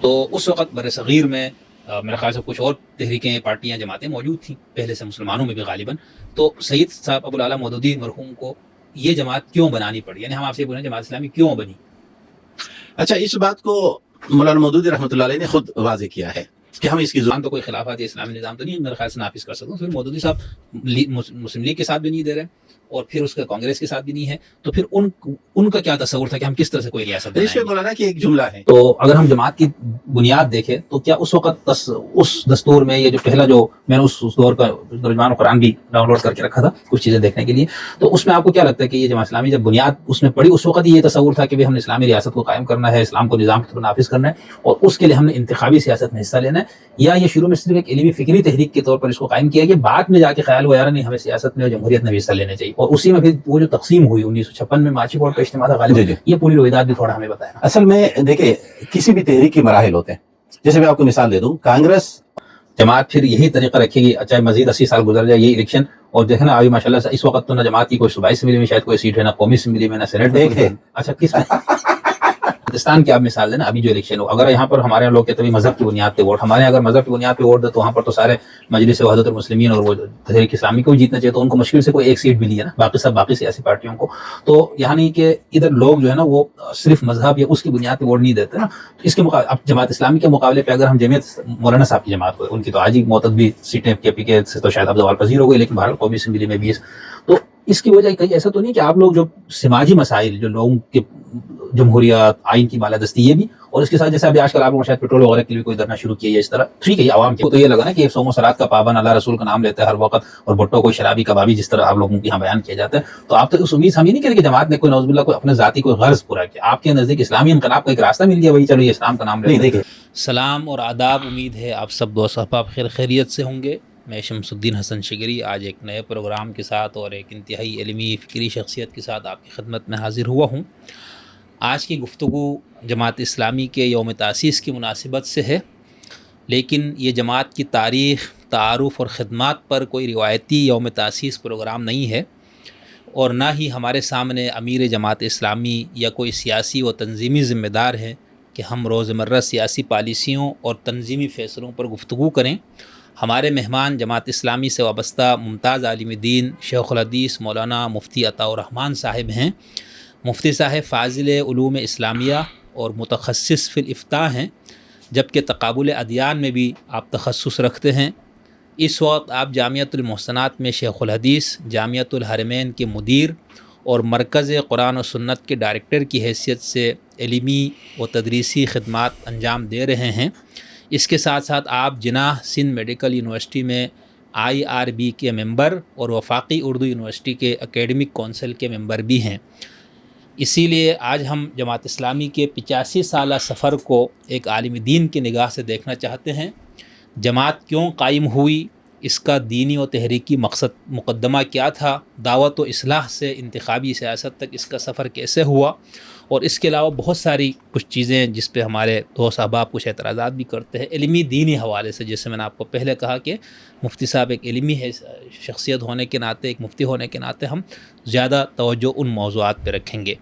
تو اس وقت بر صغیر میں میرے خیال سے کچھ اور تحریکیں، پارٹیاں، جماعتیں موجود تھیں پہلے سے مسلمانوں میں بھی غالباً. تو سید صاحب ابوالعلا مودودی مرحوم کو یہ جماعت کیوں بنانی پڑی؟ یعنی ہم آپ سے پوچھیں جماعت اسلامی کیوں بنی؟ اچھا، اس بات کو مولانا مودودی رحمۃ اللہ علیہ نے خود واضح کیا ہے کہ ہم اس کی تو کوئی خلافت اسلامی نظام تو نہیں میرے خیال سے نافذ کر سکتا. پھر مودودی صاحب مسلم لیگ کے ساتھ بھی نہیں دے رہے اور پھر اس کا کانگریس کے ساتھ بھی نہیں ہے، تو پھر ان کا کیا تصور تھا کہ ہم کس طرح سے کوئی ریاست اس پہ بنائیں گے؟ مولانا کی ایک جملہ ہے. تو اگر ہم جماعت کی بنیاد دیکھیں تو کیا اس وقت اس دستور میں یہ جو پہلا جو میں نے اس دور کا ترجمان قرآن بھی ڈاؤن لوڈ کر کے رکھا تھا کچھ چیزیں دیکھنے کے لیے، تو اس میں آپ کو کیا لگتا ہے کہ یہ جماعت اسلامی جب بنیاد اس میں پڑی اس وقت یہ تصور تھا کہ ہم نے اسلامی ریاست کو قائم کرنا ہے، اسلام کو نظام کی طرف نافذ کرنا ہے اور اس کے لیے ہم نے انتخابی سیاست میں حصہ لینا ہے، یا یہ شروع میں صرف ایک علمی فکری تحریک کے طور پر اس کو قائم کیا گیا، بعد میں جا کے خیال ہوا یار نہیں ہمیں سیاست میں اور جمہوریت میں بھی حصہ لینا چاہیے، اور اسی میں پھر وہ جو تقسیم ہوئی 1956 میں مارچی بورڈ کا اجتماع تھا غالباً، یہ پوری رویداد بھی تھوڑا ہمیں بتایا. اصل میں دیکھیں کسی بھی تحریک کے مراحل ہوتے ہیں. جیسے میں آپ کو مثال دے دوں، کانگریس جماعت پھر یہی طریقہ رکھے گی چاہے مزید 80 سال گزر جائے یہ الیکشن، اور دیکھیں نا ابھی ماشاءاللہ سے اس وقت تو نہ جماعت کی کوئی صوبائی اسمبلی میں شاید کوئی سیٹ ہے، نہ قومی اسمبلی میں، نہ سینٹ میں. اچھا کس میں پاکستان کی آپ مثال دینا، ابھی جو الیکشن ہو اگر یہاں پر ہمارے لوگ کہتے ہیں مذہب کی بنیاد پہ ووٹ، ہمارے اگر مذہب کی بنیاد پہ ووٹ دے تو وہاں پر تو سارے مجلس وحدت المسلمین اور وہ تحریک اسلامی کو جیتنا چاہیے، تو ان کو مشکل سے کوئی ایک سیٹ بھی لی ہے نا، باقی سب باقی سیاسی پارٹیوں کو. تو یعنی کہ ادھر لوگ جو ہے نا وہ صرف مذہب یا اس کی بنیاد پہ ووٹ نہیں دیتے نا. اس کے اب جماعت اسلامی کے مقابلے پہ اگر ہم جمعیت مولانا صاحب کی جماعت کو، ان کی تو آج ہی معتدی سیٹیں کے پی کے سے تو شاید اب زوال پذیر ہو گئی، لیکن بہرحال قومی اسمبلی میں 20، تو اس کی وجہ کہیں ایسا تو نہیں کہ آپ لوگ جو سماجی مسائل جو لوگوں کے جمہوریت آئین کی بالادستی یہ بھی، اور اس کے ساتھ جیسے ابھی آج کل آپ کو شاید پیٹرول وغیرہ کے لیے کوئی دھرنا شروع کیا ہے اس طرح، ٹھیک ہے یہ عوام کو تو یہ لگا نا کہ صوم و صلات کا پابند اللہ رسول کا نام لیتے ہیں ہر وقت، اور بھٹو کوئی شرابی کبابی جس طرح آپ لوگوں کے یہاں بیان کیا جاتا ہے. تو آپ تو اس امید ہم یہ نہیں کہتے کہ جماعت نے کوئی نعوذ باللہ کوئی اپنے ذاتی کوئی غرض پورا کیا، آپ کے نزدیک اسلامی انقلاب کا ایک راستہ مل گیا، وہی چلو یہ اسلام کا نام لیتے ہیں. سلام اور آداب، امید ہے آپ سب دوست احباب خیریت سے ہوں گے. میں شمس الدین حسن شگری آج ایک نئے پروگرام کے ساتھ اور ایک انتہائی علمی فکری شخصیت کے ساتھ آپ کی خدمت میں حاضر ہوا ہوں. آج کی گفتگو جماعت اسلامی کے یوم تاسیس کی مناسبت سے ہے، لیکن یہ جماعت کی تاریخ، تعارف اور خدمات پر کوئی روایتی یوم تاسیس پروگرام نہیں ہے، اور نہ ہی ہمارے سامنے امیر جماعت اسلامی یا کوئی سیاسی و تنظیمی ذمہ دار ہیں کہ ہم روزمرہ سیاسی پالیسیوں اور تنظیمی فیصلوں پر گفتگو کریں. ہمارے مہمان جماعت اسلامی سے وابستہ ممتاز عالم دین شیخ الحدیث مولانا مفتی عطاء الرحمن صاحب ہیں. مفتی صاحب فاضل علوم اسلامیہ اور متخصص فی الافتاء ہیں، جبکہ تقابل ادیان میں بھی آپ تخصص رکھتے ہیں. اس وقت آپ جامعۃ المحسنات میں شیخ الحدیث، جامعۃ الحرمین کے مدیر اور مرکز قرآن و سنت کے ڈائریکٹر کی حیثیت سے علمی و تدریسی خدمات انجام دے رہے ہیں. اس کے ساتھ ساتھ آپ جناح سندھ میڈیکل یونیورسٹی میں IRB کے ممبر اور وفاقی اردو یونیورسٹی کے اکیڈمک کونسل کے ممبر بھی ہیں. اسی لیے آج ہم جماعت اسلامی کے 85 سالہ سفر کو ایک عالم دین کی نگاہ سے دیکھنا چاہتے ہیں. جماعت کیوں قائم ہوئی، اس کا دینی و تحریکی مقصد مقدمہ کیا تھا، دعوت و اصلاح سے انتخابی سیاست تک اس کا سفر کیسے ہوا، اور اس کے علاوہ بہت ساری کچھ چیزیں جس پہ ہمارے دوست احباب کچھ اعتراضات بھی کرتے ہیں علمی دینی حوالے سے. جیسے میں نے آپ کو پہلے کہا کہ مفتی صاحب ایک علمی شخصیت ہونے کے ناطے، ایک مفتی ہونے کے ناطے ہم زیادہ توجہ ان موضوعات پہ رکھیں گے.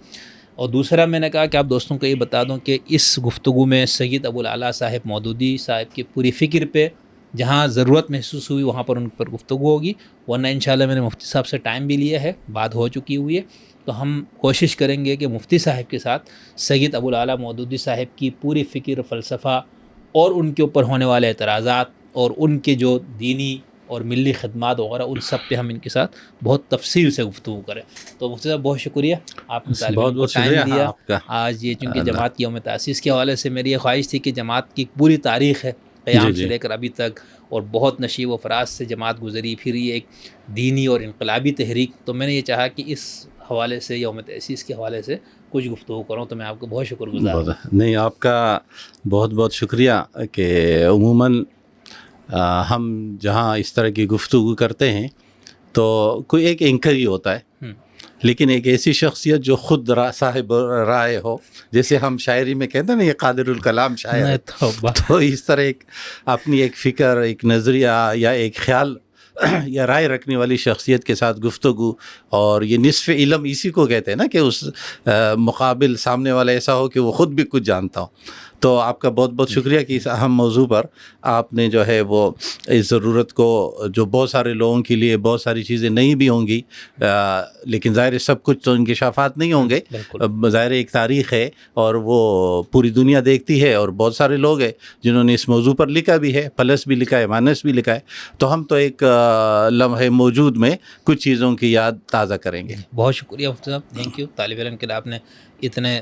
اور دوسرا میں نے کہا کہ آپ دوستوں کو یہ بتا دوں کہ اس گفتگو میں سید ابوالعلا صاحب مودودی صاحب کی پوری فکر پہ جہاں ضرورت محسوس ہوئی وہاں پر ان پر گفتگو ہوگی، ورنہ انشاءاللہ میں نے مفتی صاحب سے ٹائم بھی لیا ہے، بات ہو چکی ہوئی ہے. تو ہم کوشش کریں گے کہ مفتی صاحب کے ساتھ سید ابوالعلا مودودی صاحب کی پوری فکر، فلسفہ اور ان کے اوپر ہونے والے اعتراضات اور ان کے جو دینی اور ملی خدمات وغیرہ ان سب پہ ہم ان کے ساتھ بہت تفصیل سے گفتگو کریں. تو مفتی صاحب بہت شکریہ آپ نے طالب علم کو ٹائم دیا آج. یہ چونکہ جماعت کی یوم تاسیس کے حوالے سے میری یہ خواہش تھی کہ جماعت کی پوری تاریخ ہے قیام سے لے کر ابھی تک، اور بہت نشیب و فراز سے جماعت گزری، پھر یہ ایک دینی اور انقلابی تحریک، تو میں نے یہ چاہا کہ اس حوالے سے یوم تاسیس کے حوالے سے کچھ گفتگو کروں. تو میں آپ کو بہت شکر گزار ہوں. نہیں، آپ کا بہت بہت شکریہ کہ عموماً ہم جہاں اس طرح کی گفتگو کرتے ہیں تو کوئی ایک اینکر ہی ہوتا ہے، لیکن ایک ایسی شخصیت جو خود صاحب رائے ہو، جیسے ہم شاعری میں کہتے ہیں نا یہ قادر الکلام شاعر ہے، تو اس طرح ایک اپنی ایک فکر، ایک نظریہ یا ایک خیال یا رائے رکھنے والی شخصیت کے ساتھ گفتگو، اور یہ نصف علم اسی کو کہتے ہیں نا کہ اس مقابل سامنے والا ایسا ہو کہ وہ خود بھی کچھ جانتا ہو. تو آپ کا بہت بہت شکریہ کہ اس اہم موضوع پر آپ نے جو ہے وہ اس ضرورت کو، جو بہت سارے لوگوں کے لیے بہت ساری چیزیں نہیں بھی ہوں گی، لیکن ظاہر سب کچھ تو انکشافات نہیں ہوں گے، ظاہر ایک تاریخ ہے اور وہ پوری دنیا دیکھتی ہے، اور بہت سارے لوگ ہیں جنہوں نے اس موضوع پر لکھا بھی ہے، پلس بھی لکھا ہے، مائنس بھی لکھا ہے، تو ہم تو ایک لمحے موجود میں کچھ چیزوں کی یاد تازہ کریں گے۔ بہت شکریہ مفتی صاحب، تھینک یو۔ طالب علم کے لیے آپ نے اتنے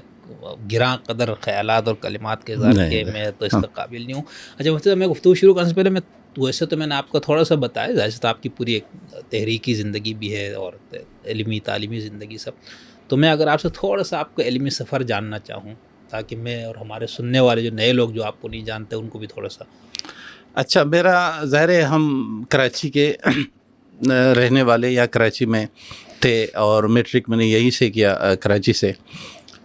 گراں قدر خیالات اور کلمات کے اظہار کیے، میں تو اس کا قابل نہیں ہوں۔ اچھا مفتی صاحب، میں گفتگو شروع کرنے سے پہلے ویسے تو میں نے آپ کو تھوڑا سا بتایا، ظاہر سے آپ کی پوری ایک تحریکی زندگی بھی ہے اور علمی تعلیمی زندگی سب، تو میں اگر آپ سے تھوڑا سا آپ کا علمی سفر جاننا چاہوں، تاکہ میں اور ہمارے سننے والے جو نئے لوگ جو آپ کو نہیں جانتے ان کو بھی تھوڑا سا۔ اچھا، میرا ظاہر ہے ہم کراچی کے رہنے والے یا کراچی میں تھے، اور میٹرک میں نے یہیں سے کیا، کراچی سے۔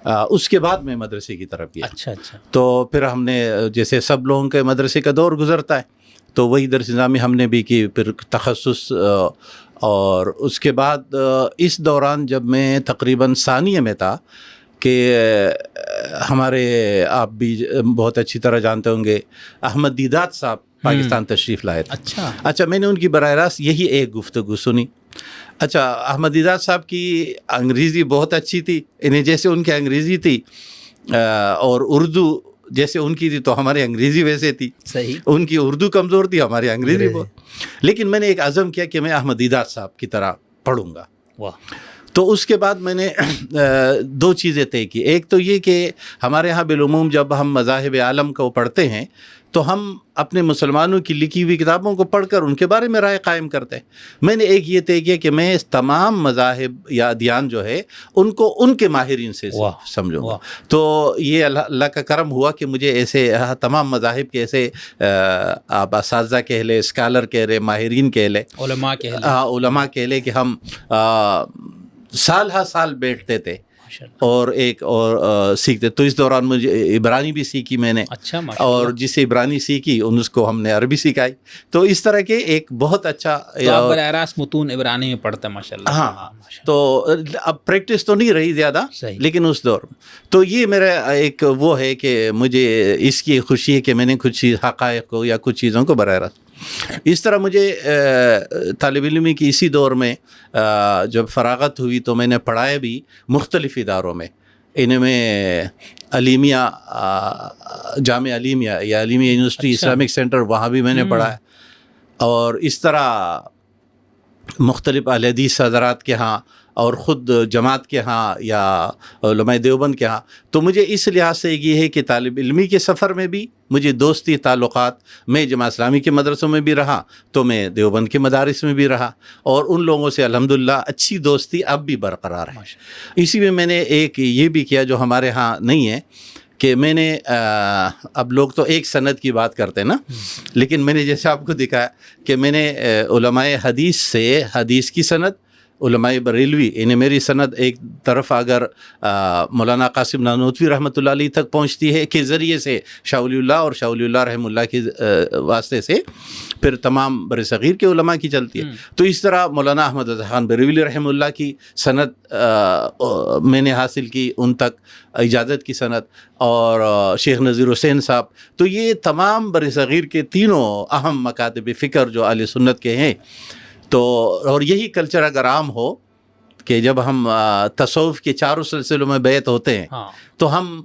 اس کے بعد میں مدرسے کی طرف گیا۔ اچھا اچھا۔ تو پھر ہم نے، جیسے سب لوگوں کے مدرسے کا دور گزرتا ہے، تو وہی درس نظامی ہم نے بھی کی، پھر تخصص، اور اس کے بعد اس دوران جب میں تقریباً ثانیہ میں تھا کہ ہمارے، آپ بھی بہت اچھی طرح جانتے ہوں گے، احمد دیدات صاحب پاکستان تشریف لائے تھے۔ اچھا، میں نے ان کی براہ راست یہی ایک گفتگو سنی۔ اچھا، احمد دیدات صاحب کی انگریزی بہت اچھی تھی، انہیں جیسے ان کی انگریزی تھی اور اردو جیسے ان کی تھی، تو ہماری انگریزی ویسے تھی۔ صحیح۔ ان کی اردو کمزور تھی، ہماری انگریزی بہت۔ لیکن میں نے ایک عزم کیا کہ میں احمد دیدات صاحب کی طرح پڑھوں گا۔ واہ۔ تو اس کے بعد میں نے دو چیزیں طے کی۔ ایک تو یہ کہ ہمارے ہاں بالعموم جب ہم مذاہب عالم کو پڑھتے ہیں تو ہم اپنے مسلمانوں کی لکھی ہوئی کتابوں کو پڑھ کر ان کے بارے میں رائے قائم کرتے ہیں۔ میں نے ایک یہ طے کیا کہ میں تمام مذاہب یا ادیان جو ہے ان کو ان کے ماہرین سے سمجھوں گا۔ تو یہ اللہ کا کرم ہوا کہ مجھے ایسے تمام مذاہب کے ایسے آپ اساتذہ کہہ لیں، اسکالر کہہ رہے، ماہرین کہہ لیں، علماء کہہ لیں، کہ ہم سال ہر سال بیٹھتے تھے اور ایک اور سیکھتے۔ تو اس دوران مجھے عبرانی بھی سیکھی میں نے، اور جسے عبرانی سیکھی اس کو ہم نے عربی سکھائی۔ تو اس طرح کے ایک بہت اچھا، آپ براہ راست متون عبرانی میں پڑھتے ہیں ماشاء اللہ۔ ہاں، تو اب پریکٹس تو نہیں رہی زیادہ، لیکن اس دور میں تو یہ میرا ایک وہ ہے کہ مجھے اس کی خوشی ہے کہ میں نے کچھ حقائق کو یا کچھ چیزوں کو براہ راست۔ اس طرح مجھے طالب علمی کی اسی دور میں جب فراغت ہوئی تو میں نے پڑھایا بھی مختلف اداروں میں، ان میں علیمیہ، جامعہ علیمیہ یا علیمیہ یونیورسٹی اسلامک سینٹر، وہاں بھی میں نے پڑھایا، اور اس طرح مختلف اہل حدیث حضرات کے ہاں اور خود جماعت کے ہاں یا علماء دیوبند کے ہاں۔ تو مجھے اس لحاظ سے یہ ہے کہ طالب علمی کے سفر میں بھی مجھے دوستی تعلقات، میں جماعت اسلامی کے مدرسوں میں بھی رہا، تو میں دیوبند کے مدارس میں بھی رہا، اور ان لوگوں سے الحمدللہ اچھی دوستی اب بھی برقرار ہے۔ اسی میں نے ایک یہ بھی کیا جو ہمارے ہاں نہیں ہے، کہ میں نے اب لوگ تو ایک سند کی بات کرتے ہیں نا، لیکن میں نے جیسے آپ کو دکھایا کہ میں نے علماء حدیث سے حدیث کی سند، علماء بریلوی، انہیں میری سند ایک طرف اگر مولانا قاسم نانوتوی رحمۃ اللہ علیہ تک پہنچتی ہے کے ذریعے سے شاہ ولی اللہ اور شاہ ولی اللہ رحمہ اللہ کے واسطے سے، پھر تمام بر صغیر کے علماء کی چلتی ہے۔ تو اس طرح مولانا احمد رضا خان بریلوی رحمہ اللہ کی سند میں نے حاصل کی، ان تک اجازت کی سند، اور شیخ نذیر حسین صاحب۔ تو یہ تمام بر صغیر کے تینوں اہم مکاتب فکر جو اہل سنت کے ہیں، تو اور یہی کلچر اگر عام ہو کہ جب ہم تصوف کے چاروں سلسلوں میں بیعت ہوتے ہیں تو ہم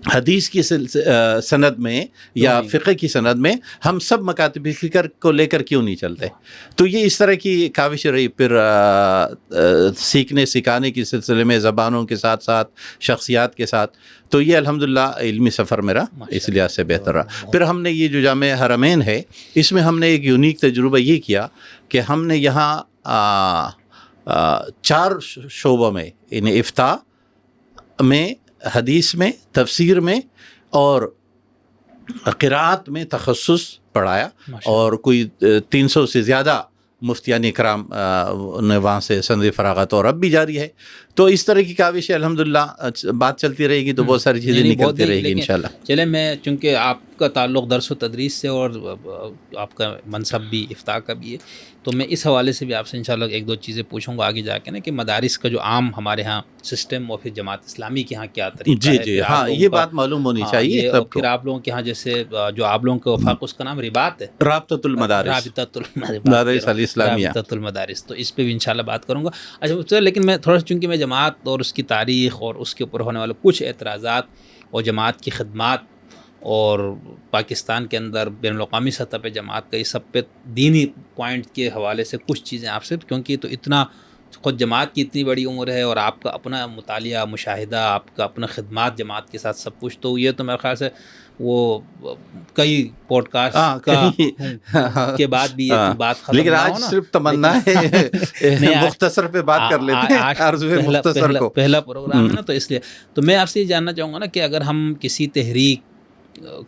حدیث کی سند میں یا فقہ کی سند میں ہم سب مکاتب فکر کو لے کر کیوں نہیں چلتے؟ تو یہ اس طرح کی کاوش رہی۔ پھر سیکھنے سکھانے کے سلسلے میں زبانوں کے ساتھ ساتھ شخصیات کے ساتھ، تو یہ الحمدللہ علمی سفر میرا اس لحاظ سے بہتر رہا۔ پھر ہم نے یہ جو جامعہ حرمین ہے، اس میں ہم نے ایک یونیک تجربہ یہ کیا کہ ہم نے یہاں 4 شعبوں میں، یعنی افتاء میں، حدیث میں، تفسیر میں اور قراءت میں تخصص پڑھایا، اور کوئی 300 سے زیادہ مفتیان اکرام نے وہاں سے سند فراغت اور اب بھی جاری ہے۔ تو اس طرح کی کاوشیں الحمدللہ بات چلتی رہے گی تو بہت ساری چیزیں نکلتی رہے گی انشاءاللہ. چلے میں چونکہ آپ کا تعلق درس و تدریس سے اور آپ کا منصب بھی افتاء کا بھی ہے تو میں اس حوالے سے بھی آپ سے انشاءاللہ ایک دو چیزیں پوچھوں گا آگے جا کے نا کہ مدارس کا جو عام ہمارے ہاں سسٹم اور پھر جماعت اسلامی کے ہاں کیا طریقہ ہے. جی ہاں یہ بات معلوم ہونی چاہیے سب کو. پھر آپ لوگوں کے ہاں جیسے جو آپ لوگوں کے وفاق اس کا نام رباط ہے, رابطۃ المدارس رابطۃ الاسلامیہ, رابطۃ المدارس, تو اس پہ بھی انشاءاللہ بات کروں گا. اچھا لیکن میں تھوڑا سا چونکہ میں جماعت اور اس کی تاریخ اور اس کے اوپر ہونے والے کچھ اعتراضات اور جماعت کی خدمات اور پاکستان کے اندر بین الاقوامی سطح پہ جماعت کا اس سب پہ دینی پوائنٹ کے حوالے سے کچھ چیزیں آپ سے, کیونکہ تو اتنا خود جماعت کی اتنی بڑی عمر ہے اور آپ کا اپنا مطالعہ مشاہدہ, آپ کا اپنا خدمات جماعت کے ساتھ سب کچھ, تو یہ تو میرے خیال سے وہ کئی پوڈ کاسٹ کے بعد بھی یہ بات ختم, لیکن آج صرف تمنا ہے مختصر پہ بات کر لیتے ہیں, عرض مختصر کو پہلا پروگرام ہے نا, تو اس لیے تو میں آپ سے یہ جاننا چاہوں گا نا کہ اگر ہم کسی تحریک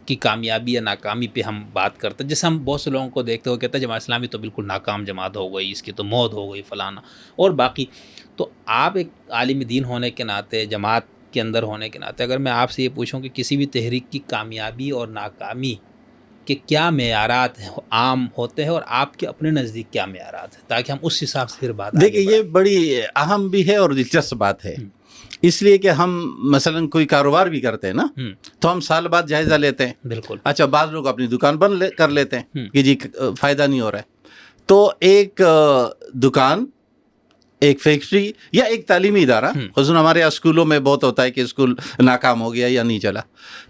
کی کامیابی یا ناکامی پہ ہم بات کرتے ہیں, جیسے ہم بہت سے لوگوں کو دیکھتے ہو کہتے ہیں جماعت اسلامی تو بالکل ناکام جماعت ہو گئی, اس کی تو موت ہو گئی فلانا اور باقی. تو آپ ایک عالم دین ہونے کے ناطے, جماعت کے اندر ہونے کے ناطے, اگر میں آپ سے یہ پوچھوں کہ کسی بھی تحریک کی کامیابی اور ناکامی کے کیا معیارات عام ہوتے ہیں اور آپ کے اپنے نزدیک کیا معیارات ہیں, تاکہ ہم اس حساب سے پھر بات. دیکھیں یہ بڑی اہم بھی ہے اور دلچسپ بات ہے, اس لیے کہ ہم مثلا کوئی کاروبار بھی کرتے ہیں نا تو ہم سال بعد جائزہ لیتے ہیں. بالکل. اچھا بعض لوگ اپنی دکان بند کر لیتے ہیں کہ جی فائدہ نہیں ہو رہا ہے, تو ایک دکان, ایک فیکٹری یا ایک تعلیمی ادارہ, خصوصاً ہمارے یہاں اسکولوں میں بہت ہوتا ہے کہ اسکول ناکام ہو گیا یا نہیں چلا,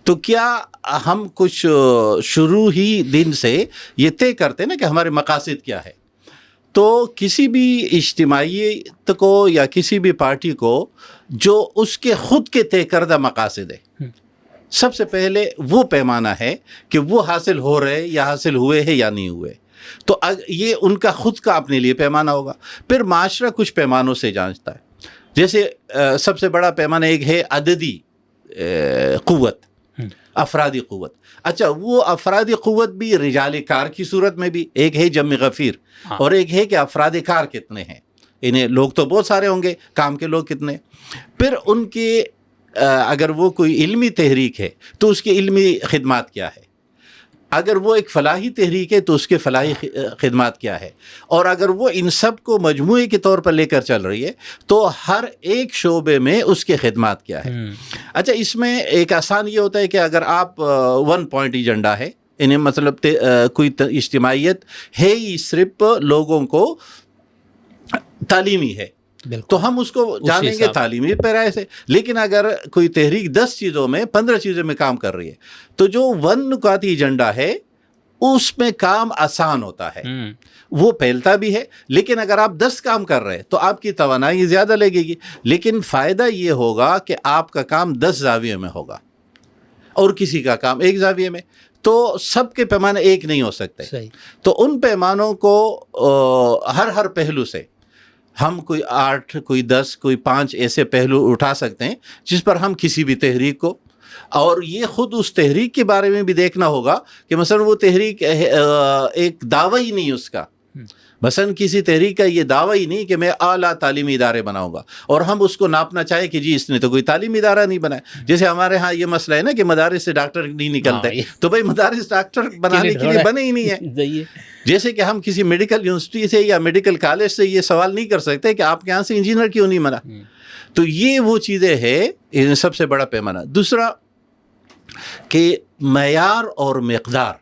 تو کیا ہم کچھ شروع ہی دن سے یہ طے کرتے ہیں نا کہ ہمارے مقاصد کیا ہے. تو کسی بھی اجتماعیت کو یا کسی بھی پارٹی کو جو اس کے خود کے طے کردہ مقاصد ہے, سب سے پہلے وہ پیمانہ ہے کہ وہ حاصل ہو رہے یا حاصل ہوئے ہیں یا نہیں ہوئے, تو یہ ان کا خود کا اپنے لیے پیمانہ ہوگا. پھر معاشرہ کچھ پیمانوں سے جانچتا ہے, جیسے سب سے بڑا پیمانہ ایک ہے عددی قوت, افرادی قوت. اچھا وہ افرادی قوت بھی رجال کار کی صورت میں بھی, ایک ہے جمع غفیر اور ایک ہے کہ افراد کار کتنے ہیں, انہیں لوگ تو بہت سارے ہوں گے, کام کے لوگ کتنے. پھر ان کے اگر وہ کوئی علمی تحریک ہے تو اس کی علمی خدمات کیا ہے, اگر وہ ایک فلاحی تحریک ہے تو اس کے فلاحی خدمات کیا ہے, اور اگر وہ ان سب کو مجموعے کے طور پر لے کر چل رہی ہے تو ہر ایک شعبے میں اس کے خدمات کیا ہے. اچھا اس میں ایک آسان یہ ہوتا ہے کہ اگر آپ 1 پوائنٹ ایجنڈا ہے, انہیں مطلب کوئی اجتماعیت ہے ہی صرف لوگوں کو تعلیمی ہے, تو ہم اس کو جانیں گے تعلیمی پیرائے سے. لیکن اگر کوئی تحریک 10 چیزوں میں 15 چیزوں میں کام کر رہی ہے تو جو 1 نکاتی ایجنڈا ہے اس میں کام آسان ہوتا ہے, وہ پھیلتا بھی ہے. لیکن اگر آپ 10 کام کر رہے ہیں تو آپ کی توانائی زیادہ لگے گی, لیکن فائدہ یہ ہوگا کہ آپ کا کام 10 زاویے میں ہوگا اور کسی کا کام 1 زاویے میں, تو سب کے پیمانے ایک نہیں ہو سکتے. تو ان پیمانوں کو ہر پہلو سے ہم کوئی 8 کوئی 10 کوئی 5 ایسے پہلو اٹھا سکتے ہیں جس پر ہم کسی بھی تحریک کو, اور یہ خود اس تحریک کے بارے میں بھی دیکھنا ہوگا کہ مثلا وہ تحریک ایک دعوی ہی نہیں اس کا, مثلا کسی تحریک کا یہ دعویٰ ہی نہیں کہ میں اعلیٰ تعلیمی ادارے بناؤں گا, اور ہم اس کو ناپنا چاہے کہ جی اس نے تو کوئی تعلیمی ادارہ نہیں بنایا. جیسے ہمارے ہاں یہ مسئلہ ہے نا کہ مدارس سے ڈاکٹر نہیں نکلتے, تو بھائی مدارس ڈاکٹر بنانے کے لیے بنے ہی نہیں ہے. جیسے کہ ہم کسی میڈیکل یونیورسٹی سے یا میڈیکل کالج سے یہ سوال نہیں کر سکتے کہ آپ کے یہاں سے انجینئر کیوں نہیں بنا. تو یہ وہ چیزیں ہیں, سب سے بڑا پیمانہ. دوسرا کہ معیار اور مقدار,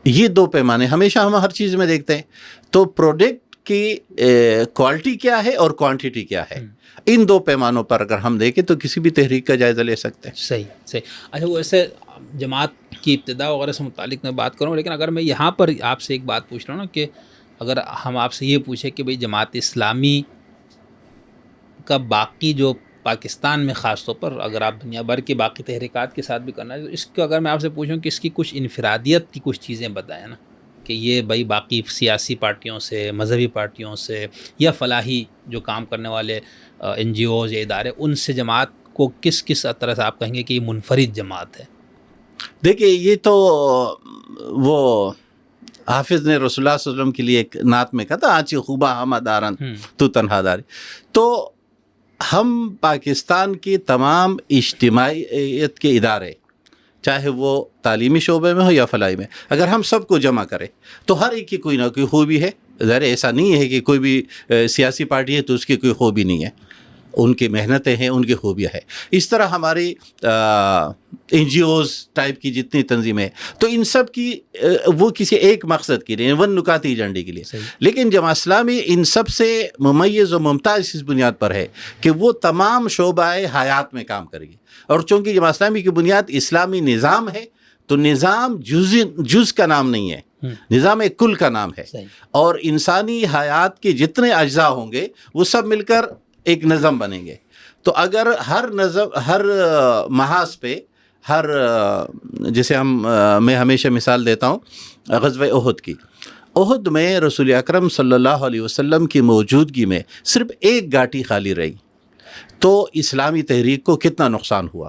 یہ 2 پیمانے ہمیشہ ہم ہر چیز میں دیکھتے ہیں. تو پروڈکٹ کی کوالٹی کیا ہے اور کوانٹیٹی کیا ہے, ان 2 پیمانوں پر اگر ہم دیکھیں تو کسی بھی تحریک کا جائزہ لے سکتے ہیں. صحیح. اچھا وہ ایسے جماعت کی ابتدا وغیرہ سے متعلق میں بات کروں, لیکن اگر میں یہاں پر آپ سے ایک بات پوچھ رہا ہوں نا کہ اگر ہم آپ سے یہ پوچھیں کہ بھئی جماعت اسلامی کا باقی جو پاکستان میں خاص طور پر, اگر آپ دنیا بھر کی باقی تحریکات کے ساتھ بھی کرنا ہے, تو اس کو اگر میں آپ سے پوچھوں کہ اس کی کچھ انفرادیت کی کچھ چیزیں بتائیں نا, کہ یہ بھائی باقی سیاسی پارٹیوں سے, مذہبی پارٹیوں سے یا فلاحی جو کام کرنے والے NGOز یا ادارے, ان سے جماعت کو کس طرح سے آپ کہیں گے کہ یہ منفرد جماعت ہے؟ دیکھیے یہ تو وہ حافظ نے رسول اللہ صلی اللہ علیہ وسلم کے لیے ایک نعت میں کہا تھا, آنچی خوبہ ہم دارن تو تنہا داری. تو ہم پاکستان کے تمام اجتماعیت کے ادارے، چاہے وہ تعلیمی شعبے میں ہو یا فلاحی میں، اگر ہم سب کو جمع کریں تو ہر ایک کی کوئی نہ کوئی خوبی ہے. ظاہر ایسا نہیں ہے کہ کوئی بھی سیاسی پارٹی ہے تو اس کی کوئی خوبی نہیں ہے، ان کی محنتیں ہیں، ان کی خوبیاں ہیں. اس طرح ہماری این جی اوز ٹائپ کی جتنی تنظیمیں ہیں تو ان سب کی وہ کسی ایک مقصد کے لیے، ون نکاتی ایجنڈے کے لیے. لیکن جماعت اسلامی ان سب سے ممیز و ممتاز اس بنیاد پر ہے کہ وہ تمام شعبۂ حیات میں کام کرے گی. اور چونکہ جماعت اسلامی کی بنیاد اسلامی نظام ہے تو نظام جز کا نام نہیں ہے، نظام ایک کل کا نام ہے. اور انسانی حیات کے جتنے اجزاء ہوں گے وہ سب مل کر ایک نظم بنیں گے. تو اگر ہر محاذ پہ جسے میں ہمیشہ مثال دیتا ہوں غزوہ احد کی. احد میں رسول اکرم صلی اللہ علیہ وسلم کی موجودگی میں صرف ایک گاٹی خالی رہی تو اسلامی تحریک کو کتنا نقصان ہوا.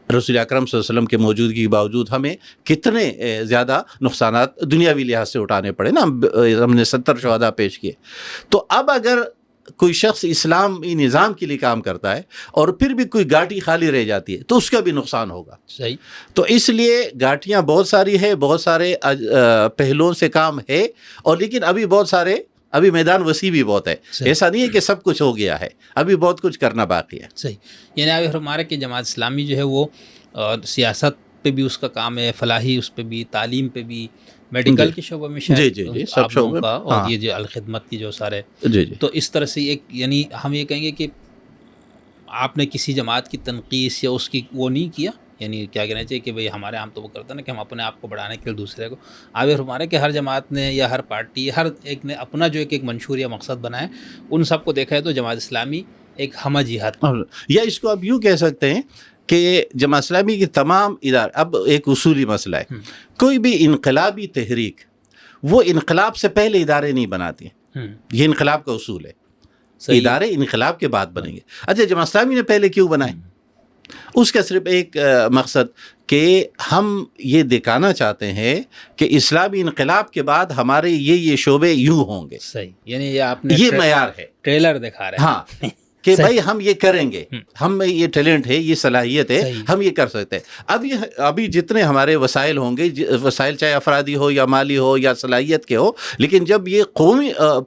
رسول اکرم صلی اللہ علیہ وسلم کے موجودگی کے باوجود ہمیں کتنے زیادہ نقصانات دنیاوی لحاظ سے اٹھانے پڑے نا. ہم نے 70 شہداء پیش کیے. تو اب اگر کوئی شخص اسلامی نظام کے لیے کام کرتا ہے اور پھر بھی کوئی گاٹی خالی رہ جاتی ہے تو اس کا بھی نقصان ہوگا. صحیح. تو اس لیے گاٹیاں بہت ساری ہے، بہت سارے پہلوؤں سے کام ہے، اور لیکن ابھی میدان وسیع بھی بہت ہے. ایسا نہیں ہے کہ سب کچھ ہو گیا ہے، ابھی بہت کچھ کرنا باقی ہے. صحیح. یعنی ابھی ہمارے کہ جماعت اسلامی جو ہے وہ سیاست پہ بھی اس کا کام ہے، فلاحی اس پہ بھی، تعلیم پہ بھی، میڈیکل کے شعبے میں شاید جی سب شعبے کا، اور یہ جو الخدمت کی جو سارے تو اس طرح سے ایک، یعنی ہم یہ کہیں گے کہ آپ نے کسی جماعت کی تنقیص یا اس کی وہ نہیں کیا، یعنی کیا کہنا چاہیے کہ بھئی ہمارے عام تو وہ کرتا نا کہ ہم اپنے آپ کو بڑھانے کے لیے دوسرے کو. آگے ہمارے کہ ہر جماعت نے یا ہر پارٹی، ہر ایک نے اپنا جو ایک منشور یا مقصد بنایا، ان سب کو دیکھا ہے تو جماعت اسلامی ایک ہمہ جہاد، یا اس کو اب یوں کہہ سکتے ہیں کہ جماعت اسلامی کی تمام ادارے، اب ایک اصولی مسئلہ ہے، کوئی بھی انقلابی تحریک وہ انقلاب سے پہلے ادارے نہیں بناتی. یہ انقلاب کا اصول ہے. ادارے انقلاب کے بعد بنیں گے. اچھا جماعت اسلامی نے پہلے کیوں بنائے؟ اس کا صرف ایک مقصد کہ ہم یہ دکھانا چاہتے ہیں کہ اسلامی انقلاب کے بعد ہمارے یہ شعبے یوں ہوں گے. صحیح. یعنی یہ آپ نے یہ معیار ہے، ٹریلر دکھا رہے ہیں. ہاں کہ بھائی ہم یہ کریں گے، ہم میں یہ ٹیلنٹ ہے، یہ صلاحیت ہے، ہم یہ کر سکتے ہیں. ابھی جتنے ہمارے وسائل ہوں گے، وسائل چاہے افرادی ہو یا مالی ہو یا صلاحیت کے ہو، لیکن جب یہ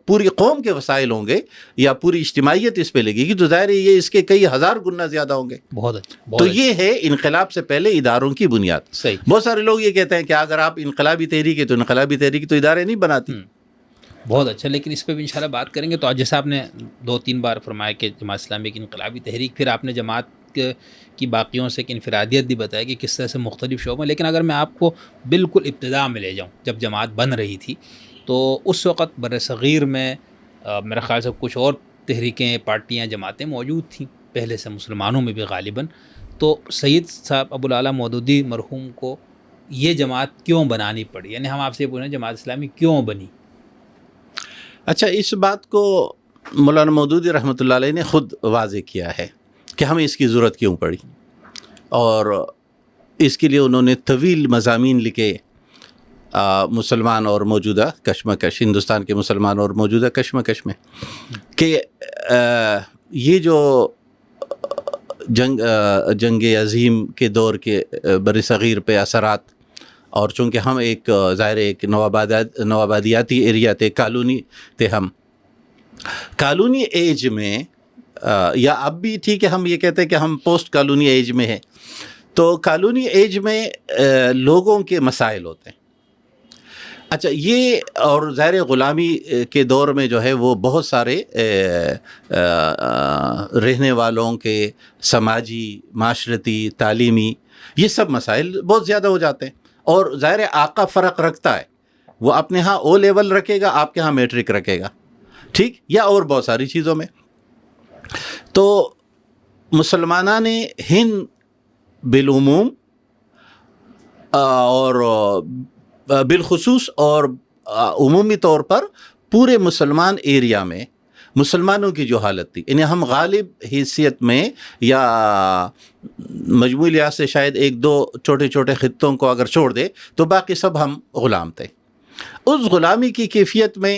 پوری قوم کے وسائل ہوں گے یا پوری اجتماعیت اس پہ لگے گی تو ظاہر ہے یہ اس کے کئی ہزار گنا زیادہ ہوں گے. بہت اچھا. تو یہ ہے انقلاب سے پہلے اداروں کی بنیاد. صحیح. بہت سارے لوگ یہ کہتے ہیں کہ اگر آپ انقلابی تحریک ہے تو انقلابی تحریک تو ادارے نہیں بناتی. بہت اچھا. لیکن اس پہ بھی انشاءاللہ بات کریں گے. تو آج جیسا آپ نے 2-3 بار فرمایا کہ جماعت اسلامی کی انقلابی تحریک، پھر آپ نے جماعت کی باقیوں سے ایک انفرادیت بھی بتایا کہ کس طرح سے مختلف شعبوں. لیکن اگر میں آپ کو بالکل ابتدا میں لے جاؤں، جب جماعت بن رہی تھی تو اس وقت بر صغیر میں میرے خیال سے کچھ اور تحریکیں، پارٹیاں، جماعتیں موجود تھیں پہلے سے، مسلمانوں میں بھی غالباً. تو سید صاحب ابوالاعلیٰ مودودی مرحوم کو یہ جماعت کیوں بنانی پڑی؟ یعنی ہم آپ سے یہ پوچھیں جماعت اسلامی کیوں بنی؟ اچھا، اس بات کو مولانا مودودی رحمۃ اللہ علیہ نے خود واضح کیا ہے کہ ہمیں اس کی ضرورت کیوں پڑی، اور اس کے لیے انہوں نے طویل مضامین لکھے. مسلمان اور موجودہ کشمکش، ہندوستان کے مسلمان اور موجودہ کشمکش میں، کہ یہ جو جنگ عظیم کے دور کے بر صغیر پہ اثرات، اور چونکہ ہم ایک ظاہر ایک نوآبادیاتی ایریا تھے، کالونی تھے ہم، کالونی ایج میں، یا اب بھی ٹھیک ہے ہم یہ کہتے ہیں کہ ہم پوسٹ کالونی ایج میں ہیں. تو کالونی ایج میں لوگوں کے مسائل ہوتے ہیں. اچھا، یہ اور ظاہر غلامی کے دور میں جو ہے وہ بہت سارے رہنے والوں کے سماجی، معاشرتی، تعلیمی، یہ سب مسائل بہت زیادہ ہو جاتے ہیں. اور ظاہر آقا فرق رکھتا ہے، وہ اپنے ہاں او لیول رکھے گا، آپ کے ہاں میٹرک رکھے گا، ٹھیک، یا اور بہت ساری چیزوں میں. تو مسلمانان ہند بالعموم اور بالخصوص اور عمومی طور پر پورے مسلمان ایریا میں مسلمانوں کی جو حالت تھی، یعنی ہم غالب حیثیت میں یا مجموعی لحاظ سے شاید 1-2 چھوٹے چھوٹے خطوں کو اگر چھوڑ دے تو باقی سب ہم غلام تھے. اس غلامی کی کیفیت میں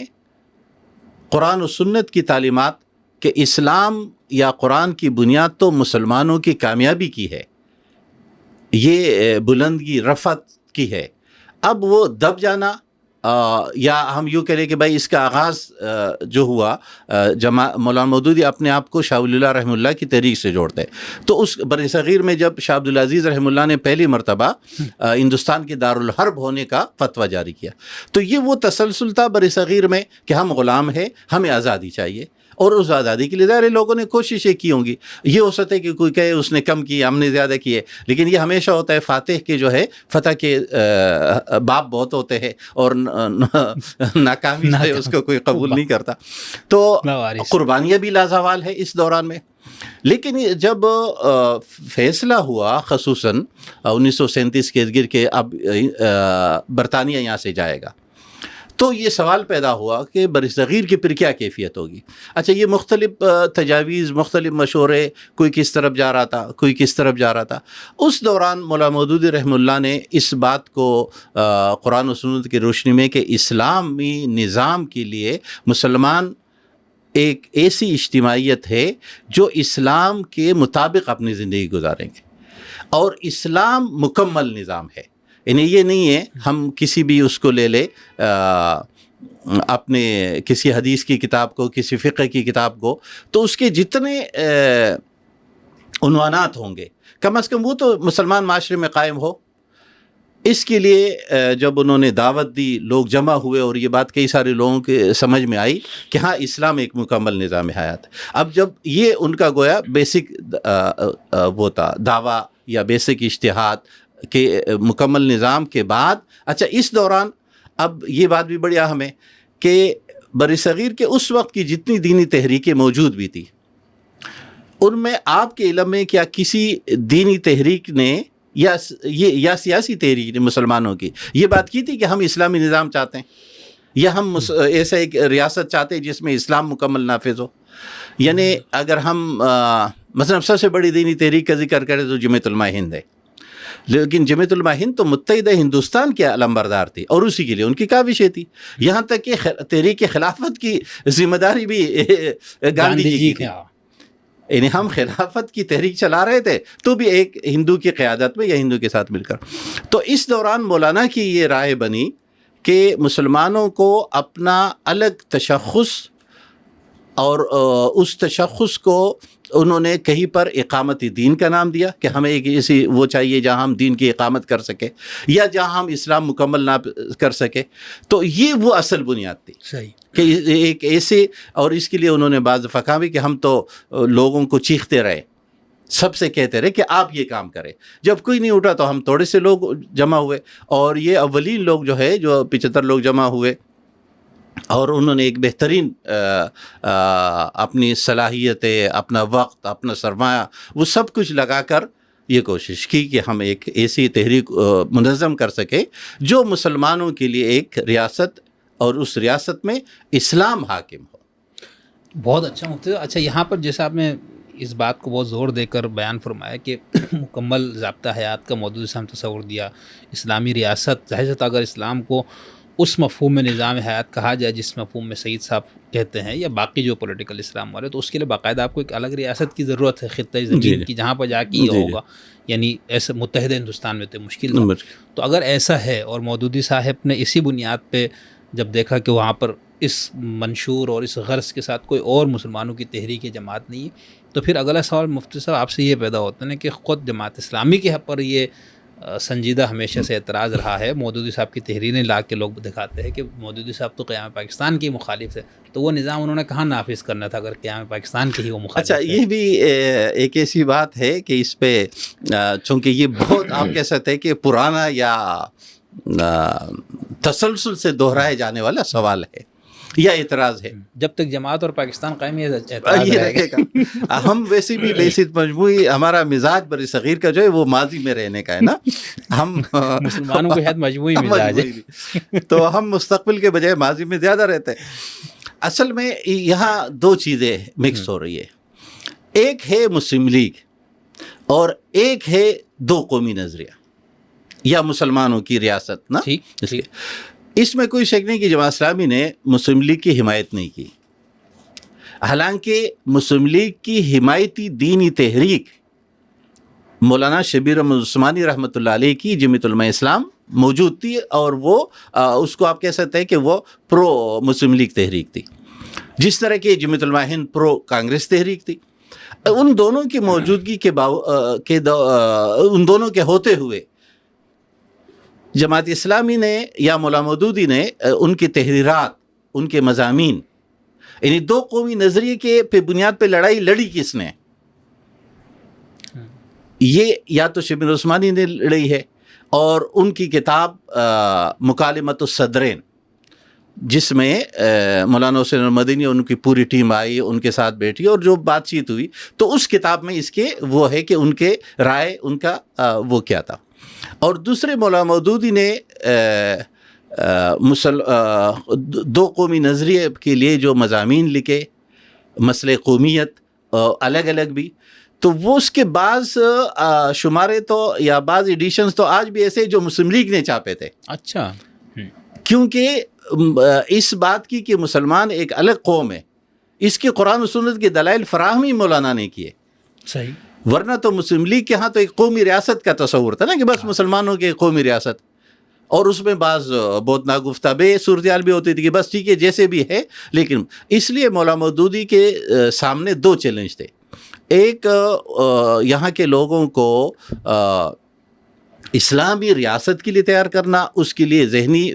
قرآن و سنت کی تعلیمات کہ اسلام یا قرآن کی بنیاد تو مسلمانوں کی کامیابی کی ہے، یہ بلندگی رفعت کی ہے. اب وہ دب جانا یا ہم یوں کہہ رہے کہ بھائی اس کا آغاز جو ہوا مولانا مودودی اپنے آپ کو شاہ ولی اللہ رحمہ اللہ کی تحریک سے جوڑتے ہیں. تو اس بر صغیر میں جب شاہ عبدالعزیز رحمہ اللہ نے پہلی مرتبہ ہندوستان کے دارالحرب ہونے کا فتویٰ جاری کیا، تو یہ وہ تسلسل تھا بر صغیر میں کہ ہم غلام ہیں، ہمیں آزادی چاہیے، اور اس آزادی کے لیے ظاہر لوگوں نے کوششیں کی ہوں گی. یہ ہو سکتا ہے کہ کوئی کہے اس نے کم کی، ہم نے زیادہ کی ہے، لیکن یہ ہمیشہ ہوتا ہے فاتح کے جو ہے فتح کے باب بہت ہوتے ہیں اور ناکامی جو ہے اس کو کوئی قبول نہیں کرتا. تو قربانیاں بھی لازوال ہے اس دوران میں. لیکن جب فیصلہ ہوا خصوصاً 1937 کے ارد گرد کے اب برطانیہ یہاں سے جائے گا، تو یہ سوال پیدا ہوا کہ برصغیر کی پھر کیا کیفیت ہوگی. اچھا، یہ مختلف تجاویز، مختلف مشورے، کوئی کس طرف جا رہا تھا، کوئی کس طرف جا رہا تھا. اس دوران مولانا مودودی رحمہ اللہ نے اس بات کو قرآن و سنت کی روشنی میں کہ اسلامی نظام کے لیے مسلمان ایک ایسی اجتماعیت ہے جو اسلام کے مطابق اپنی زندگی گزاریں گے، اور اسلام مکمل نظام ہے. یعنی یہ نہیں ہے ہم کسی بھی اس کو لے لے اپنے کسی حدیث کی کتاب کو، کسی فقہ کی کتاب کو، تو اس کے جتنے عنوانات ہوں گے کم از کم وہ تو مسلمان معاشرے میں قائم ہو. اس کے لیے جب انہوں نے دعوت دی، لوگ جمع ہوئے، اور یہ بات کئی سارے لوگوں کے سمجھ میں آئی کہ ہاں اسلام ایک مکمل نظام حیات. اب جب یہ ان کا گویا بیسک وہ تھا دعویٰ یا بیسک اجتہاد کہ مکمل نظام کے بعد، اچھا اس دوران اب یہ بات بھی بڑی اہم ہے کہ برصغیر کے اس وقت کی جتنی دینی تحریکیں موجود بھی تھی، ان میں آپ کے علم میں کیا کسی دینی تحریک نے یا سیاسی تحریک نے مسلمانوں کی یہ بات کی تھی کہ ہم اسلامی نظام چاہتے ہیں، یا ہم ایسا ایک ریاست چاہتے ہیں جس میں اسلام مکمل نافذ ہو؟ یعنی اگر ہم مثلا سب سے بڑی دینی تحریک کا ذکر کریں تو جمعیت علماء ہند ہے، لیکن جمعیت علماء ہند تو متحدہ ہندوستان کے علمبردار تھی، اور اسی کے لیے ان کی کاوشیں تھی. یہاں تک کہ تحریک خلافت کی ذمہ داری بھی گاندھی جی کی تھی. یعنی ہم خلافت کی تحریک چلا رہے تھے تو بھی ایک ہندو کی قیادت میں یا ہندو کے ساتھ مل کر. تو اس دوران مولانا کی یہ رائے بنی کہ مسلمانوں کو اپنا الگ تشخص، اور اس تشخص کو انہوں نے کہیں پر اقامت دین کا نام دیا کہ ہمیں ایک ایسی وہ چاہیے جہاں ہم دین کی اقامت کر سکیں، یا جہاں ہم اسلام مکمل نہ کر سکیں. تو یہ وہ اصل بنیاد تھی. صحیح کہ ایک ایسے، اور اس کے لیے انہوں نے بعض دفعہ کہا بھی کہ ہم تو لوگوں کو چیختے رہے، سب سے کہتے رہے کہ آپ یہ کام کریں. جب کوئی نہیں اٹھا تو ہم تھوڑے سے لوگ جمع ہوئے، اور یہ اولین لوگ جو ہے جو 75 لوگ جمع ہوئے، اور انہوں نے ایک بہترین اپنی صلاحیتیں، اپنا وقت، اپنا سرمایہ، وہ سب کچھ لگا کر یہ کوشش کی کہ ہم ایک ایسی تحریک منظم کر سکیں جو مسلمانوں کے لیے ایک ریاست، اور اس ریاست میں اسلام حاکم ہو. بہت اچھا مفتی. اچھا، یہاں پر جیسا آپ نے اس بات کو بہت زور دے کر بیان فرمایا کہ مکمل ضابطہ حیات کا مودودی صاحب تصور دیا، اسلامی ریاست، ظاہر سے اگر اسلام کو اس مفہوم میں نظام حیات کہا جائے جس مفہوم میں سعید صاحب کہتے ہیں، یا باقی جو پولیٹیکل اسلام والے، تو اس کے لیے باقاعدہ آپ کو ایک الگ ریاست کی ضرورت ہے، خطۂ زمین کی، جہاں پر جا کے یہ ہوگا. یعنی ایسے متحدہ ہندوستان میں تو مشکل تھا. تو اگر ایسا ہے، اور مودودی صاحب نے اسی بنیاد پہ جب دیکھا کہ وہاں پر اس منشور اور اس غرض کے ساتھ کوئی اور مسلمانوں کی تحریک جماعت نہیں ہے، تو پھر اگلا سوال مفتی صاحب آپ سے یہ پیدا ہوتا ہے کہ خود جماعت اسلامی کے حق پر یہ سنجیدہ ہمیشہ سے اعتراض رہا ہے. مودودی صاحب کی تحریریں لا کے لوگ دکھاتے ہیں کہ مودودی صاحب تو قیام پاکستان کی مخالف ہے، تو وہ نظام انہوں نے کہاں نافذ کرنا تھا اگر قیام پاکستان کے ہی وہ مخالف ہے؟ اچھا، یہ بھی ایک ایسی بات ہے کہ اس پہ چونکہ یہ بہت آپ کہہ سکتے ہیں کہ پرانا یا تسلسل سے دہرائے جانے والا سوال ہے یا اعتراض ہے. جب تک جماعت اور پاکستان قائم ہے اعتراض رہے گا. ہم ویسے بھی بیسک مجموعی ہمارا مزاج برصغیر کا جو ہے وہ ماضی میں رہنے کا ہے نا. ہم مسلمانوں کو شاید مجموعی مزاج ہے، تو ہم مستقبل کے بجائے ماضی میں زیادہ رہتے ہیں. اصل میں یہاں دو چیزیں مکس ہو رہی ہے، ایک ہے مسلم لیگ اور ایک ہے دو قومی نظریہ یا مسلمانوں کی ریاست نا. اس میں کوئی شک نہیں کہ جماعت اسلامی نے مسلم لیگ کی حمایت نہیں کی. حالانکہ مسلم لیگ کی حمایتی دینی تحریک مولانا شبیر احمد عثمانی رحمۃ اللہ علیہ کی جمعیت علماء اسلام موجود تھی، اور وہ اس کو آپ کہہ سکتے ہیں کہ وہ پرو مسلم لیگ تحریک تھی، جس طرح کہ جمعیت علماء ہند پرو کانگریس تحریک تھی۔ ان دونوں کی موجودگی ان دونوں کے ہوتے ہوئے جماعت اسلامی نے یا مولانا مودودی نے ان کی تحریرات، ان کے مضامین، یعنی دو قومی نظریے کے بنیاد پہ لڑائی لڑی کس نے؟ یہ یا تو شبیر عثمانی نے لڑی ہے، اور ان کی کتاب مکالمۃ الصدرین، جس میں مولانا حسین المدنی اور ان کی پوری ٹیم آئی، ان کے ساتھ بیٹھی اور جو بات چیت ہوئی، تو اس کتاب میں اس کے وہ ہے کہ ان کے رائے، ان کا وہ کیا تھا۔ اور دوسرے مولانا مودودی نے دو قومی نظریے کے لیے جو مضامین لکھے، مسئلہ قومیت الگ الگ بھی، تو وہ اس کے بعض شمارے تو یا بعض ایڈیشنز تو آج بھی ایسے جو مسلم لیگ نے چھاپے تھے۔ اچھا، کیونکہ اس بات کی کہ مسلمان ایک الگ قوم ہے، اس کے قرآن و سنت کے دلائل فراہمی مولانا نے کیے۔ صحیح، ورنہ تو مسلم لیگ کے ہاں تو ایک قومی ریاست کا تصور تھا نا، کہ بس مسلمانوں کی قومی ریاست، اور اس میں بعض بہت ناگفتہ صورتحال بھی ہوتی تھی کہ بس ٹھیک ہے جیسے بھی ہے۔ لیکن اس لیے مولانا مودودی کے سامنے دو چیلنج تھے، ایک یہاں کے لوگوں کو اسلامی ریاست کے لیے تیار کرنا، اس کے لیے ذہنی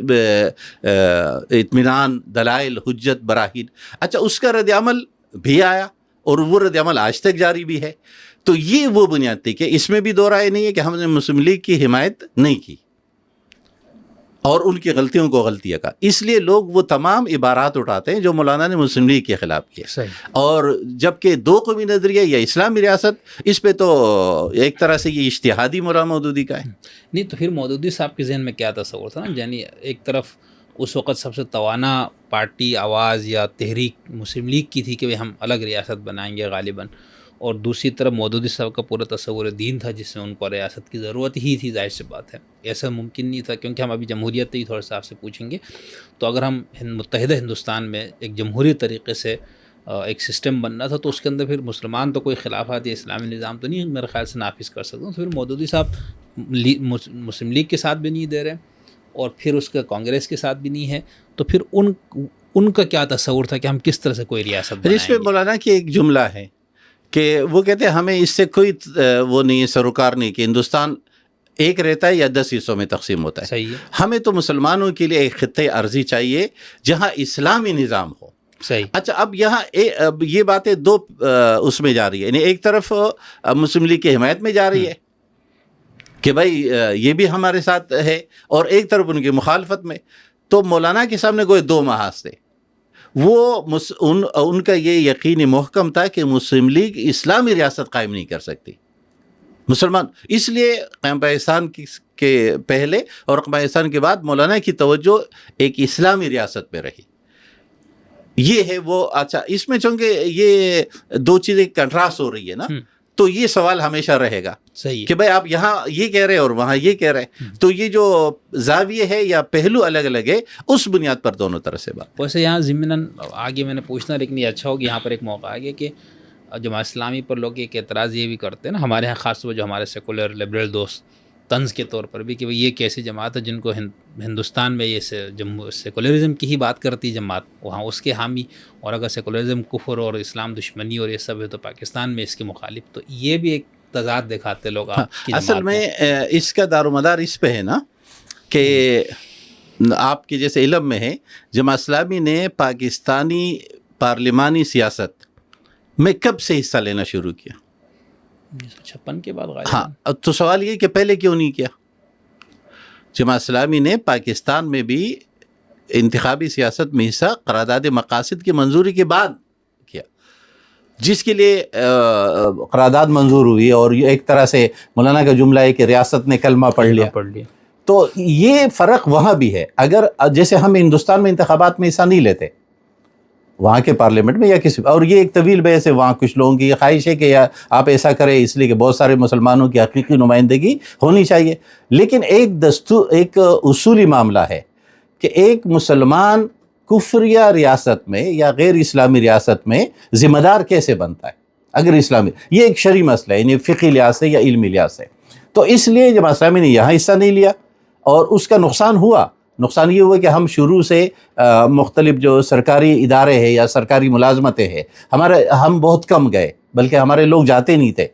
اطمینان، دلائل، حجت، براہین۔ اچھا، اس کا رد عمل بھی آیا، اور وہ رد عمل آج تک جاری بھی ہے۔ تو یہ وہ بنیاد تھی کہ اس میں بھی دو رائے نہیں ہے کہ ہم نے مسلم لیگ کی حمایت نہیں کی اور ان کی غلطیوں کو غلطیاں کا، اس لیے لوگ وہ تمام عبارات اٹھاتے ہیں جو مولانا نے مسلم لیگ کے خلاف کیے۔ اور جبکہ دو قومی نظریہ یا اسلامی ریاست، اس پہ تو ایک طرح سے یہ اجتہادی مولانا مودودی کا ہے۔ نہیں تو پھر مودودی صاحب کے ذہن میں کیا تصور تھا نا، یعنی ایک طرف اس وقت سب سے توانا پارٹی آواز یا تحریک مسلم لیگ کی تھی کہ ہم الگ ریاست بنائیں گے غالباً، اور دوسری طرف مودودی صاحب کا پورا تصور دین تھا جس میں ان کو ریاست کی ضرورت ہی تھی۔ ظاہر سی بات ہے ایسا ممکن نہیں تھا، کیونکہ ہم ابھی جمہوریت ہی تھوڑا سا آپ سے پوچھیں گے، تو اگر ہم متحدہ ہندوستان میں ایک جمہوری طریقے سے ایک سسٹم بننا تھا، تو اس کے اندر پھر مسلمان تو کوئی خلافات یا اسلامی نظام تو نہیں میرے خیال سے نافذ کر سکتے۔ تو پھر مودودی صاحب مسلم لیگ کے ساتھ بھی نہیں دے رہے، اور پھر اس کا کانگریس کے ساتھ بھی نہیں ہے، تو پھر ان کا کیا تصور تھا کہ ہم کس طرح سے کوئی ریاست بنائیں گے؟ اس پہ مولانا کی ایک جملہ ہے کہ وہ کہتے ہیں ہمیں اس سے کوئی وہ نہیں ہے، سروکار نہیں کہ ہندوستان ایک رہتا ہے یا 10 حصوں میں تقسیم ہوتا ہے۔ صحیح ہے، ہمیں تو مسلمانوں کے لیے ایک خطہ ارضی چاہیے جہاں اسلامی نظام ہو۔ صحیح۔ اچھا، اب یہاں اب یہ باتیں دو اس میں جا رہی ہے، یعنی ایک طرف مسلم لیگ کی حمایت میں جا رہی ہے کہ بھائی یہ بھی ہمارے ساتھ ہے، اور ایک طرف ان کی مخالفت میں۔ تو مولانا کے سامنے کوئی دو محاذ تھے، وہ ان کا یہ یقینی محکم تھا کہ مسلم لیگ اسلامی ریاست قائم نہیں کر سکتی مسلمان، اس لیے قیام پاکستان کے پہلے اور قیام پاکستان کے بعد مولانا کی توجہ ایک اسلامی ریاست پہ رہی۔ یہ ہے وہ۔ اچھا، اس میں چونکہ یہ دو چیزیں کنٹراسٹ ہو رہی ہے نا، تو یہ سوال ہمیشہ رہے گا صحیح کہ بھائی آپ یہاں یہ کہہ رہے ہیں اور وہاں یہ کہہ رہے ہیں، تو یہ جو زاویے ہے یا پہلو الگ الگ ہے، اس بنیاد پر دونوں طرح سے بات۔ ویسے یہاں ضمناً آگے میں نے پوچھنا، لیکن یہ اچھا ہوگا یہاں پر ایک موقع آ گیا کہ جماعت اسلامی پر لوگ ایک اعتراض یہ بھی کرتے ہیں نا، ہمارے یہاں خاص طور پر جو ہمارے سیکولر لبرل دوست طنز کے طور پر بھی، کہ یہ کیسی جماعت ہے جن کو ہندوستان میں یہ سیکولرزم کی ہی بات کرتی جماعت، وہاں اس کے حامی، اور اگر سیکولرزم کفر اور اسلام دشمنی اور یہ سب ہے تو پاکستان میں اس کے مخالف، تو یہ بھی ایک تضاد دکھاتے لوگ آپ کی اصل میں اس کا دار و مدار اس پہ ہے نا کہ آپ کے جیسے علم میں ہے، جماعت اسلامی نے پاکستانی پارلیمانی سیاست میں کب سے حصہ لینا شروع کیا؟ 1956 کے بعد غالباً۔ ہاں، تو سوال یہ کہ پہلے کیوں نہیں کیا؟ جماعت اسلامی نے پاکستان میں بھی انتخابی سیاست میں حصہ قرارداد مقاصد کی منظوری کے بعد کیا، جس کے لیے قرارداد منظور ہوئی، اور ایک طرح سے مولانا کا جملہ ہے کہ ریاست نے کلمہ پڑھ لیا۔ تو یہ فرق وہاں بھی ہے۔ اگر جیسے ہم ہندوستان میں انتخابات میں حصہ نہیں لیتے، وہاں کے پارلیمنٹ میں یا کسی، اور یہ ایک طویل بحث ہے، وہاں کچھ لوگوں کی یہ خواہش ہے کہ آپ ایسا کریں اس لیے کہ بہت سارے مسلمانوں کی حقیقی نمائندگی ہونی چاہیے، لیکن ایک اصولی معاملہ ہے کہ ایک مسلمان کفریہ ریاست میں یا غیر اسلامی ریاست میں ذمہ دار کیسے بنتا ہے اگر اسلامی؟ یہ ایک شرعی مسئلہ ہے، یعنی فقہی لحاظ سے یا علمی لحاظ سے. تو اس لیے جماعت اسلامی نے یہاں حصہ نہیں لیا، اور اس کا نقصان ہوا. نقصان یہ ہوا کہ ہم شروع سے مختلف جو سرکاری ادارے ہیں یا سرکاری ملازمتیں ہیں ہم بہت کم گئے، بلکہ ہمارے لوگ جاتے نہیں تھے.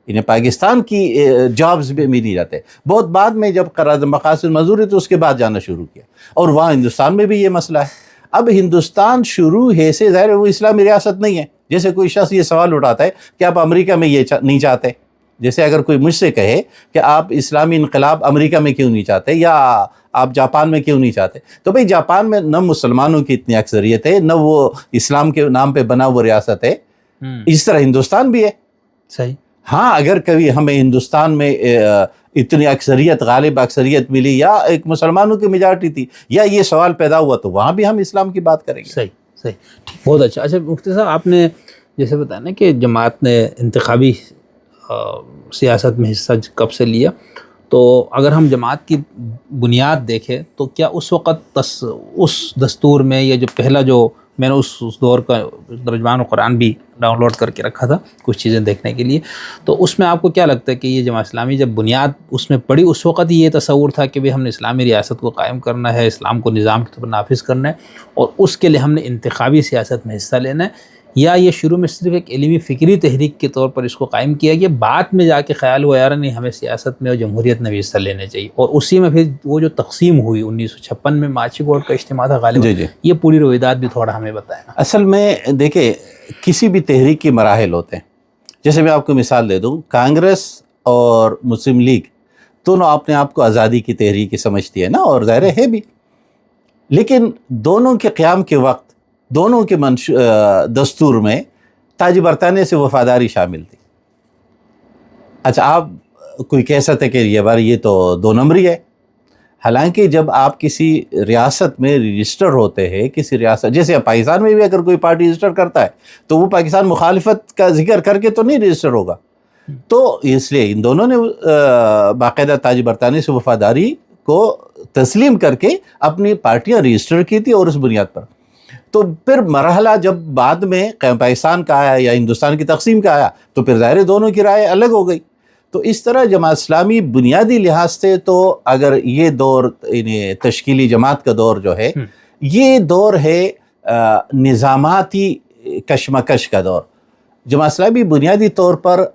انہیں پاکستان کی جابز بھی نہیں جاتے. بہت بعد میں جب قرارداد مقاصد منظور ہوئی تو اس کے بعد جانا شروع کیا. اور وہاں ہندوستان میں بھی یہ مسئلہ ہے. اب ہندوستان شروع ہے سے ظاہر ہے وہ اسلامی ریاست نہیں ہے. جیسے کوئی شخص یہ سوال اٹھاتا ہے کہ آپ امریکہ میں یہ نہیں چاہتے، جیسے اگر کوئی مجھ سے کہے کہ آپ اسلامی انقلاب امریکہ میں کیوں نہیں چاہتے یا آپ جاپان میں کیوں نہیں چاہتے، تو بھئی جاپان میں نہ مسلمانوں کی اتنی اکثریت ہے، نہ وہ اسلام کے نام پہ بنا وہ ریاست ہے. اس طرح ہندوستان بھی ہے. صحیح. ہاں اگر کبھی ہمیں ہندوستان میں اتنی اکثریت، غالب اکثریت ملی یا ایک مسلمانوں کی میجارٹی تھی یا یہ سوال پیدا ہوا تو وہاں بھی ہم اسلام کی بات کریں گے. صحیح صحیح، بہت اچھا. اچھا مفتی صاحب، آپ نے جیسے بتایا نا کہ جماعت نے انتخابی سیاست میں حصہ کب سے لیا، تو اگر ہم جماعت کی بنیاد دیکھیں تو کیا اس وقت اس دستور میں یہ جو پہلا جو میں نے اس دور کا ترجمان قرآن بھی ڈاؤن لوڈ کر کے رکھا تھا کچھ چیزیں دیکھنے کے لیے، تو اس میں آپ کو کیا لگتا ہے کہ یہ جماعت اسلامی جب بنیاد اس میں پڑی اس وقت یہ تصور تھا کہ ہم نے اسلامی ریاست کو قائم کرنا ہے، اسلام کو نظام کے طور پر نافذ کرنا ہے اور اس کے لیے ہم نے انتخابی سیاست میں حصہ لینا ہے، یا یہ شروع میں صرف ایک علمی فکری تحریک کے طور پر اس کو قائم کیا گیا، بعد میں جا کے خیال ہوا یار نہیں ہمیں سیاست میں اور جمہوریت میں بھی حصہ لینے چاہیے، اور اسی میں پھر وہ جو تقسیم ہوئی 1956 میں ماچی بورڈ کا اجتماع تھا غالباً، یہ پوری رویداد بھی تھوڑا ہمیں بتائیں. اصل میں دیکھیں کسی بھی تحریک کی مراحل ہوتے ہیں. جیسے میں آپ کو مثال دے دوں، کانگریس اور مسلم لیگ دونوں اپنے آپ کو آزادی کی تحریک سمجھتی ہے نا، اور ظاہر ہے بھی، لیکن دونوں کے قیام کے وقت دونوں کے دستور میں تاج برطانیہ سے وفاداری شامل تھی. اچھا آپ کوئی کہہ سکتے کہ یہ تو دو نمبری ہے، حالانکہ جب آپ کسی ریاست میں رجسٹر ہوتے ہیں، کسی ریاست جیسے پاکستان میں بھی اگر کوئی پارٹی رجسٹر کرتا ہے تو وہ پاکستان مخالفت کا ذکر کر کے تو نہیں رجسٹر ہوگا. تو اس لیے ان دونوں نے باقاعدہ تاج برطانیہ سے وفاداری کو تسلیم کر کے اپنی پارٹیاں رجسٹر کی تھی، اور اس بنیاد پر تو پھر مرحلہ جب بعد میں پاکستان کا آیا یا ہندوستان کی تقسیم کا آیا تو پھر ظاہر دونوں کی رائے الگ ہو گئی. تو اس طرح جماعت اسلامی بنیادی لحاظ سے تو اگر یہ دور تشکیلی جماعت کا دور جو ہے یہ دور ہے نظاماتی کشمکش کا دور. جماعت اسلامی بنیادی طور پر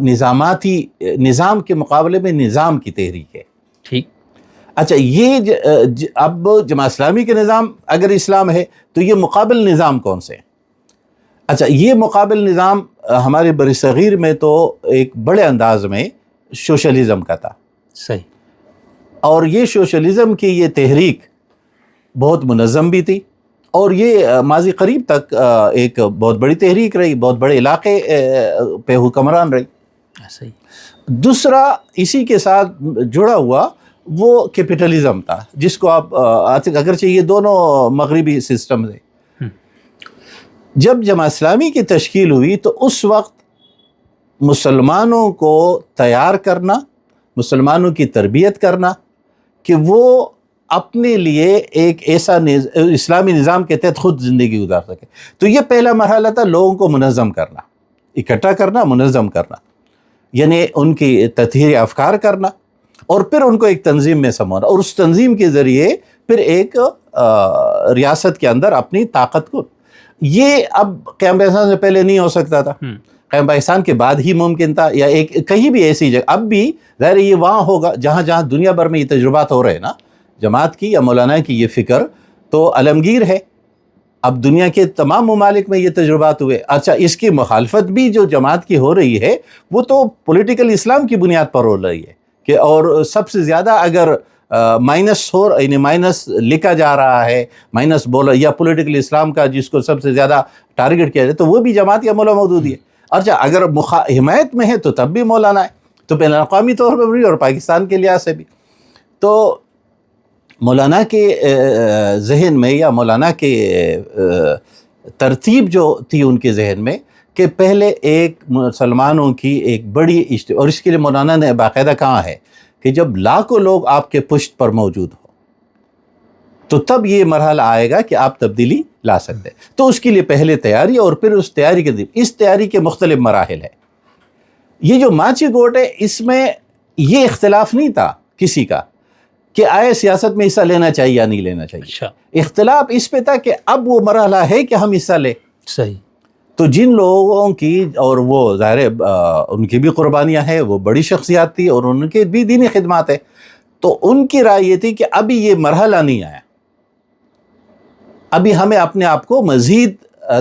نظاماتی نظام کے مقابلے میں نظام کی تحریک ہے. ٹھیک. اچھا یہ اب جماعت اسلامی کے نظام اگر اسلام ہے تو یہ مقابل نظام کون سے؟ اچھا یہ مقابل نظام ہمارے برصغیر میں تو ایک بڑے انداز میں سوشلزم کا تھا. صحیح. اور یہ سوشلزم کی یہ تحریک بہت منظم بھی تھی، اور یہ ماضی قریب تک ایک بہت بڑی تحریک رہی، بہت بڑے علاقے پہ حکمران رہی. صحیح. دوسرا اسی کے ساتھ جڑا ہوا وہ کیپٹلزم تھا، جس کو آپ اگرچہ یہ دونوں مغربی سسٹم تھے. جب جماعت اسلامی کی تشکیل ہوئی تو اس وقت مسلمانوں کو تیار کرنا، مسلمانوں کی تربیت کرنا کہ وہ اپنے لیے ایک ایسا اسلامی نظام کے تحت خود زندگی گزار سکے. تو یہ پہلا مرحلہ تھا لوگوں کو منظم کرنا، اکٹھا کرنا، منظم کرنا، یعنی ان کی تطہیر افکار کرنا، اور پھر ان کو ایک تنظیم میں سمونا، اور اس تنظیم کے ذریعے پھر ایک ریاست کے اندر اپنی طاقت کو. یہ اب قیام پاکستان سے پہلے نہیں ہو سکتا تھا، قیام پاکستان کے بعد ہی ممکن تھا، یا ایک کہیں بھی ایسی جگہ. اب بھی ظاہر یہ وہاں ہوگا جہاں جہاں دنیا بھر میں یہ تجربات ہو رہے ہیں نا، جماعت کی یا مولانا کی یہ فکر تو عالمگیر ہے. اب دنیا کے تمام ممالک میں یہ تجربات ہوئے. اچھا اس کی مخالفت بھی جو جماعت کی ہو رہی ہے وہ تو پولیٹیکل اسلام کی بنیاد پر ہو رہی ہے کہ، اور سب سے زیادہ اگر مائنس لکھا جا رہا ہے، مائنس بولا یا پولیٹیکل اسلام کا جس کو سب سے زیادہ ٹارگٹ کیا جائے تو وہ بھی جماعت یا مولانا مودودی ہے. اچھا اگر حمایت میں ہے تو تب بھی مولانا ہے، تو بین الاقوامی طور پر بھی اور پاکستان کے لحاظ سے بھی. تو مولانا کے ذہن میں یا مولانا کے ترتیب جو تھی ان کے ذہن میں کہ پہلے ایک مسلمانوں کی ایک بڑی اور اس کے لیے مولانا نے باقاعدہ کہا ہے کہ جب لاکھوں لوگ آپ کے پشت پر موجود ہو تو تب یہ مرحلہ آئے گا کہ آپ تبدیلی لا سکتے ہیں. تو اس کے لیے پہلے تیاری، اور پھر اس تیاری کے اس تیاری کے مختلف مراحل ہیں. یہ جو ماچی گوٹ ہے، اس میں یہ اختلاف نہیں تھا کسی کا کہ آئے سیاست میں حصہ لینا چاہیے یا نہیں لینا چاہیے. اچھا. اختلاف اس پہ تھا کہ اب وہ مرحلہ ہے کہ ہم حصہ لیں. صحیح. تو جن لوگوں کی، اور وہ ظاہر ہے ان کی بھی قربانیاں ہیں، وہ بڑی شخصیات تھی اور ان کے بھی دینی خدمات ہے، تو ان کی رائے یہ تھی کہ ابھی یہ مرحلہ نہیں آیا، ابھی ہمیں اپنے آپ کو مزید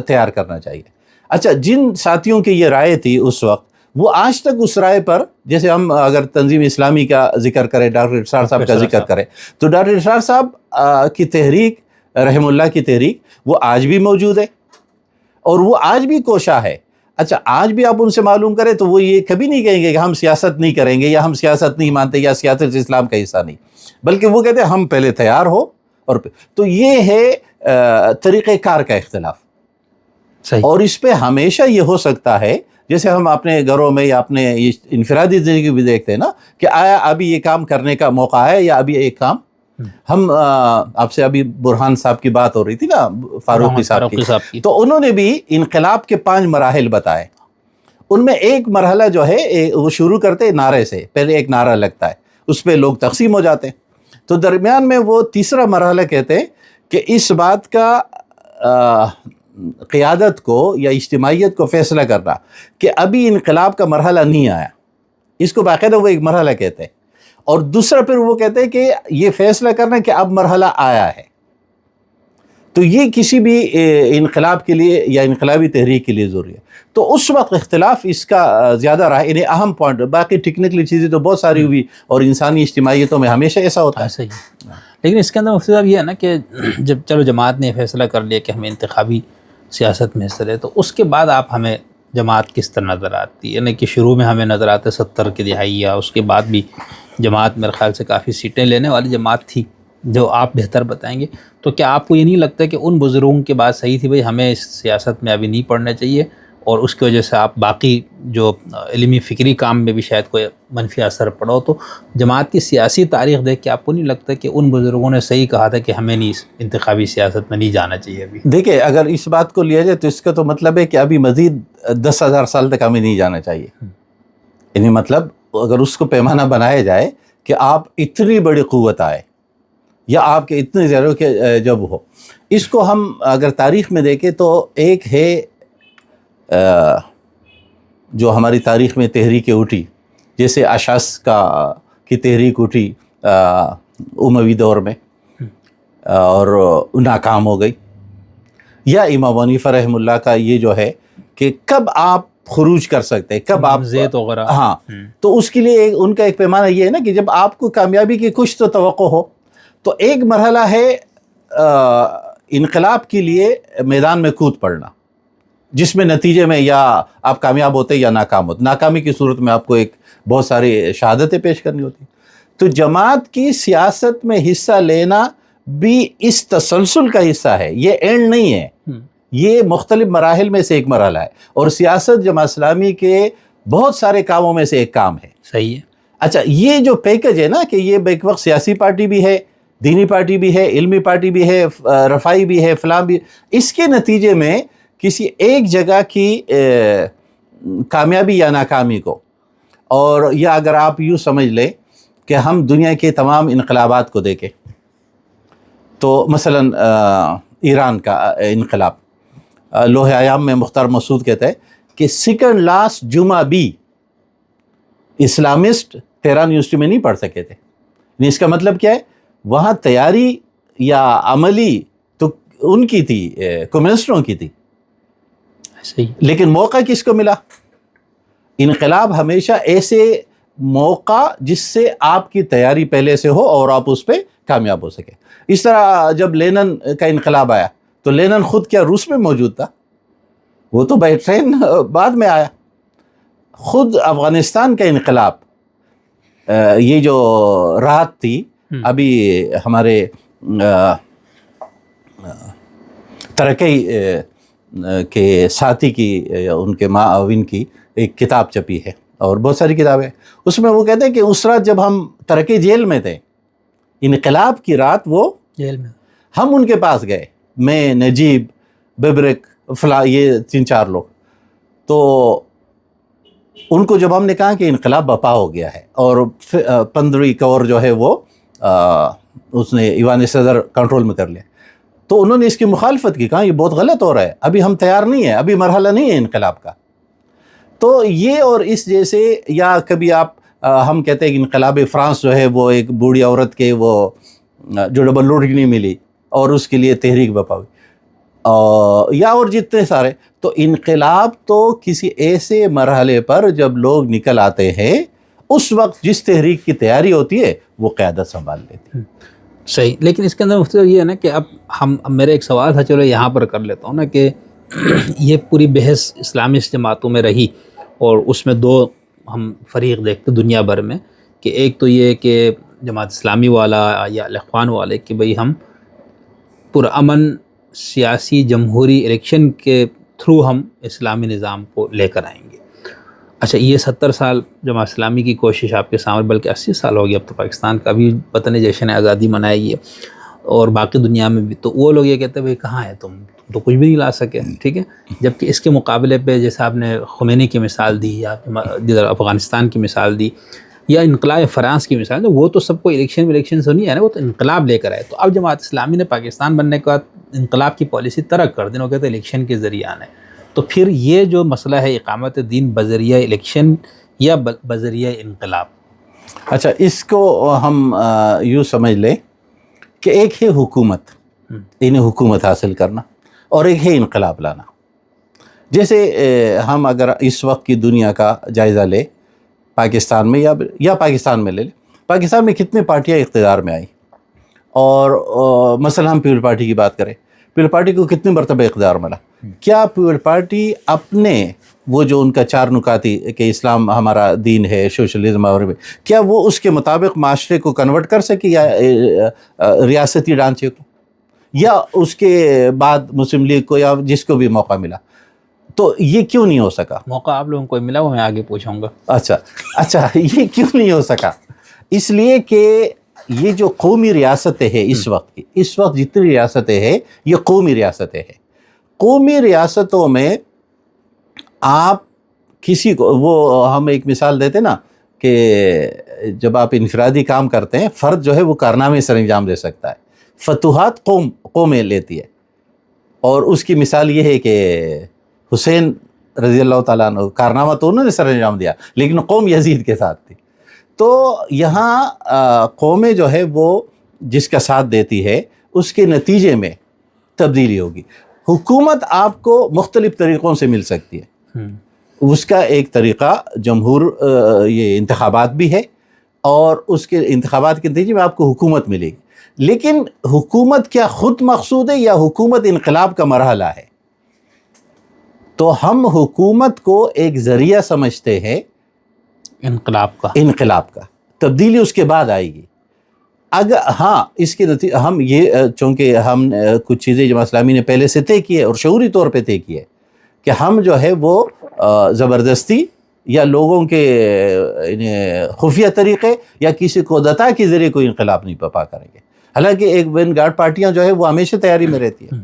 تیار کرنا چاہیے. اچھا، جن ساتھیوں کی یہ رائے تھی اس وقت، وہ آج تک اس رائے پر، جیسے ہم اگر تنظیم اسلامی کا ذکر کریں، ڈاکٹر اسرار صاحب کا ذکر کریں، تو ڈاکٹر اسرار صاحب کی تحریک، رحم اللہ کی تحریک، وہ آج بھی موجود ہے اور وہ آج بھی کوشاں ہے. اچھا، آج بھی آپ ان سے معلوم کریں تو وہ یہ کبھی نہیں کہیں گے کہ ہم سیاست نہیں کریں گے یا ہم سیاست نہیں مانتے یا سیاست اسلام کا حصہ نہیں، بلکہ وہ کہتے ہیں ہم پہلے تیار ہو. اور تو یہ ہے طریقہ کار کا اختلاف. صحیح. اور اس پہ ہمیشہ یہ ہو سکتا ہے، جیسے ہم اپنے گھروں میں یا اپنے انفرادی زندگی بھی دیکھتے ہیں نا، کہ آیا ابھی یہ کام کرنے کا موقع ہے یا ابھی ایک کام. ہم آپ سے ابھی برہان صاحب کی بات ہو رہی تھی نا، فاروقی صاحب کی، تو انہوں نے بھی انقلاب کے 5 مراحل بتائے. ان میں ایک مرحلہ جو ہے وہ شروع کرتے نعرے سے، پہلے ایک نعرہ لگتا ہے، اس پہ لوگ تقسیم ہو جاتے ہیں. تو درمیان میں وہ تیسرا مرحلہ کہتے ہیں کہ اس بات کا قیادت کو یا اجتماعیت کو فیصلہ کرنا کہ ابھی انقلاب کا مرحلہ نہیں آیا، اس کو باقاعدہ وہ ایک مرحلہ کہتے ہیں. اور دوسرا پھر وہ کہتے ہیں کہ یہ فیصلہ کرنا کہ اب مرحلہ آیا ہے. تو یہ کسی بھی انقلاب کے لیے یا انقلابی تحریک کے لیے ضروری ہے. تو اس وقت اختلاف اس کا زیادہ رہا، انہیں اہم پوائنٹ. باقی ٹیکنیکلی چیزیں تو بہت ساری ہوئی، اور انسانی اجتماعیتوں میں ہمیشہ ایسا ہوتا ہے. صحیح. لیکن اس کے اندر مفتی صاحب یہ ہے نا کہ جب چلو جماعت نے فیصلہ کر لیا کہ ہمیں انتخابی سیاست میں حصہ لے، تو اس کے بعد آپ ہمیں جماعت کس طرح نظر آتی ہے؟ یعنی کہ شروع میں ہمیں نظر آتے 70 کی دہائی، یا اس کے بعد بھی جماعت میرے خیال سے کافی سیٹیں لینے والی جماعت تھی، جو آپ بہتر بتائیں گے. تو کیا آپ کو یہ نہیں لگتا کہ ان بزرگوں کی بات صحیح تھی، بھئی ہمیں اس سیاست میں ابھی نہیں پڑھنا چاہیے، اور اس کی وجہ سے آپ باقی جو علمی فکری کام میں بھی شاید کوئی منفی اثر پڑا ہو؟ تو جماعت کی سیاسی تاریخ دیکھ کے آپ کو نہیں لگتا کہ ان بزرگوں نے صحیح کہا تھا کہ ہمیں نہیں اس انتخابی سیاست میں نہیں جانا چاہیے ابھی؟ دیکھیں، اگر اس بات کو لیا جائے تو اس کا تو مطلب ہے کہ ابھی مزید 10,000 سال تک ہمیں نہیں جانا چاہیے. یعنی مطلب اگر اس کو پیمانہ بنایا جائے کہ آپ اتنی بڑی قوت آئے یا آپ کے اتنے زیادہ کہ جب ہو، اس کو ہم اگر تاریخ میں دیکھیں تو ایک ہے جو ہماری تاریخ میں تحریکیں اٹھی، جیسے اشعث کی تحریک اٹھی اموی دور میں اور ناکام ہو گئی، یا امام حنیفہ رحم اللہ کا یہ جو ہے کہ کب آپ خروج کر سکتے ہیں، کب آپ زید وغیرہ. ہاں، تو اس کے لیے ان کا ایک پیمانہ یہ ہے نا کہ جب آپ کو کامیابی کی کچھ تو توقع ہو. تو ایک مرحلہ ہے انقلاب کے لیے میدان میں کود پڑنا، جس میں نتیجے میں یا آپ کامیاب ہوتے یا ناکام ہوتے. ناکامی کی صورت میں آپ کو ایک بہت ساری شہادتیں پیش کرنی ہوتی. تو جماعت کی سیاست میں حصہ لینا بھی اس تسلسل کا حصہ ہے، یہ اینڈ نہیں ہے، یہ مختلف مراحل میں سے ایک مرحلہ ہے. اور سیاست جماعت اسلامی کے بہت سارے کاموں میں سے ایک کام ہے. صحیح ہے. اچھا، یہ جو پیکج ہے نا کہ یہ ایک وقت سیاسی پارٹی بھی ہے، دینی پارٹی بھی ہے، علمی پارٹی بھی ہے، رفائی بھی ہے، فلاں بھی، اس کے نتیجے میں کسی ایک جگہ کی کامیابی یا ناکامی کو، اور یا اگر آپ یوں سمجھ لیں کہ ہم دنیا کے تمام انقلابات کو دیکھیں، تو مثلا ایران کا انقلاب، لوح ایام میں مختار مسعود کہتا ہے کہ سیکنڈ لاسٹ جمعہ بھی اسلامسٹ تہران یونیورسٹی میں نہیں پڑھ سکے تھے. اس کا مطلب کیا ہے؟ وہاں تیاری یا عملی تو ان کی تھی، کمیونسٹوں کی تھی. صحیح. لیکن موقع کس کو ملا؟ انقلاب ہمیشہ ایسے موقع جس سے آپ کی تیاری پہلے سے ہو اور آپ اس پہ کامیاب ہو سکے. اس طرح جب لینن کا انقلاب آیا تو لینن خود کیا روس میں موجود تھا؟ وہ تو بائی ٹرین بعد میں آیا. خود افغانستان کا انقلاب، یہ جو رات تھی، ابھی ہمارے ترقی کے ساتھی کی، ان کے معاون کی ایک کتاب چھپی ہے اور بہت ساری کتابیں، اس میں وہ کہتے ہیں کہ اس رات جب ہم ترقی جیل میں تھے، انقلاب کی رات وہ جیل میں، ہم ان کے پاس گئے، میں، نجیب، ببرک، فلاں، یہ 3-4 لوگ. تو ان کو جب ہم نے کہا کہ انقلاب برپا ہو گیا ہے اور 15ویں کور جو ہے وہ اس نے ایوان صدر کنٹرول میں کر لیا، تو انہوں نے اس کی مخالفت کی، کہا یہ بہت غلط ہو رہا ہے، ابھی ہم تیار نہیں ہیں، ابھی مرحلہ نہیں ہے انقلاب کا. تو یہ اور اس جیسے، یا کبھی آپ ہم کہتے ہیں کہ انقلاب فرانس جو ہے وہ ایک بوڑھی عورت کے وہ جو ڈبل روٹی نہیں ملی اور اس کے لیے تحریک برپا ہوئی، یا اور جتنے سارے. تو انقلاب تو کسی ایسے مرحلے پر جب لوگ نکل آتے ہیں، اس وقت جس تحریک کی تیاری ہوتی ہے وہ قیادت سنبھال لیتی ہے. صحیح. لیکن اس کے اندر مختلف یہ ہے نا کہ اب میرا ایک سوال تھا، چلو یہاں پر کر لیتا ہوں نا، کہ یہ پوری بحث اسلامسٹ جماعتوں میں رہی اور اس میں 2 ہم فریق دیکھتے دنیا بھر میں، کہ ایک تو یہ کہ جماعت اسلامی والا یا الاخوان والے کہ بھئی ہم پرامن سیاسی جمہوری الیکشن کے تھرو ہم اسلامی نظام کو لے کر آئیں گے. اچھا، یہ 70 سال جماعت اسلامی کی کوشش آپ کے سامنے، بلکہ 80 سال ہو گیا اب تو پاکستان کا بھی پتہ نہیں جشن آزادی منائی ہے، اور باقی دنیا میں بھی. تو وہ لوگ یہ کہتے ہیں بھئی کہاں ہے تم تو کچھ بھی نہیں لا سکے، ٹھیک ہے. جبکہ اس کے مقابلے پہ جیسے آپ نے خمینی کی مثال دی، یا افغانستان کی مثال دی، یا انقلاب فرانس کی مثال دی، وہ تو سب کو الیکشن سے نہیں ہے نا، وہ تو انقلاب لے کر آئے. تو اب جماعت اسلامی نے پاکستان بننے کے بعد انقلاب کی پالیسی ترک کر دی، وہ کہتے ہیں الیکشن کے ذریعے آنا ہے. تو پھر یہ جو مسئلہ ہے اقامت دین بذریعہ الیکشن یا بذریعہ انقلاب؟ اچھا، اس کو ہم یوں سمجھ لیں کہ ایک ہے حکومت، انہیں حکومت حاصل کرنا، اور ایک ہے انقلاب لانا. جیسے ہم اگر اس وقت کی دنیا کا جائزہ لیں، پاکستان میں یا پاکستان میں لے لیں، پاکستان میں کتنے پارٹیاں اقتدار میں آئیں، اور مثلا ہم پیپل پارٹی کی بات کریں، پیپل پارٹی کو کتنے مرتبہ اقتدار ملا؟ کیا پیپل پارٹی اپنے وہ جو ان کا 4 نکاتی کہ اسلام ہمارا دین ہے، سوشلزم، اور کیا وہ اس کے مطابق معاشرے کو کنورٹ کر سکے، یا ریاستی ڈھانچے کو، یا اس کے بعد مسلم لیگ کو یا جس کو بھی موقع ملا؟ تو یہ کیوں نہیں ہو سکا؟ موقع آپ لوگوں کو ملا، وہ میں آگے پوچھوں گا. اچھا، یہ کیوں نہیں ہو سکا؟ اس لیے کہ یہ جو قومی ریاستیں ہیں اس وقت جتنی ریاستیں ہیں یہ قومی ریاستیں ہیں. قومی ریاستوں میں آپ کسی کو، وہ ہم ایک مثال دیتے نا کہ جب آپ انفرادی کام کرتے ہیں، فرد جو ہے وہ کارنامے سر انجام دے سکتا ہے، فتوحات قومیں لیتی ہے. اور اس کی مثال یہ ہے کہ حسین رضی اللہ تعالیٰ عنہ، کارنامہ تو انہوں نے سر انجام دیا لیکن قوم یزید کے ساتھ تھی. تو یہاں قومیں جو ہے وہ جس کا ساتھ دیتی ہے اس کے نتیجے میں تبدیلی ہوگی. حکومت آپ کو مختلف طریقوں سے مل سکتی ہے. اس کا ایک طریقہ یہ انتخابات بھی ہے، اور اس کے انتخابات کے نتیجے میں آپ کو حکومت ملے گی. لیکن حکومت کیا خود مقصود ہے، یا حکومت انقلاب کا مرحلہ ہے؟ تو ہم حکومت کو ایک ذریعہ سمجھتے ہیں انقلاب کا. تبدیلی اس کے بعد آئے گی. اگر اس کے نتیجے ہم یہ، چونکہ ہم کچھ چیزیں جماعت اسلامی نے پہلے سے طے کی ہے اور شعوری طور پہ طے کی ہے کہ ہم جو ہے وہ زبردستی یا لوگوں کے خفیہ طریقے یا کسی کو دتا کے ذریعے کوئی انقلاب نہیں برپا کریں گے. حالانکہ ایک وین گارڈ پارٹیاں جو ہے وہ ہمیشہ تیاری میں رہتی ہے.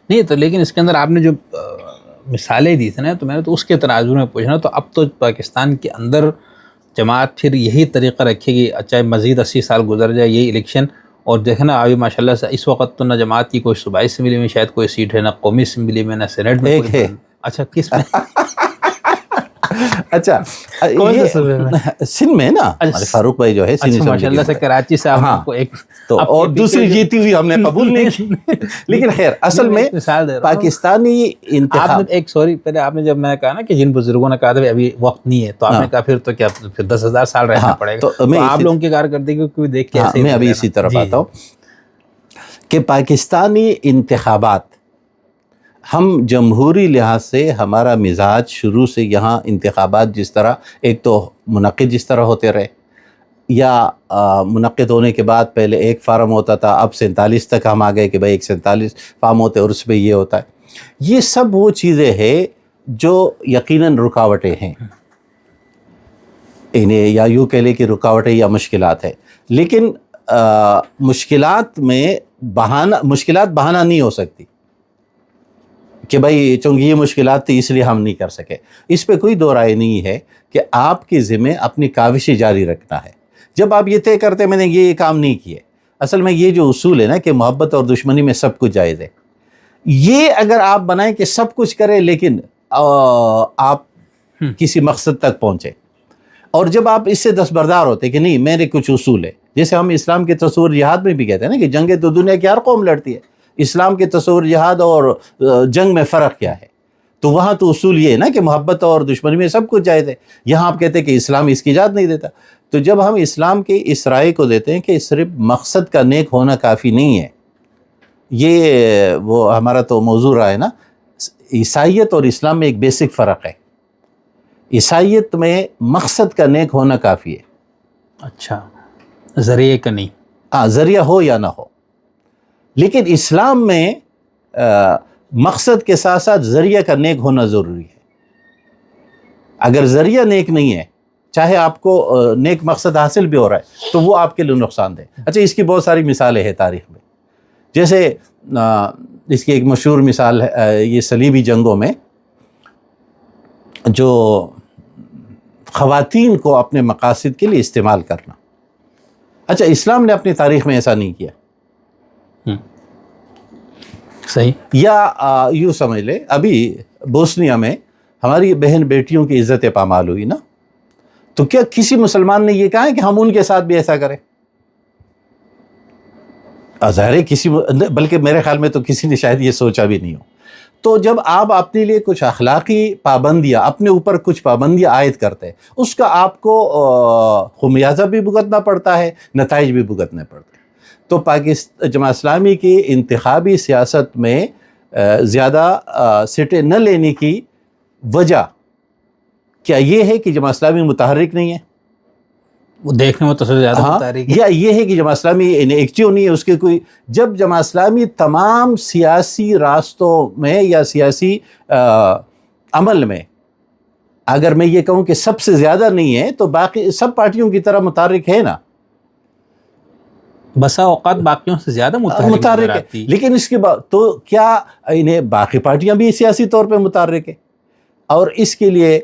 نہیں تو لیکن اس کے اندر آپ نے جو مثالیں دی تھیں نا، تو میں نے تو اس کے تناظر میں پوچھنا. تو اب تو پاکستان کے اندر جماعت پھر یہی طریقہ رکھے گی، چاہے مزید 80 سال گزر جائے، یہی الیکشن. اور دیکھنا ابھی ماشاءاللہ سے اس وقت تو نہ جماعت کی کوئی صوبائی اسمبلی میں شاید کوئی سیٹ ہے، نہ قومی اسمبلی میں، نہ سینٹ میں. ایک ہے. اچھا، کس میں؟ اچھا، سندھ میں نا، فاروق بھائی جو ہے ماشاءاللہ سے کراچی سے آپ کو ایک تو، اور دوسری جیتی ہوئی ہم نے قبول نہیں کی. لیکن خیر، اصل میں پاکستانی انتخاب، ایک سوری پہلے آپ نے جب میں نے کہا نا کہ جن بزرگوں نے کہا تھا ابھی وقت نہیں ہے، تو آپ نے کہا پھر تو کیا، پھر 10,000 سال رہنا پڑے گا. تو آپ لوگوں کی کارکردگی کو دیکھ کے میں ابھی اسی طرف آتا ہوں کہ پاکستانی انتخابات، ہم جمہوری لحاظ سے ہمارا مزاج شروع سے یہاں انتخابات جس طرح ایک تو منعقد جس طرح ہوتے رہے، یا منعقد ہونے کے بعد پہلے ایک فارم ہوتا تھا، اب 47 تک ہم آ گئے کہ بھائی 147 فارم ہوتے اور اس پہ یہ ہوتا ہے. یہ سب وہ چیزیں ہیں جو یقیناً رکاوٹیں ہیں، انہیں یا یوں کہہ لیں کہ رکاوٹیں یا مشکلات ہیں. لیکن مشکلات میں بہانہ مشکلات بہانہ نہیں ہو سکتی کہ بھائی چونکہ یہ مشکلات تھی اس لیے ہم نہیں کر سکے. اس پہ کوئی دو رائے نہیں ہے کہ آپ کے ذمہ اپنی کاوشیں جاری رکھنا ہے. جب آپ یہ طے کرتے میں نے یہ کام نہیں کیے، اصل میں یہ جو اصول ہے نا کہ محبت اور دشمنی میں سب کچھ جائز ہے، یہ اگر آپ بنائیں کہ سب کچھ کریں لیکن آپ کسی مقصد تک پہنچے، اور جب آپ اس سے دستبردار ہوتے کہ نہیں میرے کچھ اصول ہے، جیسے ہم اسلام کے تصور جہاد میں بھی کہتے ہیں نا کہ جنگیں تو دنیا کی ہر قوم لڑتی ہے، اسلام کے تصور جہاد اور جنگ میں فرق کیا ہے؟ تو وہاں تو اصول یہ ہے نا کہ محبت اور دشمنی میں سب کچھ جائز ہے. یہاں آپ کہتے ہیں کہ اسلام اس کی اجازت نہیں دیتا. تو جب ہم اسلام کے اس رائے کو دیتے ہیں کہ صرف مقصد کا نیک ہونا کافی نہیں ہے، یہ وہ ہمارا تو موضوع رہا ہے نا. عیسائیت اور اسلام میں ایک بیسک فرق ہے. عیسائیت میں مقصد کا نیک ہونا کافی ہے. اچھا، ذریعے کا نہیں. ذریعہ ہو یا نہ ہو. لیکن اسلام میں مقصد کے ساتھ ساتھ ذریعہ کا نیک ہونا ضروری ہے. اگر ذریعہ نیک نہیں ہے، چاہے آپ کو نیک مقصد حاصل بھی ہو رہا ہے، تو وہ آپ کے لیے نقصان دہ. اچھا، اس کی بہت ساری مثالیں ہیں تاریخ میں. جیسے اس کی ایک مشہور مثال ہے یہ صلیبی جنگوں میں جو خواتین کو اپنے مقاصد کے لیے استعمال کرنا. اچھا، اسلام نے اپنی تاریخ میں ایسا نہیں کیا. صحیح. یا یوں سمجھ لے ابھی بوسنیا میں ہماری بہن بیٹیوں کی عزت پامال ہوئی نا، تو کیا کسی مسلمان نے یہ کہا ہے کہ ہم ان کے ساتھ بھی ایسا کریں؟ ظاہر ہے کسی، بلکہ میرے خیال میں تو کسی نے شاید یہ سوچا بھی نہیں ہو. تو جب آپ اپنے لیے کچھ اخلاقی پابندیاں، اپنے اوپر کچھ پابندیاں عائد کرتے ہیں، اس کا آپ کو خمیازہ بھی بھگتنا پڑتا ہے، نتائج بھی بھگتنے پڑتے ہیں. تو پاکستان جماعت اسلامی کی انتخابی سیاست میں زیادہ سیٹیں نہ لینے کی وجہ کیا یہ ہے کہ جماعت اسلامی متحرک نہیں ہے؟ وہ دیکھنے میں تو سب سے زیادہ متحرک ہے. یا یہ ہے کہ جماعت اسلامی ایکٹیو نہیں ہے اس کے کوئی؟ جب جماعت اسلامی تمام سیاسی راستوں میں یا سیاسی عمل میں اگر میں یہ کہوں کہ سب سے زیادہ نہیں ہے، تو باقی سب پارٹیوں کی طرح متحرک ہے نا. بسا اوقات باقیوں سے زیادہ متحرک ہے. لیکن اس کے بعد تو کیا انہیں باقی پارٹیاں بھی سیاسی طور پہ متحرک ہے؟ اور اس کے لیے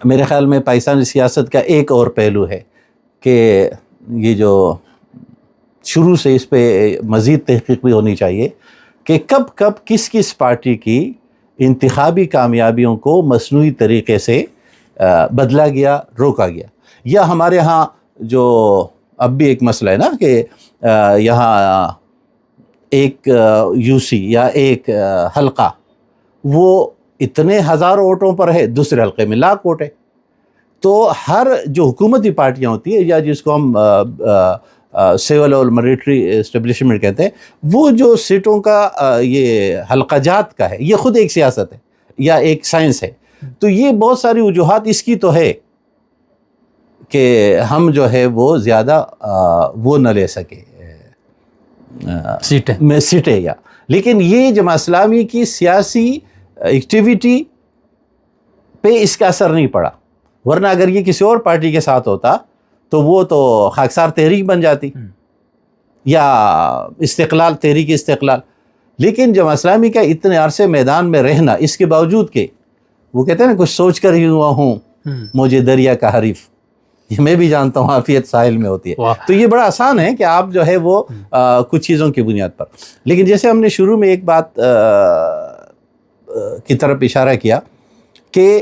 میرے خیال میں پاکستانی سیاست کا ایک اور پہلو ہے کہ یہ جو شروع سے اس پہ مزید تحقیق بھی ہونی چاہیے کہ کب کب کس کس پارٹی کی انتخابی کامیابیوں کو مصنوعی طریقے سے بدلا گیا، روکا گیا. یا ہمارے ہاں جو اب بھی ایک مسئلہ ہے نا کہ یہاں ایک یو سی یا ایک حلقہ وہ اتنے ہزاروں ووٹوں پر ہے، دوسرے حلقے میں لاکھ ووٹ ہے. تو ہر جو حکومتی پارٹیاں ہوتی ہیں یا جس کو ہم سول اور ملٹری اسٹیبلشمنٹ کہتے ہیں، وہ جو سیٹوں کا یہ حلقہ جات کا ہے، یہ خود ایک سیاست ہے یا ایک سائنس ہے. تو یہ بہت ساری وجوہات اس کی تو ہے کہ ہم جو ہے وہ زیادہ وہ نہ لے سکے سیٹیں یا. لیکن یہ جماعت اسلامی کی سیاسی ایکٹیویٹی پہ اس کا اثر نہیں پڑا، ورنہ اگر یہ کسی اور پارٹی کے ساتھ ہوتا تو وہ تو خاکسار تحریک بن جاتی یا استقلال، تحریک استقلال. لیکن جماعت اسلامی کا اتنے عرصے میدان میں رہنا، اس کے باوجود کہ وہ کہتے ہیں نا کچھ سوچ کر ہی ہوا ہوں مجھے دریا کا حریف، یہ میں بھی جانتا ہوں عافیت ساحل میں ہوتی ہے. تو یہ بڑا آسان ہے کہ آپ جو ہے وہ کچھ چیزوں کی بنیاد پر. لیکن جیسے ہم نے شروع میں ایک بات کی طرف اشارہ کیا کہ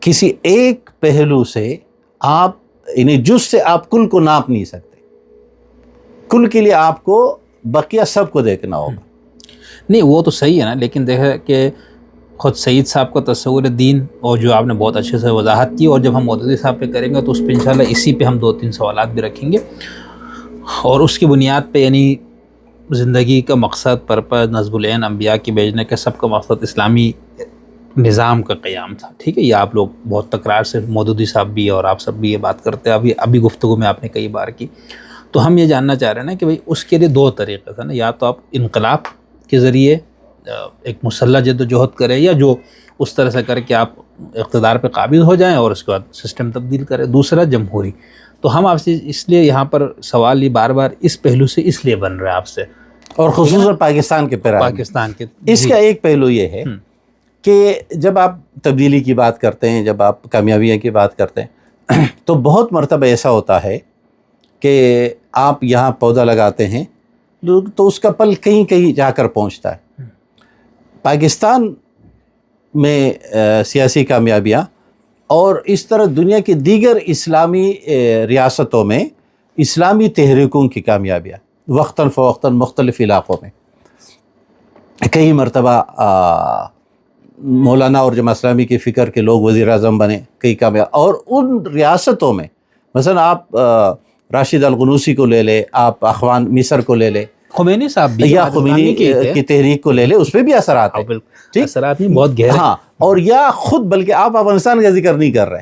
کسی ایک پہلو سے آپ یعنی جز سے آپ کل کو ناپ نہیں سکتے، کل کے لیے آپ کو بقیہ سب کو دیکھنا ہوگا. نہیں وہ تو صحیح ہے نا، لیکن دیکھیں کہ خود سعید صاحب کا تصور دین اور جو آپ نے بہت اچھے سے وضاحت کی، اور جب ہم مودودی صاحب پہ کریں گے تو اس پہ انشاءاللہ اسی پہ ہم 2-3 سوالات بھی رکھیں گے، اور اس کی بنیاد پہ یعنی زندگی کا مقصد، پرپس، نصب العین انبیاء کی بھیجنے کا سب کا مقصد اسلامی نظام کا قیام تھا. ٹھیک ہے، یہ آپ لوگ بہت تکرار سے مودودی صاحب بھی اور آپ سب بھی یہ بات کرتے ہیں، ابھی گفتگو میں آپ نے کئی بار کی. تو ہم یہ جاننا چاہ رہے ہیں نا کہ بھئی اس کے لیے 2 طریقے تھے نا، یا تو آپ انقلاب کے ذریعے ایک مسلح جد و جہد کریں، یا جو اس طرح سے کر کے آپ اقتدار پہ قابض ہو جائیں اور اس کے بعد سسٹم تبدیل کریں. دوسرا جمہوری. تو ہم آپ سے اس لیے یہاں پر سوال یہ بار بار اس پہلو سے اس لیے بن رہا ہے آپ سے، اور خصوصاً پاکستان کے پیرا پاکستان کے، اس کا ایک پہلو یہ ہے کہ جب آپ تبدیلی کی بات کرتے ہیں، جب آپ کامیابیوں کی بات کرتے ہیں، تو بہت مرتبہ ایسا ہوتا ہے کہ آپ یہاں پودا لگاتے ہیں تو اس کا پل کہیں کہیں جا کر پہنچتا ہے۔ پاکستان میں سیاسی کامیابیاں اور اس طرح دنیا کی دیگر اسلامی ریاستوں میں اسلامی تحریکوں کی کامیابیاں وقتاً فوقتاً مختلف علاقوں میں کئی مرتبہ مولانا اور جماعت اسلامی کی فکر کے لوگ وزیر اعظم بنے، کئی کامیاب، اور ان ریاستوں میں مثلا آپ راشد الغنوسی کو لے لے، آپ اخوان مصر کو لے لے، خمینی صاحب بھی یا خمینی کی تحریک کو لے لے، اس پہ بھی اثرات ہیں، ٹھیک، اثرات نہیں بہت گہرے، ہاں، اور یا خود بلکہ آپ افغانستان کا ذکر نہیں کر رہے،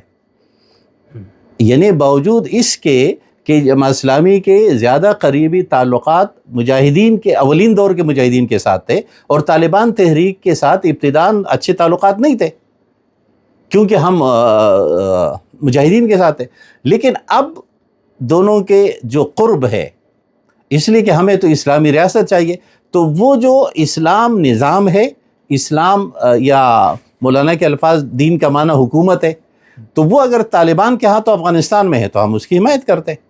یعنی باوجود اس کے کہ جماعت اسلامی کے زیادہ قریبی تعلقات مجاہدین کے اولین دور کے مجاہدین کے ساتھ تھے، اور طالبان تحریک کے ساتھ ابتداءً اچھے تعلقات نہیں تھے کیونکہ ہم مجاہدین کے ساتھ تھے، لیکن اب دونوں کے جو قرب ہے، اس لیے کہ ہمیں تو اسلامی ریاست چاہیے، تو وہ جو اسلام نظام ہے، اسلام یا مولانا کے الفاظ دین کا معنی حکومت ہے، تو وہ اگر طالبان کے ہاں تو افغانستان میں ہے تو ہم اس کی حمایت کرتے ہیں۔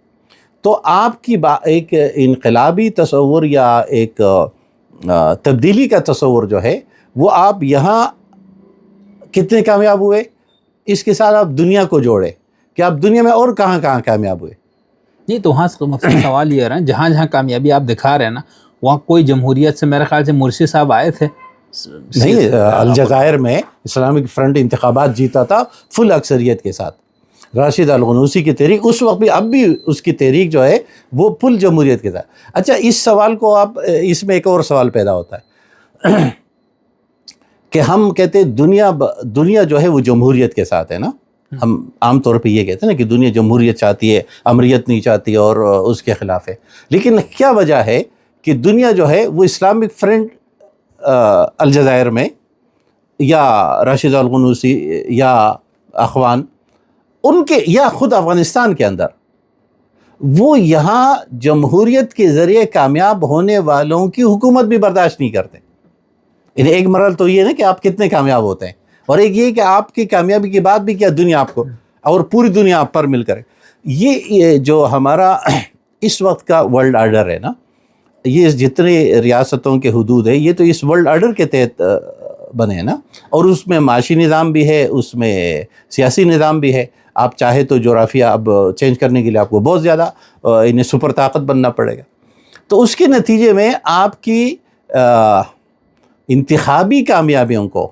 تو آپ کی ایک انقلابی تصور یا ایک تبدیلی کا تصور جو ہے وہ آپ یہاں کتنے کامیاب ہوئے، اس کے ساتھ آپ دنیا کو جوڑے کہ آپ دنیا میں اور کہاں کہاں کامیاب ہوئے۔ نہیں تو وہاں سوال یہ رہا ہے، جہاں جہاں کامیابی آپ دکھا رہے ہیں نا، وہاں کوئی جمہوریت سے میرے خیال سے مرسی صاحب آئے تھے نہیں، الجزائر میں اسلامک فرنٹ انتخابات جیتا تھا فل اکثریت کے ساتھ، راشد الغنوسی کی تحریک اس وقت بھی، اب بھی اس کی تحریک جو ہے وہ فل جمہوریت کے ساتھ۔ اچھا، اس سوال کو آپ، اس میں ایک اور سوال پیدا ہوتا ہے کہ ہم کہتے ہیں دنیا جو ہے وہ جمہوریت کے ساتھ ہے نا، ہم عام طور پہ یہ کہتے ہیں نا کہ دنیا جمہوریت چاہتی ہے، امریت نہیں چاہتی اور اس کے خلاف ہے، لیکن کیا وجہ ہے کہ دنیا جو ہے وہ اسلامک فرنٹ الجزائر میں یا راشد الغنوسی یا اخوان ان کے یا خود افغانستان کے اندر وہ یہاں جمہوریت کے ذریعے کامیاب ہونے والوں کی حکومت بھی برداشت نہیں کرتے۔ یعنی ایک مرحلہ تو یہ ہے نا کہ آپ کتنے کامیاب ہوتے ہیں، اور ایک یہ کہ آپ کی کامیابی کے بعد بھی کیا دنیا آپ کو اور پوری دنیا آپ پر مل کر، یہ جو ہمارا اس وقت کا ورلڈ آرڈر ہے نا، یہ جتنے ریاستوں کے حدود ہے یہ تو اس ورلڈ آرڈر کے تحت بنے ہیں نا، اور اس میں معاشی نظام بھی ہے، اس میں سیاسی نظام بھی ہے۔ آپ چاہے تو جغرافیہ اب چینج کرنے کے لیے آپ کو بہت زیادہ انہیں سپر طاقت بننا پڑے گا، تو اس کے نتیجے میں آپ کی انتخابی کامیابیوں کو،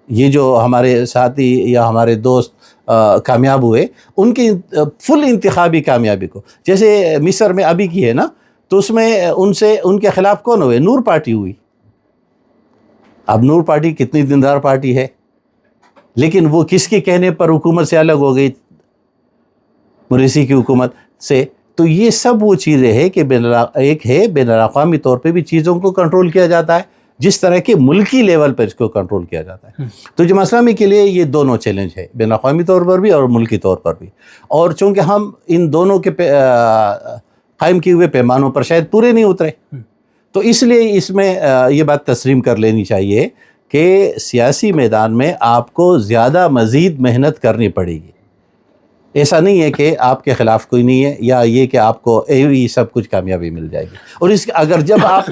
یہ جو ہمارے ساتھی یا ہمارے دوست کامیاب ہوئے، ان کی فل انتخابی کامیابی کو، جیسے مصر میں ابھی کی ہے نا، تو اس میں ان کے خلاف کون ہوئے؟ نور پارٹی ہوئی۔ اب نور پارٹی کتنی دیندار پارٹی ہے، لیکن وہ کس کے کہنے پر حکومت سے الگ ہو گئی؟ مرسی کی حکومت سے۔ تو یہ سب وہ چیزیں ہیں کہ ایک ہے بین الاقوامی طور پہ بھی چیزوں کو کنٹرول کیا جاتا ہے، جس طرح کہ ملکی لیول پر اس کو کنٹرول کیا جاتا ہے۔ تو جماعت اسلامی کے لیے یہ دونوں چیلنج ہے، بین الاقوامی طور پر بھی اور ملکی طور پر بھی، اور چونکہ ہم ان دونوں کے قائم کیے ہوئے پیمانوں پر شاید پورے نہیں اترے، تو اس لیے اس میں یہ بات تسلیم کر لینی چاہیے کہ سیاسی میدان میں آپ کو زیادہ مزید محنت کرنی پڑے گی۔ ایسا نہیں ہے کہ آپ کے خلاف کوئی نہیں ہے، یا یہ کہ آپ کو یہ سب کچھ کامیابی مل جائے گی، اور اگر جب آپ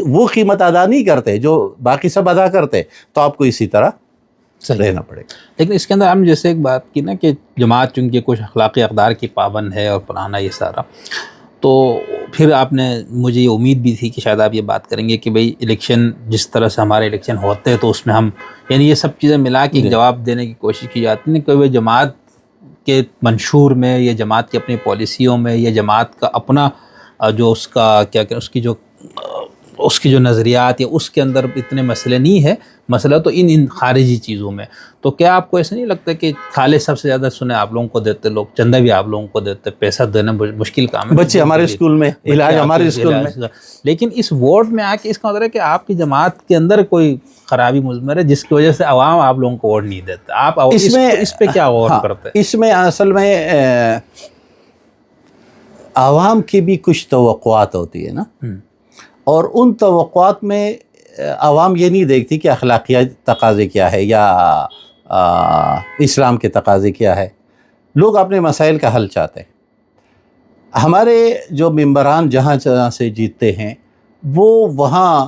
وہ قیمت ادا نہیں کرتے جو باقی سب ادا کرتے، تو آپ کو اسی طرح رہنا پڑے گا۔ لیکن اس کے اندر ہم جیسے ایک بات کی نا کہ جماعت چونکہ کچھ اخلاقی اقدار کی پابند ہے اور پرانا یہ سارا، تو پھر آپ نے، مجھے یہ امید بھی تھی کہ شاید آپ یہ بات کریں گے کہ بھئی الیکشن جس طرح سے ہمارے الیکشن ہوتے ہیں تو اس میں ہم، یعنی یہ سب چیزیں ملا کے ایک جواب دینے کی کوشش کی جاتی ہے کہ وہ جماعت کے منشور میں، یا جماعت کی اپنی پالیسیوں میں، یا جماعت کا اپنا جو اس کا کیا کہ اس کی جو اس کی جو نظریات یا اس کے اندر اتنے مسئلے نہیں ہے، مسئلہ تو ان خارجی چیزوں میں. تو کیا آپ کو ایسا نہیں لگتا کہ کھالے سب سے زیادہ سنے آپ لوگوں کو دیتے، لوگ چندہ بھی آپ لوگوں کو دیتے، پیسہ دینا مشکل کام ہے، بچے ہمارے اسکول میں، علاج ہمارے اسکول میں. لیکن اس ووٹ میں آ کے اس کا مطلب ہے کہ آپ کی جماعت کے اندر کوئی خرابی مضمر ہے جس کی وجہ سے عوام آپ لوگوں کو ووٹ نہیں دیتے. آپ اس پہ کیا غور کرتے ہیں؟ اس میں اصل میں عوام کی بھی کچھ توقعات ہوتی ہے نا، اور ان توقعات میں عوام یہ نہیں دیکھتی کہ اخلاقیات تقاضے کیا ہے یا اسلام کے تقاضے کیا ہے. لوگ اپنے مسائل کا حل چاہتے ہیں. ہمارے جو ممبران جہاں جہاں سے جیتتے ہیں وہ وہاں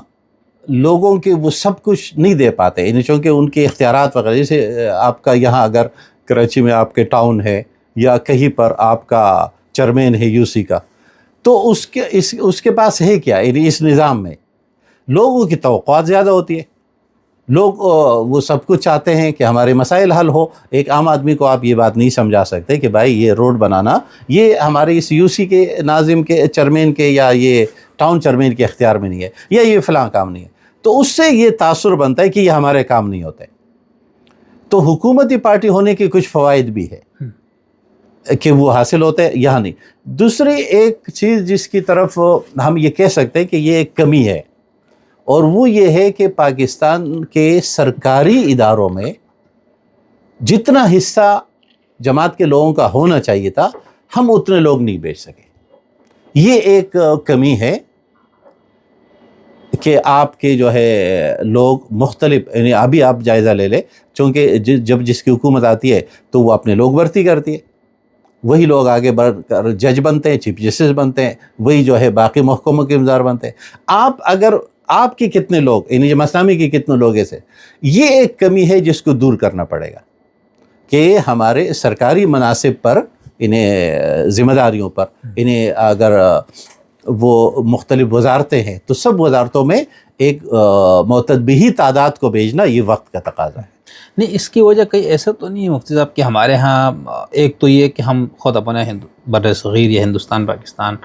لوگوں کے وہ سب کچھ نہیں دے پاتے، یعنی چونکہ ان کے اختیارات وغیرہ، جیسے آپ کا یہاں اگر کراچی میں آپ کے ٹاؤن ہے یا کہیں پر آپ کا چیئرمین ہے یو سی کا، تو اس کے پاس ہے کیا، یعنی اس نظام میں لوگوں کی توقعات زیادہ ہوتی ہے. لوگ وہ سب کچھ چاہتے ہیں کہ ہمارے مسائل حل ہو. ایک عام آدمی کو آپ یہ بات نہیں سمجھا سکتے کہ بھائی یہ روڈ بنانا یہ ہمارے اس یو سی کے ناظم کے چیئرمین کے یا یہ ٹاؤن چیئرمین کے اختیار میں نہیں ہے، یا یہ فلاں کام نہیں ہے. تو اس سے یہ تاثر بنتا ہے کہ یہ ہمارے کام نہیں ہوتے. تو حکومتی پارٹی ہونے کے کچھ فوائد بھی ہے کہ وہ حاصل ہوتے ہیں، یہاں نہیں. دوسری ایک چیز جس کی طرف ہم یہ کہہ سکتے ہیں کہ یہ ایک کمی ہے، اور وہ یہ ہے کہ پاکستان کے سرکاری اداروں میں جتنا حصہ جماعت کے لوگوں کا ہونا چاہیے تھا ہم اتنے لوگ نہیں بھیج سکے. یہ ایک کمی ہے کہ آپ کے جو ہے لوگ مختلف، یعنی ابھی آپ جائزہ لے لیں، چونکہ جب جس کی حکومت آتی ہے تو وہ اپنے لوگ بھرتی کرتی ہے، وہی لوگ آگے بڑھ کر جج بنتے ہیں، چیف جسٹس بنتے ہیں، وہی جو ہے باقی محکموں کے انتظار بنتے ہیں. آپ کی کتنے لوگ، یعنی جماعت اسلامی کی کتنے لوگ ایسے، یہ ایک کمی ہے جس کو دور کرنا پڑے گا کہ ہمارے سرکاری مناصب پر، انہیں ذمہ داریوں پر، انہیں اگر وہ مختلف وزارتیں ہیں تو سب وزارتوں میں ایک معتدبی تعداد کو بھیجنا یہ وقت کا تقاضا ہے. نہیں، اس کی وجہ کئی ایسا تو نہیں ہے مفتی صاحب کہ ہمارے ہاں ایک تو یہ کہ ہم خود اپنا بر صغیر یا ہندوستان پاکستان،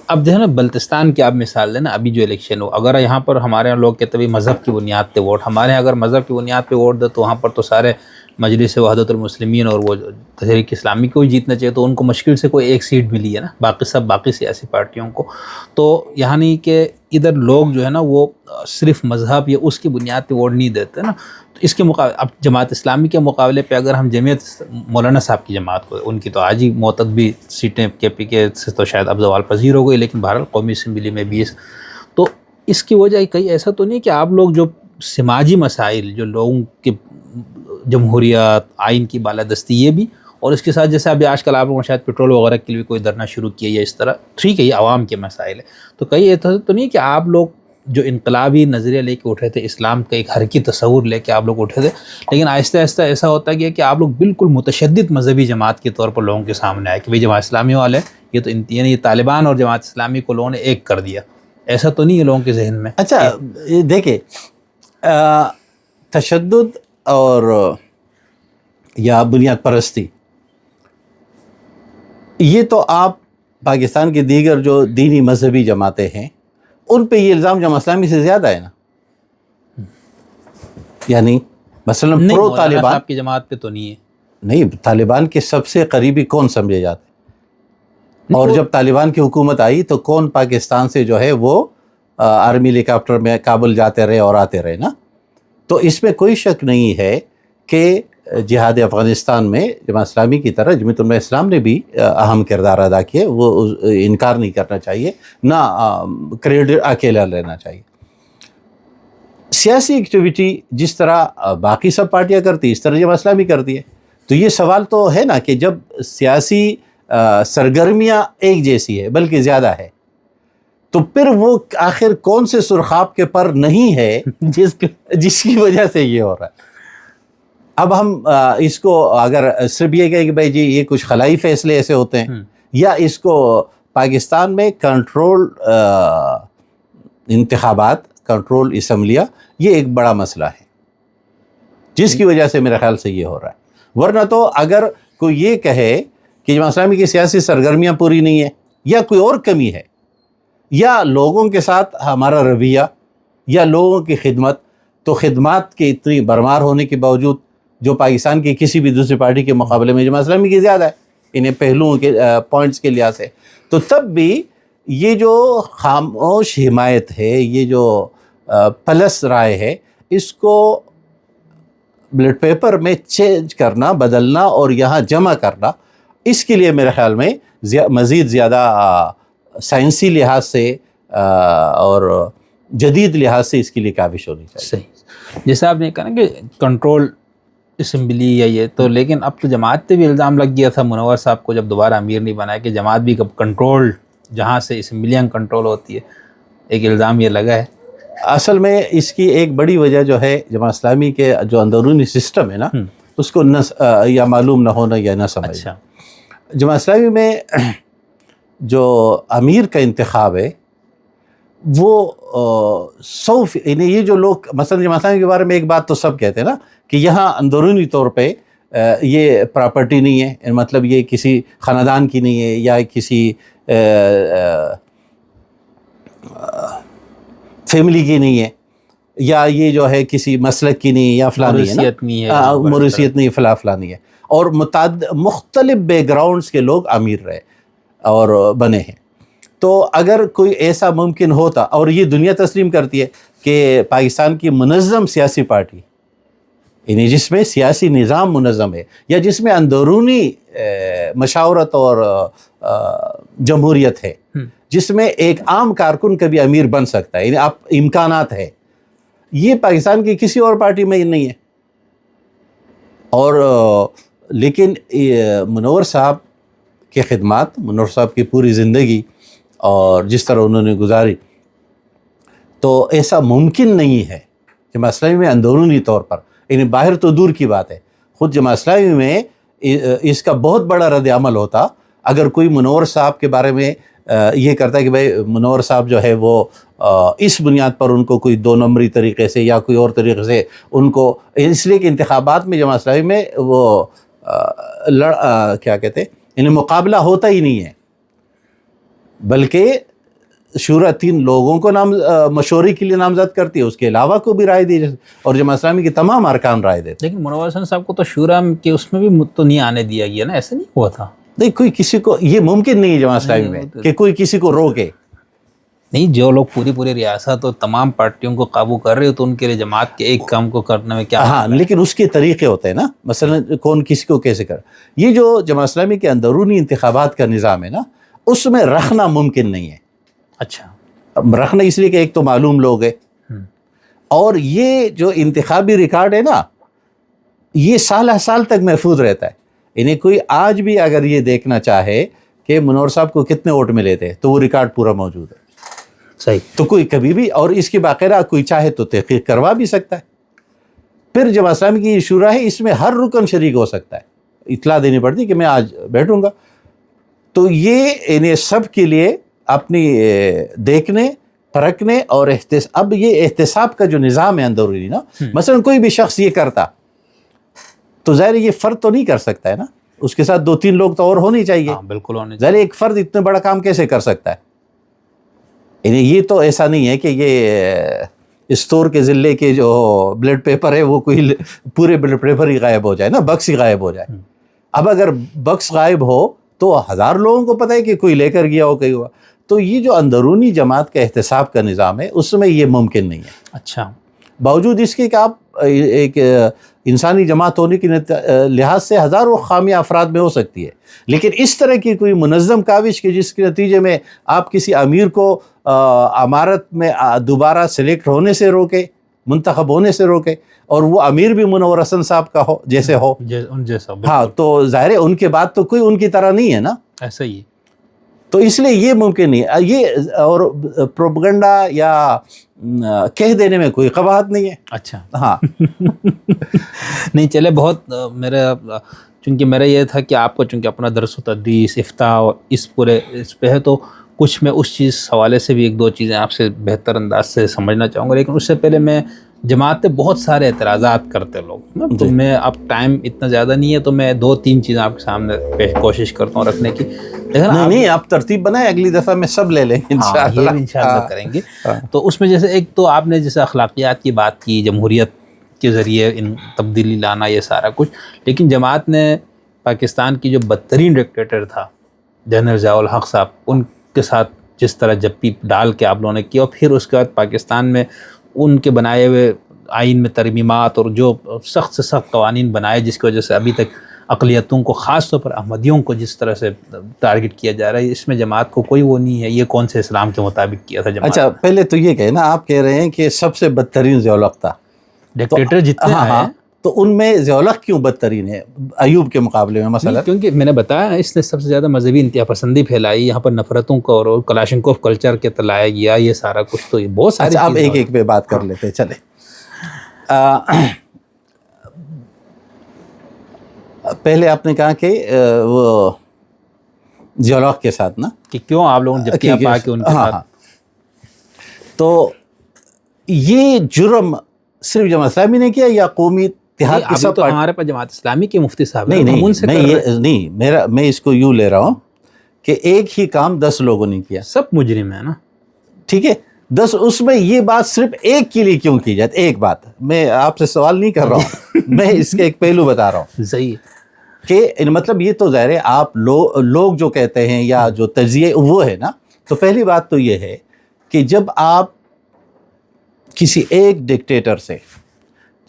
اب جو ہے نا بلتستان کی آپ مثال لیں نا، ابھی جو الیکشن ہو، اگر یہاں پر ہمارے یہاں لوگ کہتے ہیں مذہب کی بنیاد پہ ووٹ، ہمارے یہاں اگر مذہب کی بنیاد پہ ووٹ دے تو وہاں پر تو سارے مجلس وحدت المسلمین اور وہ تحریک اسلامی کو ہی جیتنا چاہیے، تو ان کو مشکل سے کوئی ایک سیٹ ملی ہے نا، باقی سیاسی پارٹیوں کو. تو یعنی کہ ادھر لوگ جو ہے نا وہ صرف مذہب یا اس کی بنیاد پہ ووٹ نہیں دیتے نا. تو اس کے مقابلے اب جماعت اسلامی کے مقابلے پہ اگر ہم جمعیت مولانا صاحب کی جماعت کو، ان کی تو آج ہی معتدبی سیٹیں کے پی کے سے تو شاید اب زوال پذیر ہو گئی، لیکن بہرحال قومی اسمبلی میں 20، تو اس کی وجہ کئی ایسا تو نہیں کہ آپ لوگ جو سماجی مسائل، جو لوگوں کی جمہوریت، آئین کی بالادستی، یہ بھی، اور اس کے ساتھ جیسے ابھی آج کل آپ لوگوں نے شاید پیٹرول وغیرہ کے لیے کوئی دھرنا شروع کیا یا اس طرح، ٹھیک ہے یہ عوام کے مسائل ہے، تو کئی ایسا تو نہیں کہ آپ لوگ جو انقلابی نظریہ لے کے اٹھے تھے، اسلام کا ایک حرکی تصور لے کے آپ لوگ اٹھے تھے، لیکن آہستہ آہستہ ایسا ہوتا گیا کہ آپ لوگ بالکل متشدد مذہبی جماعت کے طور پر لوگوں کے سامنے آئے کہ بھئی جماعت اسلامی والے یہ تو یعنی یہ طالبان اور جماعت اسلامی کو لوگوں نے ایک کر دیا. ایسا تو نہیں ہے لوگوں کے ذہن میں؟ اچھا دیکھیں، تشدد اور یا بنیاد پرستی، یہ تو آپ پاکستان کے دیگر جو دینی مذہبی جماعتیں ہیں ان پہ یہ الزام جماعت اسلامی سے زیادہ ہے نا. یعنی مثلا پرو طالبان آپ کی جماعت پہ تو نہیں ہے. نہیں، طالبان کے سب سے قریبی کون سمجھے جاتے ہیں؟ اور جب طالبان کی حکومت آئی تو کون پاکستان سے جو ہے وہ آرمی ہیلی کاپٹر میں کابل جاتے رہے اور آتے رہے نا. تو اس میں کوئی شک نہیں ہے کہ جہاد افغانستان میں جماعت اسلامی کی طرح جمعیت علماء اسلام نے بھی اہم کردار ادا کیے، وہ انکار نہیں کرنا چاہیے، نہ کریڈٹ اکیلا لینا چاہیے. سیاسی ایکٹیویٹی جس طرح باقی سب پارٹیاں کرتی اس طرح جماعت اسلامی کرتی ہے. تو یہ سوال تو ہے نا کہ جب سیاسی سرگرمیاں ایک جیسی ہے بلکہ زیادہ ہے تو پھر وہ آخر کون سے سرخاب کے پر نہیں ہے جس کی وجہ سے یہ ہو رہا ہے. اب ہم اس کو اگر صرف یہ کہیں کہ بھائی جی یہ کچھ خلائی فیصلے ایسے ہوتے ہیں، یا اس کو پاکستان میں کنٹرول انتخابات، کنٹرول اسمبلیاں، یہ ایک بڑا مسئلہ ہے جس کی وجہ سے میرے خیال سے یہ ہو رہا ہے. ورنہ تو اگر کوئی یہ کہے کہ جماعت اسلامی کی سیاسی سرگرمیاں پوری نہیں ہیں یا کوئی اور کمی ہے یا لوگوں کے ساتھ ہمارا رویہ یا لوگوں کی خدمت. تو خدمات کی اتنی بھرمار ہونے کے باوجود جو پاکستان کی کسی بھی دوسری پارٹی کے مقابلے میں جماعت اسلامی کی زیادہ ہے انہیں پہلوؤں کے پوائنٹس کے لحاظ سے، تو تب بھی یہ جو خاموش حمایت ہے، یہ جو پلس رائے ہے، اس کو بلڈ پیپر میں چینج کرنا، بدلنا اور یہاں جمع کرنا، اس کے لیے میرے خیال میں مزید زیادہ سائنسی لحاظ سے اور جدید لحاظ سے اس کے لیے کاوش ہونی چاہیے. صحیح. جیسے آپ نے کہا نا کہ کنٹرول اسمبلی یا یہ تو، لیکن اب تو جماعت پہ بھی الزام لگ گیا تھا منور صاحب کو جب دوبارہ امیر نہیں بنایا کہ جماعت بھی کب کنٹرول، جہاں سے اسمبلیاں کنٹرول ہوتی ہے، ایک الزام یہ لگا ہے. اصل میں اس کی ایک بڑی وجہ جو ہے جماعت اسلامی کے جو اندرونی سسٹم ہے نا، اس کو یا معلوم نہ ہونا یا نہ سمجھنا. اچھا. جماعت اسلامی میں جو امیر کا انتخاب ہے وہ یعنی یہ جو لوگ مثلا جماعت اسلامی کے بارے میں ایک بات تو سب کہتے ہیں نا کہ یہاں اندرونی طور پہ یہ پراپرٹی نہیں ہے، مطلب یہ کسی خاندان کی نہیں ہے یا کسی فیملی کی نہیں ہے، یا یہ جو ہے کسی مسلک کی نہیں ہے یا فلاں نہیں ہے، موروثیت نہیں، فلاں فلاں نہیں ہے، اور مختلف بیک گراؤنڈز کے لوگ امیر رہے اور بنے ہیں. تو اگر کوئی ایسا ممکن ہوتا، اور یہ دنیا تسلیم کرتی ہے کہ پاکستان کی منظم سیاسی پارٹی، یعنی جس میں سیاسی نظام منظم ہے یا جس میں اندرونی مشاورت اور جمہوریت ہے، جس میں ایک عام کارکن کبھی امیر بن سکتا ہے، یعنی امکانات ہے، یہ پاکستان کی کسی اور پارٹی میں نہیں ہے. اور لیکن منور صاحب کے خدمات، منور صاحب کی پوری زندگی اور جس طرح انہوں نے گزاری، تو ایسا ممکن نہیں ہے جماعت اسلامی میں اندرونی طور پر، یعنی باہر تو دور کی بات ہے، خود جماعت اسلامی میں اس کا بہت بڑا رد عمل ہوتا اگر کوئی منور صاحب کے بارے میں یہ کرتا ہے کہ بھائی منور صاحب جو ہے وہ اس بنیاد پر ان کو کوئی 2 نمبری طریقے سے یا کوئی اور طریقے سے ان کو، اس لیے کہ انتخابات میں جماعت اسلامی میں وہ کیا کہتے ہیں، یعنی مقابلہ ہوتا ہی نہیں ہے، بلکہ شورا 3 لوگوں کو مشورے کے لیے نامزد کرتی ہے، اس کے علاوہ کو بھی رائے دی جاتی اور جماعت اسلامی کے تمام ارکان رائے دیتے. لیکن منور حسن صاحب کو تو شورا کے اس میں بھی تو نہیں آنے دیا گیا نا، ایسا نہیں ہوا تھا. نہیں، کوئی کسی کو یہ ممکن نہیں ہے جماعت اسلامی میں کہ کوئی کسی کو روکے. نہیں، جو لوگ پوری ریاست اور تمام پارٹیوں کو قابو کر رہے ہو تو ان کے لیے جماعت کے ایک کام کو کرنے میں کیا؟ ہاں، لیکن اس کے طریقے ہوتے ہیں نا، مثلا کون کسی کو کیسے کر. یہ جو جماعت اسلامی کے اندرونی انتخابات کا نظام ہے نا، اس میں رکھنا ممکن نہیں ہے. اچھا. رکھنا اس لیے کہ ایک تو معلوم لوگ ہے، اور یہ جو انتخابی ریکارڈ ہے نا، یہ سال تک محفوظ رہتا ہے. یعنی کوئی آج بھی اگر یہ دیکھنا چاہے کہ منور صاحب کو کتنے ووٹ ملے تھے تو وہ ریکارڈ پورا موجود ہے. صحیح. تو کوئی کبھی بھی، اور اس کی باقاعدہ کوئی چاہے تو تحقیق کروا بھی سکتا ہے. پھر جماعت اسلامی کی شورا ہے، اس میں ہر رکن شریک ہو سکتا ہے، اطلاع دینی پڑتی کہ میں آج بیٹھوں گا. تو یہ انہیں سب کے لیے اپنی دیکھنے، پرکھنے اور اب یہ احتساب کا جو نظام ہے اندرونی نا، مثلا کوئی بھی شخص یہ کرتا تو ظاہر یہ فرد تو نہیں کر سکتا ہے نا، اس کے ساتھ 2-3 لوگ تو اور ہونی چاہیے. بالکل ہونے ظاہر ایک فرد اتنا بڑا کام کیسے کر سکتا ہے؟ یعنی یہ تو ایسا نہیں ہے کہ یہ اسٹور کے ضلع کے جو بلڈ پیپر ہے وہ کوئی پورے بلڈ پیپر ہی غائب ہو جائے نا، بکس ہی غائب ہو جائے. اب اگر بکس غائب ہو تو 1000 لوگوں کو پتہ ہے کہ کوئی لے کر گیا ہو، کہیں ہوا. تو یہ جو اندرونی جماعت کا احتساب کا نظام ہے اس میں یہ ممکن نہیں ہے. اچھا. باوجود اس کے کہ آپ ایک انسانی جماعت ہونے کے لحاظ سے ہزاروں خامیاں افراد میں ہو سکتی ہے، لیکن اس طرح کی کوئی منظم کاوش کے جس کے نتیجے میں آپ کسی امیر کو امارت میں دوبارہ سلیکٹ ہونے سے روکے، منتخب ہونے سے روکے، اور وہ امیر بھی منور حسن صاحب کا ہو جیسے ہو، جیسا. ہاں، تو ظاہر ہے ان کے بعد تو کوئی ان کی طرح نہیں ہے نا. ایسا ہی. تو اس لیے یہ ممکن نہیں ہے. یہ اور پروپیگنڈا یا کہہ دینے میں کوئی قباحت نہیں ہے. اچھا. ہاں. نہیں چلے، بہت چونکہ میرا یہ تھا کہ آپ کو چونکہ اپنا درس و تدریس، افتاء اور اس پہ ہے، تو کچھ میں اس چیز حوالے سے بھی 1-2 چیزیں آپ سے بہتر انداز سے سمجھنا چاہوں گا. لیکن اس سے پہلے میں جماعت پہ بہت سارے اعتراضات کرتے لوگ نا، تو جی۔ میں اب ٹائم اتنا زیادہ نہیں ہے تو میں 2-3 چیزیں آپ کے سامنے کوشش کرتا ہوں رکھنے کی. لیکن نہیں آپ ترتیب بنائیں، اگلی دفعہ میں سب لے لیں گے انشاءاللہ. یہ بھی انشاءاللہ کریں گے. تو اس میں جیسے ایک تو آپ نے جیسے اخلاقیات کی بات کی، جمہوریت کے ذریعے ان تبدیلی لانا، یہ سارا کچھ، لیکن جماعت نے پاکستان کی جو بدترین ڈکٹیٹر تھا جنرل ضیاء الحق صاحب، ان کے ساتھ جس طرح جپی ڈال کے آپ لوگوں نے کیا، اور پھر اس کے بعد پاکستان میں ان کے بنائے ہوئے آئین میں ترمیمات اور جو سخت سے سخت قوانین بنائے، جس کی وجہ سے ابھی تک اقلیتوں کو، خاص طور پر احمدیوں کو جس طرح سے ٹارگٹ کیا جا رہا ہے، اس میں جماعت کو کوئی وہ نہیں ہے. یہ کون سے اسلام کے مطابق کیا تھا جماعت؟ اچھا پہلے تو یہ کہیں نا، آپ کہہ رہے ہیں کہ سب سے بدترین ضیاء الحق تھا، ڈکٹیٹر جتنے ہیں تو ان میں ضیاء الحق کیوں بدترین ہے ایوب کے مقابلے میں مثلا؟ کیونکہ میں نے بتایا اس نے سب سے زیادہ مذہبی انتہا پسندی پھیلائی، یہاں پر نفرتوں کو اور کلاشنکوف کلچر کے تلایا گیا، یہ سارا کچھ. تو یہ بہت ساری آپ ایک ایک پہ بات کر لیتے چلے. پہلے آپ نے کہا کہ وہ ضیاء الحق کے ساتھ نا، کہ کیوں آپ لوگوں نے جب پا کے ان کے ساتھ، تو یہ جرم صرف جماعت اسلامی نے کیا یا قومی اتحاد کے سب؟ تو ہمارے پاس جماعت اسلامی کے مفتی صاحب نہیں، میں اس کو یوں لے رہا ہوں کہ ایک ہی کام 10 لوگوں نے کیا، سب مجرم ہے نا. ٹھیک ہے 10، اس میں یہ بات صرف ایک کے لیے کیوں کی جاتی؟ ایک بات میں آپ سے سوال نہیں کر رہا ہوں، میں اس کے ایک پہلو بتا رہا ہوں. صحیح کہ مطلب یہ تو ظاہر ہے آپ لوگ جو کہتے ہیں یا جو تجزیے وہ ہے نا، تو پہلی بات تو یہ ہے کہ جب آپ کسی ایک ڈکٹیٹر سے،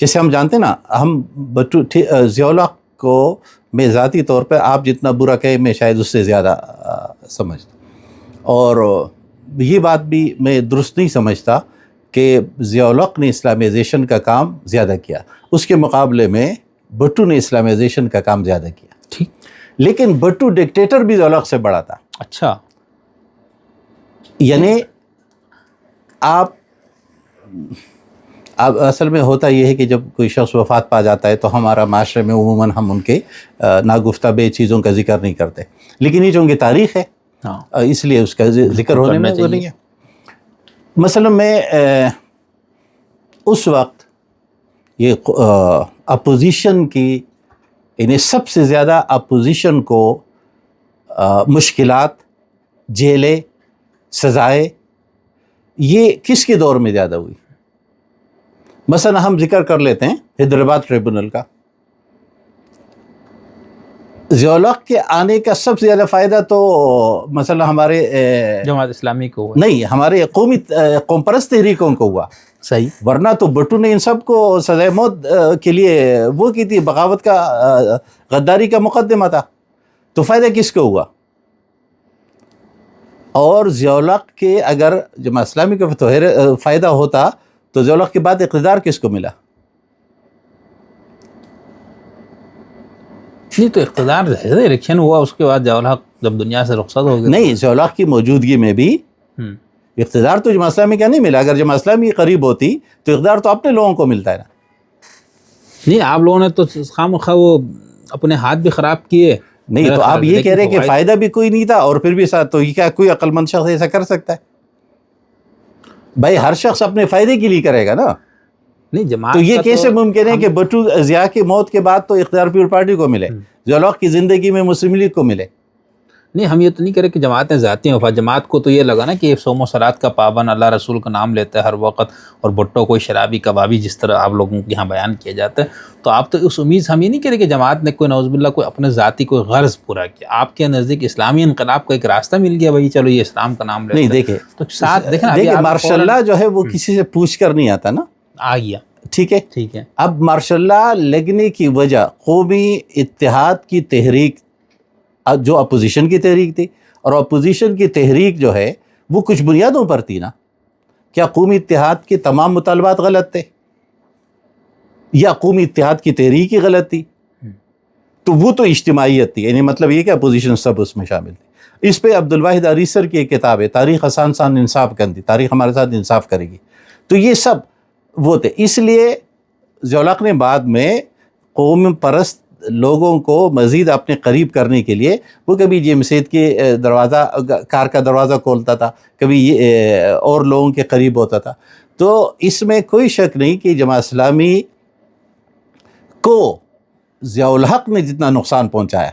جیسے ہم جانتے ہیں نا، ہم ضیاء الحق کو میں ذاتی طور پہ آپ جتنا برا کہے میں شاید اس سے زیادہ سمجھتا، اور یہ بات بھی میں درست نہیں سمجھتا کہ ضیاء الحق نے اسلامائزیشن کا کام زیادہ کیا، اس کے مقابلے میں بھٹو نے اسلامائزیشن کا کام زیادہ کیا. ٹھیک، لیکن بھٹو ڈکٹیٹر بھی ضیاء الحق سے بڑا تھا. اچھا، یعنی آپ اصل میں ہوتا یہ ہے کہ جب کوئی شخص وفات پا جاتا ہے تو ہمارا معاشرے میں عموماً ہم ان کے ناگفتہ بے چیزوں کا ذکر نہیں کرتے، لیکن یہ جو ان کی تاریخ ہے اس لیے اس کا ذکر ہونے میں وہ نہیں ہے. مثلا میں اس وقت یہ اپوزیشن کی، یعنی سب سے زیادہ اپوزیشن کو مشکلات، جیلیں، سزائیں، یہ کس کے دور میں زیادہ ہوئی؟ مثلا ہم ذکر کر لیتے ہیں حیدرآباد ٹریبونل کا. ضیاء الحق کے آنے کا سب سے زیادہ فائدہ تو مثلا ہمارے جماعت اسلامی کو ہوا نہیں، ہمارے قوم پرست تحریکوں کو ہوا. صحیح، ورنہ تو بھٹو نے ان سب کو سزائے موت کے لیے وہ کی تھی، بغاوت کا، غداری کا مقدمہ تھا. تو فائدہ کس کو ہوا؟ اور ضیاء الحق کے اگر جماعت اسلامی کا فائدہ ہوتا تو ضیاء الحق کے بعد اقتدار کس کو ملا؟ نہیں تو اقتدار الیکشن ہوا، اس کے بعد ضیاء الحق جب دنیا سے رخصت ہو گئے. نہیں، ضیاء الحق کی موجودگی میں بھی اقتدار تو جماعت اسلامی کا نہیں ملا. اگر جماعت اسلامی قریب ہوتی تو اقتدار تو اپنے لوگوں کو ملتا ہے نا. نہیں، آپ لوگوں نے تو خواہ وہ اپنے ہاتھ بھی خراب کیے. نہیں تو آپ یہ کہہ رہے ہیں کہ فائدہ بھی کوئی نہیں تھا اور پھر بھی ساتھ، تو یہ کیا کوئی عقل مند شخص ایسا کر سکتا ہے؟ بھائی ہر شخص اپنے فائدے کے لیے کرے گا نا. نہیں جماعت تو یہ کیسے ممکن ہے کہ بھٹو ضیاء کی موت کے بعد تو اقتدار پیپل پارٹی کو ملے، ضیاء الحق کی زندگی میں مسلم لیگ کو ملے؟ نہیں، ہم یہ تو نہیں کرے کہ جماعتیں ذاتی ہیں. جماعت کو تو یہ لگا نا کہ صوم و صلات کا پابند، اللہ رسول کا نام لیتا ہے ہر وقت، اور بھٹو کوئی شرابی کبابی جس طرح آپ لوگوں کے یہاں بیان کیا جاتا ہے. تو آپ تو اس امید سے ہم یہ نہیں کرے کہ جماعت نے کوئی نعوذ باللہ کوئی اپنے ذاتی کوئی غرض پورا کیا. آپ کے نزدیک اسلامی انقلاب کا ایک راستہ مل گیا، بھائی چلو یہ اسلام کا نام لیتا ہے. نہیں دیکھیں تو ساتھ دیکھیں مارشاء اللہ جو ہے وہ کسی سے پوچھ کر نہیں آتا نا، آ گیا. ٹھیک ہے. اب مارشاء اللہ لگنے کی وجہ قومی اتحاد کی تحریک، جو اپوزیشن کی تحریک تھی، اور اپوزیشن کی تحریک جو ہے وہ کچھ بنیادوں پر تھی نا. کیا قومی اتحاد کے تمام مطالبات غلط تھے یا قومی اتحاد کی تحریک ہی غلط تھی؟ تو وہ تو اجتماعیت تھی، یعنی مطلب یہ کہ اپوزیشن سب اس میں شامل تھی. اس پہ عبدالواحد عریسر کی ایک کتاب ہے، تاریخ آسان سان انصاف کرتی، تاریخ ہمارے ساتھ انصاف کرے گی. تو یہ سب وہ تھے. اس لیے ضیاء الحق نے بعد میں قوم پرست لوگوں کو مزید اپنے قریب کرنے کے لیے وہ کبھی جی مسجد کے دروازہ، کار کا دروازہ کھولتا تھا، کبھی اور لوگوں کے قریب ہوتا تھا. تو اس میں کوئی شک نہیں کہ جماعت اسلامی کو ضیاء الحق نے جتنا نقصان پہنچایا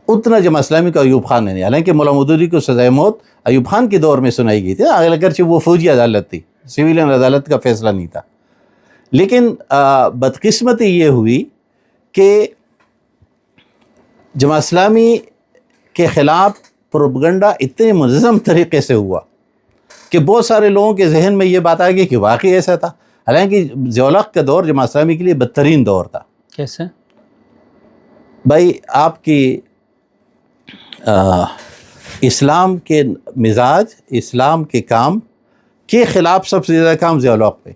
اتنا جماعت اسلامی کو ایوب خان نے نہیں. حالانکہ مولا مودودی کو سزائے موت ایوب خان کے دور میں سنائی گئی تھی، اگرچہ وہ فوجی عدالت تھی، سویلین عدالت کا فیصلہ نہیں تھا. لیکن بدقسمتی یہ ہوئی کہ جماعت اسلامی کے خلاف پروپیگنڈا اتنے منظم طریقے سے ہوا کہ بہت سارے لوگوں کے ذہن میں یہ بات آ گئی کہ واقعی ایسا تھا. حالانکہ ضیاء الحق کا دور جماعت اسلامی کے لیے بدترین دور تھا. کیسے؟ بھائی آپ کی اسلام کے مزاج، اسلام کے کام کے خلاف سب سے زیادہ کام ضیاء الحق پہ.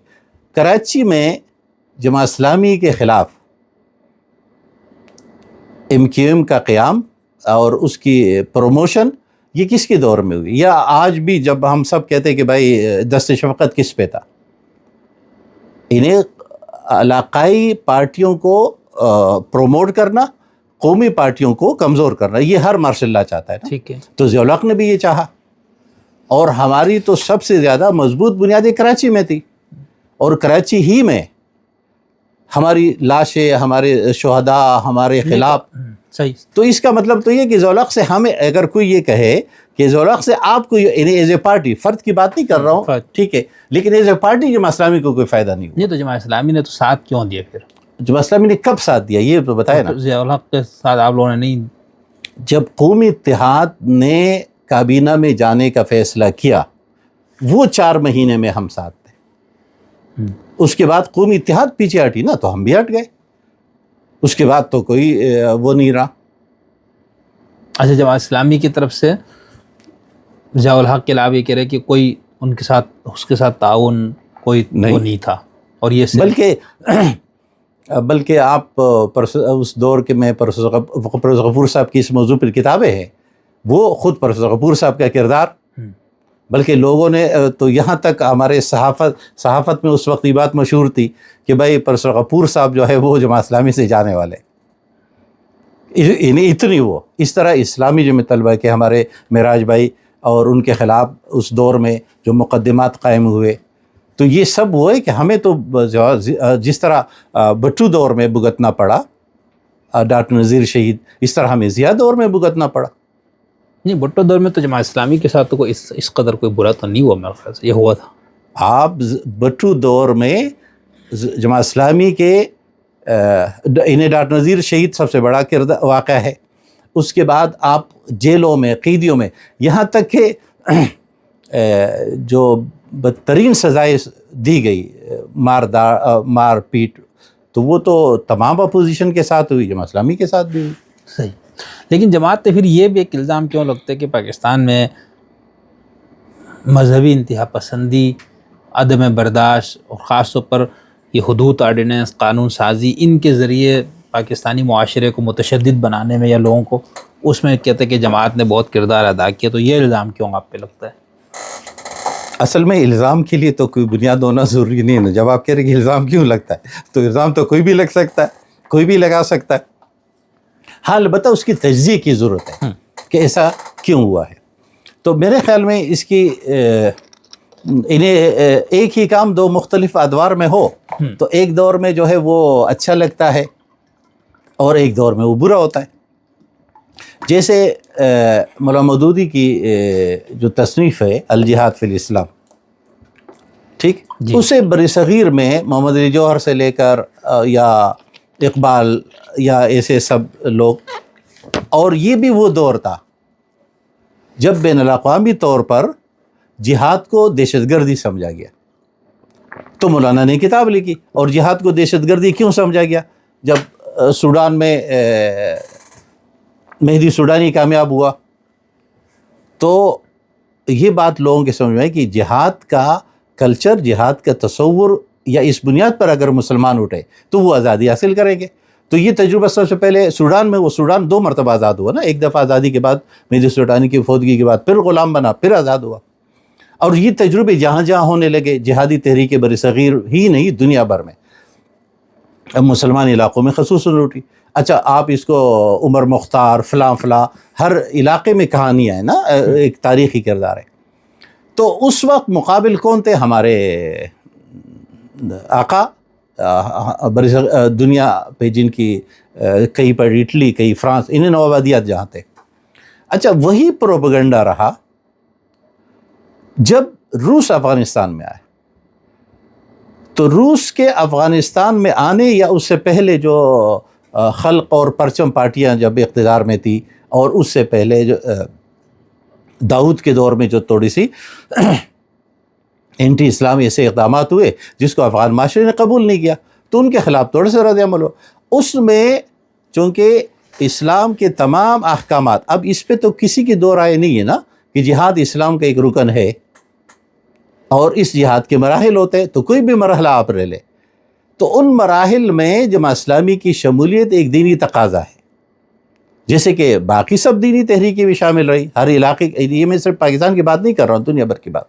کراچی میں جماعت اسلامی کے خلاف MQM کا قیام اور اس کی پروموشن یہ کس کے دور میں ہوئی؟ یا آج بھی جب ہم سب کہتے ہیں کہ بھائی دست شفقت کس پہ تھا؟ انہیں علاقائی پارٹیوں کو پروموٹ کرنا، قومی پارٹیوں کو کمزور کرنا، یہ ہر مارشل اللہ چاہتا ہے نا. ٹھیک ہے. تو ضیاء الحق نے بھی یہ چاہا، اور ہماری تو سب سے زیادہ مضبوط بنیادیں کراچی میں تھی، اور کراچی ہی میں ہماری لاشیں، ہمارے شہداء ہمارے خلاف. صحیح. تو اس کا مطلب تو یہ کہ ضیاء الحق سے ہمیں، اگر کوئی یہ کہے کہ ضیاء الحق سے آپ کو ایز اے پارٹی، فرد کی بات نہیں کر رہا ہوں، ٹھیک ہے، لیکن as a party Jamaat Islami کو کوئی فائدہ نہیں ہوا. یہ تو جماعت اسلامی نے تو ساتھ کیوں دیا پھر؟ جماعت اسلامی نے کب ساتھ دیا یہ تو بتائے نا. ضیاء الحق کے ساتھ آپ لوگوں نے نہیں؟ جب قومی اتحاد نے کابینہ میں جانے کا فیصلہ کیا، وہ 4 مہینے میں ہم ساتھ تھے. اس کے بعد قومی اتحاد پیچھے ہٹی نا، تو ہم بھی ہٹ گئے. اس کے بعد تو کوئی وہ نہیں رہا. اچھا، جماعت اسلامی کی طرف سے ضیاء الحق کے علاوہ یہ کہہ رہے کہ کوئی ان کے ساتھ، اس کے ساتھ تعاون کوئی نہیں تھا، اور یہ بلکہ آپ اس دور کے میں پروفیسر غفور صاحب کی اس موضوع پر کتابیں ہیں، وہ خود پروفیسر غفور صاحب کا کردار، بلکہ لوگوں نے تو یہاں تک ہمارے صحافت میں اس وقت یہ بات مشہور تھی کہ بھائی پروفیسر غفور صاحب جو ہے وہ جماعت اسلامی سے جانے والے، انہیں اتنی وہ اس طرح اسلامی جو طلبہ کے ہمارے معراج بھائی اور ان کے خلاف اس دور میں جو مقدمات قائم ہوئے، تو یہ سب وہ ہے کہ ہمیں تو جس طرح بٹو دور میں بھگتنا پڑا، ڈاکٹر نذیر شہید، اس طرح ہمیں ضیاء دور میں بھگتنا پڑا. نہیں، بٹو دور میں تو جماعت اسلامی کے ساتھ تو کوئی اس قدر کوئی برا تو نہیں ہوا میرے خیال سے. یہ ہوا تھا آپ بٹو دور میں جماعت اسلامی کے انہیں ڈاکٹر نذیر شہید سب سے بڑا واقعہ ہے. اس کے بعد آپ جیلوں میں، قیدیوں میں، یہاں تک کہ جو بدترین سزائیں دی گئی، مار پیٹ، تو وہ تو تمام اپوزیشن کے ساتھ ہوئی، جماعت اسلامی کے ساتھ بھی ہوئی. صحیح. لیکن جماعت پہ پھر یہ بھی ایک الزام کیوں لگتا ہے کہ پاکستان میں مذہبی انتہا پسندی، عدم برداشت، اور خاص طور پر یہ حدود آرڈیننس، قانون سازی، ان کے ذریعے پاکستانی معاشرے کو متشدد بنانے میں یا لوگوں کو اس میں کہتے ہیں کہ جماعت نے بہت کردار ادا کیا، تو یہ الزام کیوں آپ پہ لگتا ہے؟ اصل میں الزام کے لیے تو کوئی بنیاد ہونا ضروری نہیں ہے. جب آپ کہہ رہے کہ الزام کیوں لگتا ہے، تو الزام تو کوئی بھی لگ سکتا ہے، کوئی بھی لگا سکتا ہے. ہاں، البتہ اس کی تجزیے کی ضرورت ہے کہ ایسا کیوں ہوا ہے. تو میرے خیال میں اس کی انہیں ایک ہی کام دو مختلف ادوار میں ہو تو ایک دور میں جو ہے وہ اچھا لگتا ہے اور ایک دور میں وہ برا ہوتا ہے. جیسے مولانا مودودی کی جو تصنیف ہے الجہاد فی الاسلام، ٹھیک، اسے بر صغیر میں محمد علی جوہر سے لے کر یا اقبال یا ایسے سب لوگ، اور یہ بھی وہ دور تھا جب بین الاقوامی طور پر جہاد کو دہشت گردی سمجھا گیا. تو مولانا نے کتاب لکھی، اور جہاد کو دہشت گردی کیوں سمجھا گیا؟ جب سوڈان میں مہدی سوڈانی کامیاب ہوا تو یہ بات لوگوں کے سمجھ میں آئی کہ جہاد کا کلچر، جہاد کا تصور، یا اس بنیاد پر اگر مسلمان اٹھے تو وہ آزادی حاصل کریں گے. تو یہ تجربہ سب سے پہلے سوڈان میں، وہ سوڈان 2 مرتبہ آزاد ہوا نا، ایک دفعہ آزادی کے بعد مہدی سوڈانی کی فوتگی کے بعد، پھر غلام بنا، پھر آزاد ہوا. اور یہ تجربے جہاں جہاں ہونے لگے، جہادی تحریک بر صغیر ہی نہیں دنیا بھر میں، اب مسلمان علاقوں میں خصوصاً اٹھی. اچھا، آپ اس کو عمر مختار، فلاں فلاں، ہر علاقے میں کہانیاں ہیں نا، ایک تاریخی کردار ہے. تو اس وقت مقابل کون تھے؟ ہمارے آقا دنیا پہ جن کی کہیں پر اٹلی، کہیں فرانس، انہیں نوآبادیات جہاں تھے. اچھا وہی پروپیگنڈا رہا جب روس افغانستان میں آئے. تو روس کے افغانستان میں آنے یا اس سے پہلے جو خلق اور پرچم پارٹیاں جب اقتدار میں تھی، اور اس سے پہلے جو داؤد کے دور میں جو تھوڑی سی اینٹی اسلامی ایسے اقدامات ہوئے جس کو افغان معاشرے نے قبول نہیں کیا، تو ان کے خلاف تھوڑے سے رد عمل ہو. اس میں چونکہ اسلام کے تمام احکامات، اب اس پہ تو کسی کی دو رائے نہیں ہے نا کہ جہاد اسلام کا ایک رکن ہے اور اس جہاد کے مراحل ہوتے ہیں، تو کوئی بھی مرحلہ آپ لے لیں تو ان مراحل میں جماعت اسلامی کی شمولیت ایک دینی تقاضا ہے، جیسے کہ باقی سب دینی تحریکیں بھی شامل رہی ہر علاقے. یہ میں صرف پاکستان کی بات نہیں کر رہا ہوں، دنیا بھر کی بات.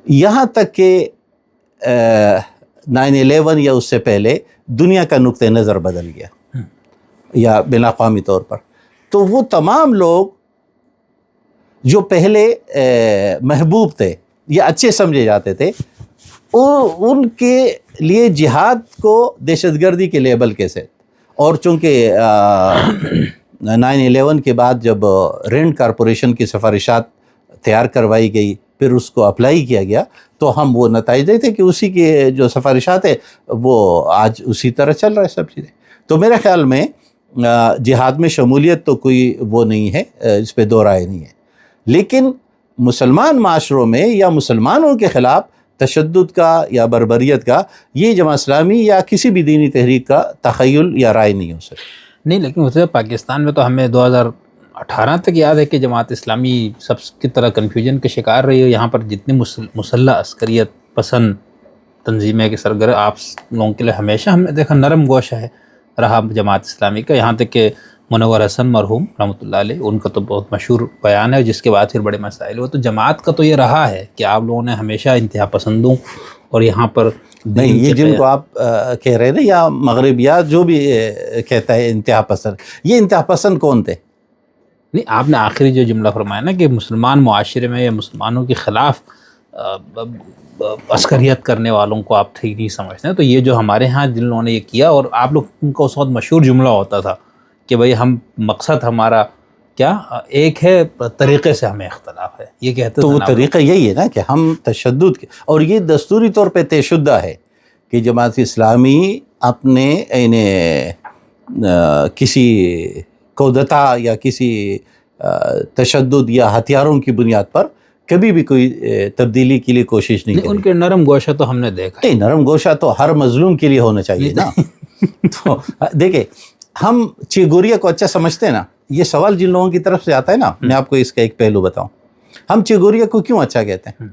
یہاں تک کہ 9/11 یا اس سے پہلے دنیا کا نقطہ نظر بدل گیا یا بین الاقوامی طور پر. تو وہ تمام لوگ جو پہلے محبوب تھے یا اچھے سمجھے جاتے تھے، ان کے لیے جہاد کو دہشت گردی کے لیبل کے ساتھ، اور چونکہ 9/11 کے بعد جب رینڈ کارپوریشن کی سفارشات تیار کروائی گئی، پھر اس کو اپلائی کیا گیا، تو ہم وہ نتائج دیکھتے کہ اسی کے جو سفارشات ہیں وہ آج اسی طرح چل رہا ہے سب چیزیں. تو میرے خیال میں جہاد میں شمولیت تو کوئی وہ نہیں ہے، اس پہ دو رائے نہیں ہے. لیکن مسلمان معاشروں میں یا مسلمانوں کے خلاف تشدد کا یا بربریت کا یہ جماعت اسلامی یا کسی بھی دینی تحریک کا تخیل یا رائے نہیں ہو سکتی. نہیں، لیکن اسے پاکستان میں تو ہمیں 2018 تک یاد ہے کہ جماعت اسلامی سب کی طرح کنفیوژن کے شکار رہی ہے. یہاں پر جتنی مسلح عسکریت پسند تنظیمیں کے سرگرم آپ لوگوں کے لیے ہمیشہ ہم نے دیکھا نرم گوشہ ہے رہا جماعت اسلامی کا. یہاں تک کہ منور حسن مرحوم رحمۃ اللہ علیہ، ان کا تو بہت مشہور بیان ہے جس کے بعد پھر بڑے مسائل ہوئے. تو جماعت کا تو یہ رہا ہے کہ آپ لوگوں نے ہمیشہ انتہا پسندوں اور یہاں پر نہیں، یہ جن کو آپ کہہ رہے ہیں یا مغربیات جو بھی کہتا ہے انتہا پسند، یہ انتہا پسند کون تھے؟ نہیں، آپ نے آخری جو جملہ فرمایا نا کہ مسلمان معاشرے میں یا مسلمانوں کے خلاف عسکریت کرنے والوں کو آپ ٹھیک نہیں سمجھتے ہیں، تو یہ جو ہمارے ہاں جن لوگوں نے یہ کیا، اور آپ لوگ ان کا اس وقت مشہور جملہ ہوتا تھا کہ بھئی ہم مقصد ہمارا کیا ایک ہے، طریقے سے ہمیں اختلاف ہے، یہ کہتے. تو وہ طریقہ یہی ہے نا کہ ہم تشدد کے، اور یہ دستوری طور پہ طے شدہ ہے کہ جماعت اسلامی اپنے کسی کودتا یا کسی تشدد یا ہتھیاروں کی بنیاد پر کبھی بھی کوئی تبدیلی کے لیے کوشش نہیں کی. ان کے نرم گوشہ تو ہم نے دیکھا. نہیں، نرم گوشہ تو ہر مظلوم کے لیے ہونا چاہیے نا. تو دیکھیں، ہم چیگوریا کو اچھا سمجھتے ہیں نا. یہ سوال جن لوگوں کی طرف سے آتا ہے نا، میں آپ کو اس کا ایک پہلو بتاؤں. ہم چیگوریا کو کیوں اچھا کہتے ہیں؟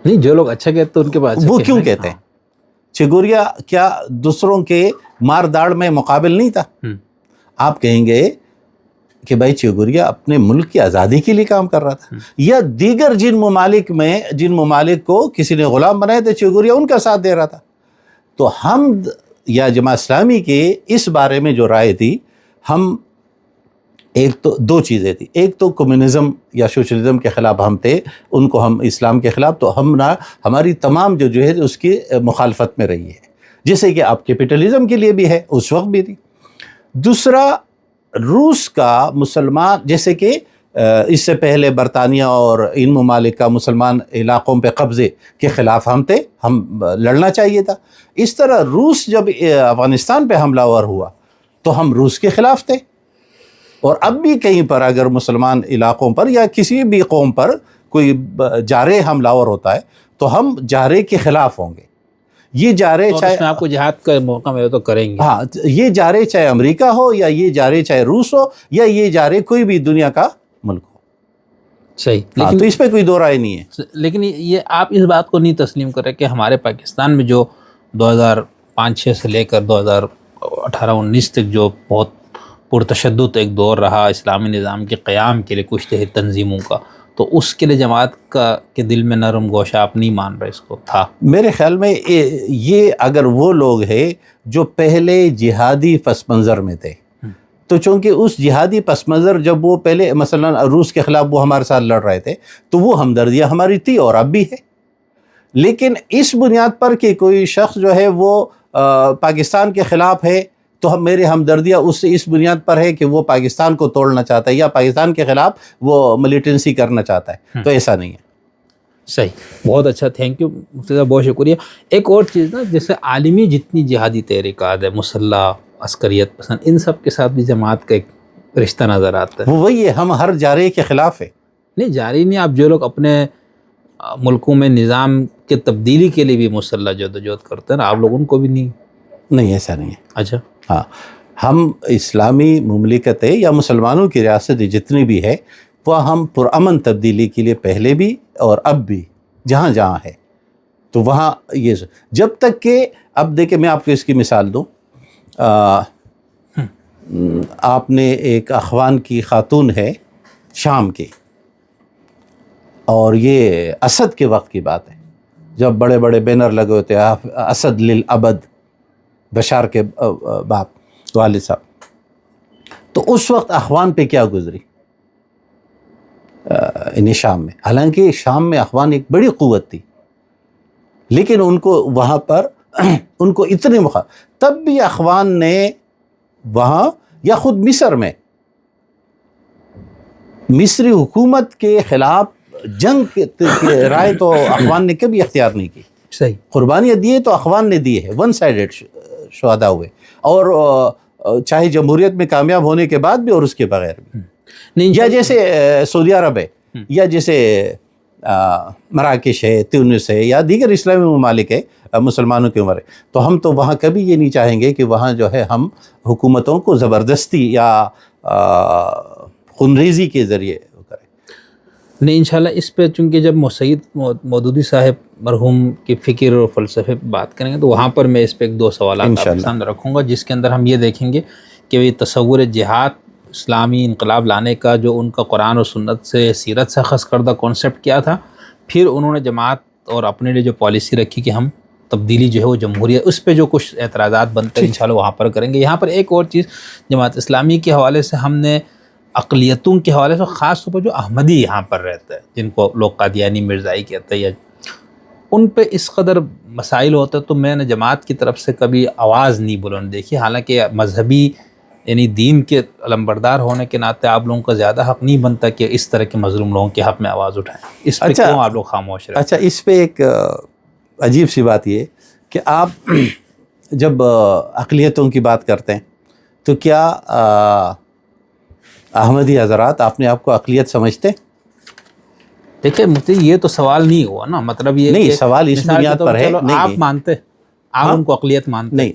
نہیں، جو لوگ اچھا کہتے ہیں ان کے پاس وہ کیوں کہتے ہیں؟ چیگوریا کیا دوسروں کے مار داڑ میں مقابل نہیں تھا؟ آپ کہیں گے کہ بھائی چیگوریا اپنے ملک کی آزادی کے لیے کام کر رہا تھا، یا دیگر جن ممالک کو کسی نے غلام بنائے تھے چیگوریا ان کا ساتھ دے رہا تھا. تو ہم یا جماعت اسلامی کے اس بارے میں جو رائے تھی، ہم ایک تو دو چیزیں تھی. ایک تو کمیونزم یا سوشلزم کے خلاف ہم تھے، ان کو ہم اسلام کے خلاف، تو ہماری تمام جو ہے اس کی مخالفت میں رہی ہے، جیسے کہ آپ کیپٹلزم کے لیے بھی ہے، اس وقت بھی تھی. دوسرا، روس کا مسلمان، جیسے کہ اس سے پہلے برطانیہ اور ان ممالک کا مسلمان علاقوں پہ قبضے کے خلاف ہم تھے، ہم لڑنا چاہیے تھا. اس طرح روس جب افغانستان پہ حملہ آور ہوا تو ہم روس کے خلاف تھے. اور اب بھی کہیں پر اگر مسلمان علاقوں پر یا کسی بھی قوم پر کوئی جارح حملہ آور ہوتا ہے تو ہم جارح کے خلاف ہوں گے. یہ جارح چاہے آپ کو جہاد کا موقع ملے تو کریں گے. ہاں، یہ جارح چاہے امریکہ ہو یا یہ جارح چاہے روس ہو یا یہ جارح کوئی بھی دنیا کا ملک ہو. صحیح. لیکن تو اس پہ کوئی دو رائے نہیں ہے. لیکن یہ آپ اس بات کو نہیں تسلیم کریں کہ ہمارے پاکستان میں جو 2005-06 سے لے کر 2018-19 تک جو بہت پرتشدد ایک دور رہا اسلامی نظام کے قیام کے لیے کچھ تنظیموں کا، تو اس کے لیے جماعت کا کے دل میں نرم گوشہ آپ نہیں مان رہے اس کو تھا؟ میرے خیال میں یہ اگر وہ لوگ ہیں جو پہلے جہادی پس منظر میں تھے، تو چونکہ اس جہادی پس منظر جب وہ پہلے مثلا روس کے خلاف وہ ہمارے ساتھ لڑ رہے تھے تو وہ ہمدردیاں ہماری تھی اور اب بھی ہے، لیکن اس بنیاد پر کہ کوئی شخص جو ہے وہ پاکستان کے خلاف ہے تو میری ہمدردیاں اس بنیاد پر ہے کہ وہ پاکستان کو توڑنا چاہتا ہے یا پاکستان کے خلاف وہ ملیٹنسی کرنا چاہتا ہے، تو ایسا نہیں ہے۔ صحیح، بہت اچھا، تھینک یو مفتی صاحب، بہت شکریہ۔ ایک اور چیز نا، جیسے عالمی جتنی جہادی تحریکات ہے، مسلح، عسکریت پسند، ان سب کے ساتھ بھی جماعت کا ایک رشتہ نظر آتا ہے۔ وہ وہی ہے، ہم ہر جارے کے خلاف ہے۔ نہیں جاری نہیں، آپ جو لوگ اپنے ملکوں میں نظام کے تبدیلی کے لیے بھی مسلح جدوجہد کرتے ہیں نا، آپ لوگ ان کو بھی نہیں؟ ایسا نہیں ہے۔ اچھا، ہاں، ہم اسلامی مملکتیں یا مسلمانوں کی ریاستیں جتنی بھی ہے وہ ہم پرامن تبدیلی کے لیے پہلے بھی اور اب بھی جہاں جہاں ہے تو وہاں یہ جب تک کہ اب دیکھیں میں آپ کو اس کی مثال دوں، آپ نے ایک اخوان کی خاتون ہے شام کی، اور یہ اسد کے وقت کی بات ہے جب بڑے بڑے بینر لگے ہوتے ہیں اسد للابد، بشار کے باپ والد صاحب، تو اس وقت اخوان پہ کیا گزری انہیں شام میں، حالانکہ شام میں اخوان ایک بڑی قوت تھی لیکن ان کو وہاں پر ان کو اتنے تب بھی اخوان نے وہاں یا خود مصر میں مصری حکومت کے خلاف جنگ کی رائے تو اخوان نے کبھی اختیار نہیں کی۔ صحیح، قربانیاں دیے تو اخوان نے دیے ہے، ون سائیڈڈ شہداء ہوئے، اور چاہے جمہوریت میں کامیاب ہونے کے بعد بھی اور اس کے بغیر بھی، یا جیسے سعودی عرب ہے، یا جیسے مراکش ہے، تیونس ہے، یا دیگر اسلامی ممالک ہے مسلمانوں کی عمر ہے، تو ہم تو وہاں کبھی یہ نہیں چاہیں گے کہ وہاں جو ہے ہم حکومتوں کو زبردستی یا خونریزی کے ذریعے کریں۔ نہیں انشاءاللہ اس پہ، چونکہ جب سید مودودی صاحب مرحوم کی فکر اور فلسفے پہ بات کریں گے تو وہاں پر میں اس پہ ایک دو سوالات آپ کے سامنے رکھوں گا، جس کے اندر ہم یہ دیکھیں گے کہ یہ تصور جہاد، اسلامی انقلاب لانے کا جو ان کا قرآن اور سنت سے، سیرت سے اخذ کردہ کانسیپٹ کیا تھا، پھر انہوں نے جماعت اور اپنے لیے جو پالیسی رکھی کہ ہم تبدیلی جو ہے وہ جمہوریت، اس پہ جو کچھ اعتراضات بنتے ہیں انشاءاللہ وہاں پر کریں گے۔ یہاں پر ایک اور چیز جماعت اسلامی کے حوالے سے، ہم نے اقلیتوں کے حوالے سے خاص طور پر جو احمدی یہاں پر رہتے ہیں، جن کو لوگ قادیانی مرزائی کہتے ہیں، یا ان پہ اس قدر مسائل ہوتے تو میں نے جماعت کی طرف سے کبھی آواز نہیں بلند دیکھی، حالانکہ مذہبی یعنی دین کے علمبردار ہونے کے ناطے آپ لوگوں کا زیادہ حق نہیں بنتا کہ اس طرح کے مظلوم لوگوں کے حق میں آواز اٹھائیں، اس پہ کیوں آپ لوگ خاموش رہتے؟ اچھا، اس پہ ایک عجیب سی بات یہ کہ آپ جب اقلیتوں کی بات کرتے ہیں تو کیا احمدی حضرات اپنے آپ کو اقلیت سمجھتے؟ دیکھیں مفتی یہ تو سوال نہیں ہوا نا، مطلب یہ نہیں، سوال اس بنیاد پر ہے، آپ مانتے، آپ ان کو اقلیت مانتے؟ نہیں،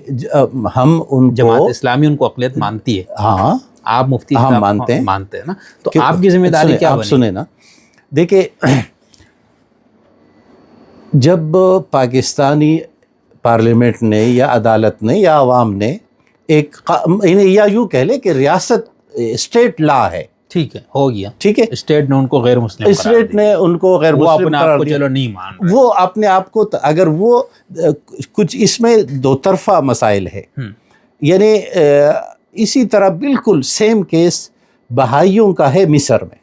ہم ان کو، جماعت اسلامی ان کو اقلیت مانتی ہے، ہاں آپ مفتی ہم صاحب مانتے ہیں نا، تو آپ کی ذمہ داری کیا بنی؟ آپ سنیں نا، دیکھیں جب پاکستانی پارلیمنٹ نے یا عدالت نے یا عوام نے ایک یا یوں کہہ لیں کہ ریاست اسٹیٹ لا ہے، ٹھیک ہے، ہو گیا، ٹھیک ہے، اسٹیٹ نے ان کو غیر مسلم، اسٹیٹ نے ان کو غیر وہ مسلم اپنے آپ کو چلو نہیں مان رہے، وہ اپنے آپ کو، اگر وہ کچھ اس میں دو طرفہ مسائل ہے، یعنی اسی طرح بالکل سیم کیس بہائیوں کا ہے مصر میں،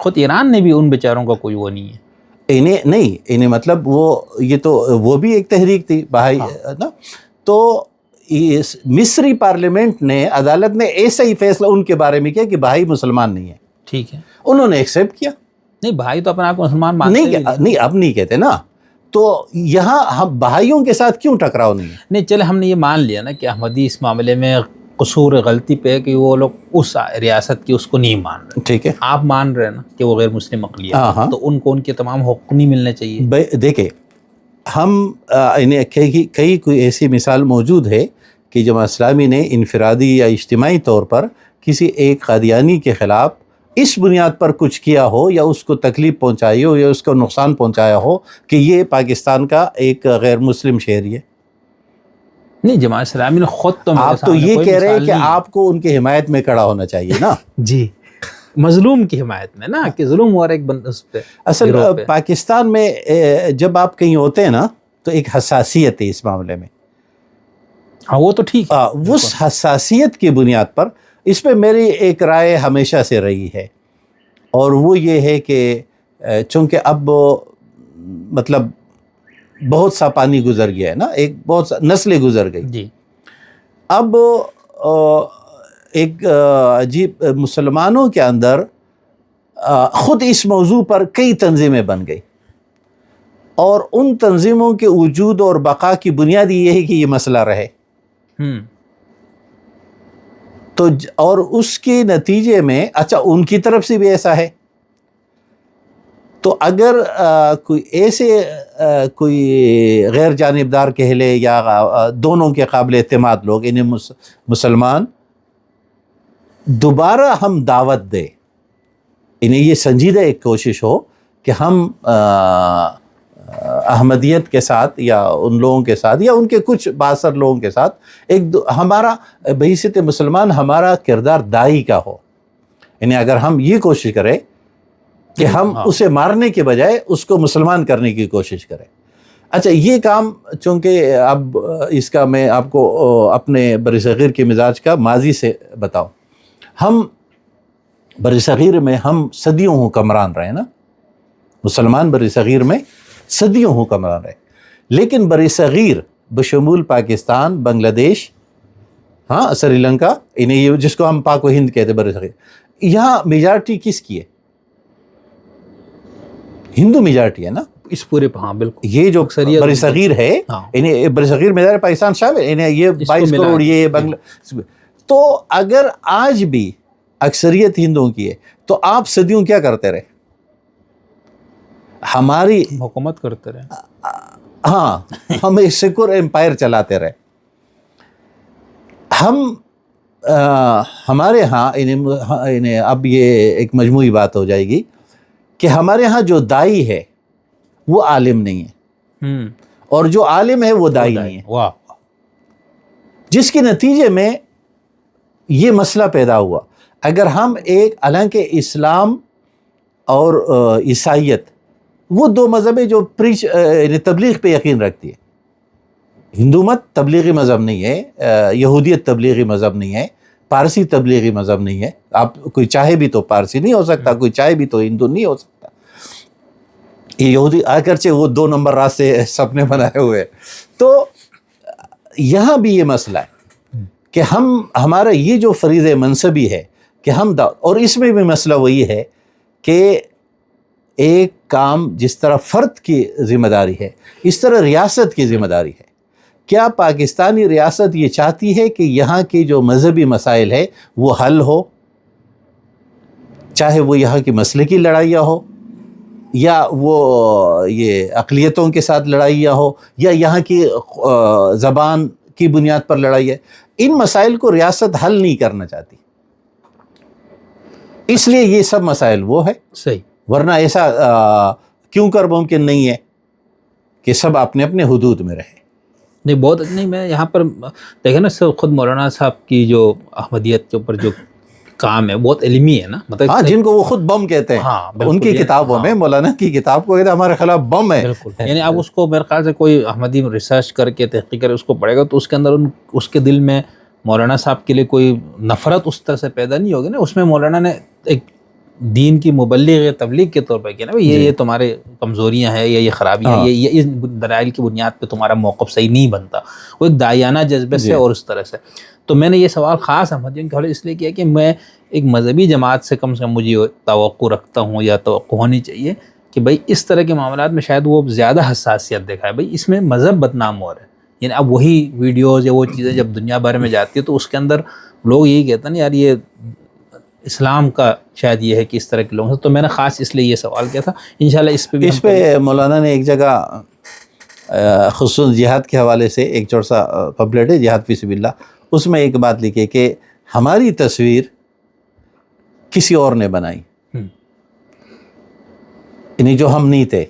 خود ایران نے بھی ان بیچاروں کا کوئی وہ نہیں ہے، انہیں مطلب وہ بھی ایک تحریک تھی بہائی نا، تو مصری پارلیمنٹ نے، عدالت نے ایسا ہی فیصلہ ان کے بارے میں کیا کہ بھائی مسلمان نہیں ہے، ٹھیک ہے، انہوں نے ایکسیپٹ کیا، نہیں بھائی تو اپنے آپ کو مسلمان مانتے نہیں، اب نہیں کہتے نا، تو یہاں ہم بھائیوں کے ساتھ کیوں ٹکراؤ نہیں ہے؟ نہیں چلے ہم نے یہ مان لیا نا کہ احمدی اس معاملے میں قصور غلطی پہ ہے کہ وہ لوگ اس ریاست کی اس کو نہیں مان رہے، ٹھیک ہے، آپ مان رہے ہیں نا کہ وہ غیر مسلم اقلیت ہے، تو ان کو ان کے تمام حقوق نہیں ملنے چاہیے؟ دیکھیں ہم کئی کوئی ایسی مثال موجود ہے کہ جماعت اسلامی نے انفرادی یا اجتماعی طور پر کسی ایک قادیانی کے خلاف اس بنیاد پر کچھ کیا ہو یا اس کو تکلیف پہنچائی ہو یا اس کو نقصان پہنچایا ہو کہ یہ پاکستان کا ایک غیر مسلم شہری ہے۔ نہیں جماعت اسلامی نے خود تو، آپ تو یہ کہہ رہے ہیں کہ آپ کو ان کی حمایت میں کھڑا ہونا چاہیے نا؟ جی، مظلوم کی حمایت میں نا، کہ ظلم ہو رہا ایک بندہ اس پہ۔ اصل پاکستان میں جب آپ کہیں ہوتے ہیں نا تو ایک حساسیت ہے اس معاملے میں، ہاں وہ تو ٹھیک ہے، اس حساسیت کی بنیاد پر اس پہ میری ایک رائے ہمیشہ سے رہی ہے، اور وہ یہ ہے کہ چونکہ اب مطلب بہت سا پانی گزر گیا ہے نا، ایک بہت سا نسلیں گزر گئی، جی اب ایک عجیب مسلمانوں کے اندر خود اس موضوع پر کئی تنظیمیں بن گئی، اور ان تنظیموں کے وجود اور بقا کی بنیاد یہ ہے کہ یہ مسئلہ رہے، تو اور اس کے نتیجے میں اچھا ان کی طرف سے بھی ایسا ہے، تو اگر کوئی ایسے کوئی غیر جانبدار کہہ لے یا دونوں کے قابل اعتماد لوگ، انہیں مسلمان دوبارہ ہم دعوت دیں، انہیں یہ سنجیدہ ایک کوشش ہو کہ ہم احمدیت کے ساتھ یا ان لوگوں کے ساتھ یا ان کے کچھ بااثر لوگوں کے ساتھ ہمارا بحیثیت مسلمان ہمارا کردار داعی کا ہو، یعنی اگر ہم یہ کوشش کریں کہ ہم اسے مارنے کے بجائے اس کو مسلمان کرنے کی کوشش کریں۔ اچھا یہ کام چونکہ اب اس کا میں آپ کو اپنے برصغیر کے مزاج کا ماضی سے بتاؤں، ہم برصغیر میں ہم صدیوں حکمران رہے نا، مسلمان برصغیر میں صدیوں حکمران رہے، لیکن برصغیر بشمول پاکستان، بنگلہ دیش، ہاں سری لنکا، انہیں یہ جس کو ہم پاک و ہند کہتے ہیں برصغیر، یہاں میجارٹی کس کی ہے؟ ہندو میجارٹی ہے نا اس پورے، ہاں بالکل، یہ جو برصغیر ہے، انہیں برصغیر میں پاکستان شامل، انہیں یہ 22 کروڑ یہ بنگلہ، تو اگر آج بھی اکثریت ہندوؤں کی ہے تو آپ صدیوں کیا کرتے رہے؟ ہماری حکومت کرتے رہے، ہاں ہم ایک سیکولر امپائر چلاتے رہے، ہم ہمارے ہاں انہیں اب یہ ایک مجموعی بات ہو جائے گی کہ ہمارے ہاں جو دائی ہے وہ عالم نہیں ہے، اور جو عالم ہے وہ دائی نہیں ہے، واہ، جس کے نتیجے میں یہ مسئلہ پیدا ہوا۔ اگر ہم حالانکہ اسلام اور عیسائیت وہ دو مذہب جو تبلیغ پہ یقین رکھتی ہے، ہندو مت تبلیغی مذہب نہیں ہے، یہودیت تبلیغی مذہب نہیں ہے، پارسی تبلیغی مذہب نہیں ہے، آپ کوئی چاہے بھی تو پارسی نہیں ہو سکتا، کوئی چاہے بھی تو ہندو نہیں ہو سکتا، یہودی اگرچہ وہ 2 نمبر راستے سب نے بنائے ہوئے، تو یہاں بھی یہ مسئلہ ہے کہ ہمارا یہ جو فریض منصبی ہے کہ ہم اور اس میں بھی مسئلہ وہی ہے کہ ایک کام جس طرح فرد کی ذمہ داری ہے اس طرح ریاست کی ذمہ داری ہے۔ کیا پاکستانی ریاست یہ چاہتی ہے کہ یہاں کے جو مذہبی مسائل ہے وہ حل ہو، چاہے وہ یہاں کی مسلکی لڑائیاں ہو یا وہ یہ اقلیتوں کے ساتھ لڑائیاں ہو یا یہاں کی زبان کی بنیاد پر لڑائی ہے؟ ان مسائل کو ریاست حل نہیں کرنا چاہتی، اس لیے یہ سب مسائل وہ ہے، صحیح، ورنہ ایسا کیوں کر ممکن نہیں ہے کہ سب اپنے اپنے حدود میں رہے۔ نہیں بہت نہیں، میں یہاں پر دیکھیں نا، خود مولانا صاحب کی جو احمدیت کے اوپر جو کام ہے بہت علمی ہے نا، مطلب ہاں جن کو وہ خود بم کہتے ہیں، ہاں ان کی کتابوں میں مولانا کی کتاب کو کہتے ہیں ہمارے خلاف بم ہے، بالکل، یعنی اب اس کو میرے خیال سے کوئی احمدی ریسرچ کر کے تحقیق کر اس کو پڑھے گا تو اس کے اندر اس کے دل میں مولانا صاحب کے لیے کوئی نفرت اس طرح سے پیدا نہیں ہوگی نا، اس میں مولانا نے ایک دین کی مبلغ یا تبلیغ کے طور پہ کیا نا، یہ تمہارے کمزوریاں ہیں یا یہ خرابیاں ہیں، یہ اس دلائل کی بنیاد پہ تمہارا موقف صحیح نہیں بنتا، وہ ایک داعیانہ جذبے سے اور اس طرح سے۔ تو میں نے یہ سوال خاص احمدیوں کے حوالے اس لیے کیا کہ میں ایک مذہبی جماعت سے کم مجھے توقع رکھتا ہوں یا توقع ہونی چاہیے کہ بھائی اس طرح کے معاملات میں شاید وہ زیادہ حساسیت دکھائے، بھائی اس میں مذہب بدنام ہو رہا ہے، یعنی اب وہی ویڈیوز یا وہ چیزیں جب دنیا بھر میں جاتی ہے تو اس کے اندر لوگ یہی کہتے ہیں نا یار یہ اسلام کا شاید یہ ہے کہ اس طرح کے لوگوں سے، تو میں نے خاص اس لیے یہ سوال کیا تھا، انشاءاللہ اس پہ مولانا نے ایک جگہ خصوصاً جہاد کے حوالے سے ایک چھوٹا سا پمفلیٹ ہے، جہاد فی سبیل اللہ، اس میں ایک بات لکھی کہ ہماری تصویر کسی اور نے بنائی، یعنی جو ہم نہیں تھے،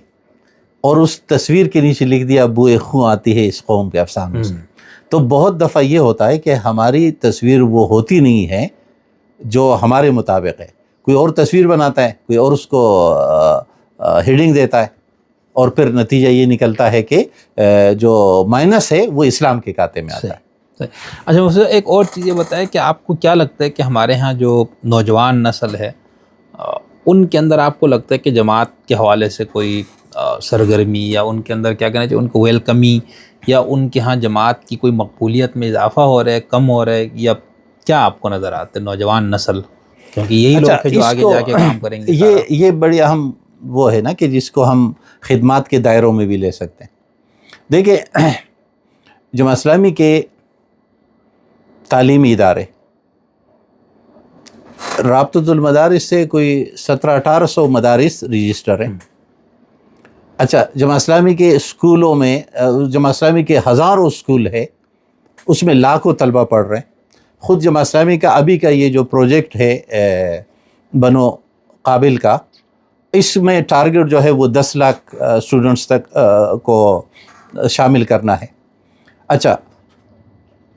اور اس تصویر کے نیچے لکھ دیا بوئے خون آتی ہے اس قوم کے افسانوں سے۔ تو بہت دفعہ یہ ہوتا ہے کہ ہماری تصویر وہ ہوتی نہیں ہے جو ہمارے مطابق ہے، کوئی اور تصویر بناتا ہے، کوئی اور اس کو ہیڈنگ دیتا ہے، اور پھر نتیجہ یہ نکلتا ہے کہ جو مائنس ہے وہ اسلام کے کھاتے میں آتا ہے۔ اچھا مجھے ایک اور چیز یہ بتائیں کہ آپ کو کیا لگتا ہے کہ ہمارے ہاں جو نوجوان نسل ہے ان کے اندر آپ کو لگتا ہے کہ جماعت کے حوالے سے کوئی سرگرمی یا ان کے اندر کیا کہنا چاہیے ان کو ویلکمی یا ان کے ہاں جماعت کی کوئی مقبولیت میں اضافہ ہو رہا ہے کم ہو رہا ہے یا کیا آپ کو نظر آتا ہے نوجوان نسل کیونکہ یہی لوگ ہیں جو آگے جا کے کام کریں گے یہ بڑی اہم وہ ہے نا کہ جس کو ہم خدمات کے دائروں میں بھی لے سکتے ہیں. دیکھیں جماعت اسلامی کے تعلیمی ادارے رابطۃ المدارس سے کوئی 1700-1800 مدارس رجسٹر ہیں. اچھا جماعت اسلامی کے اسکولوں میں جماعت اسلامی کے ہزاروں اسکول ہے اس میں لاکھوں طلبہ پڑھ رہے ہیں. خود جماعت اسلامی کا ابھی کا یہ جو پروجیکٹ ہے بنو قابل کا اس میں ٹارگٹ جو ہے وہ 10 لاکھ اسٹوڈنٹس تک کو شامل کرنا ہے. اچھا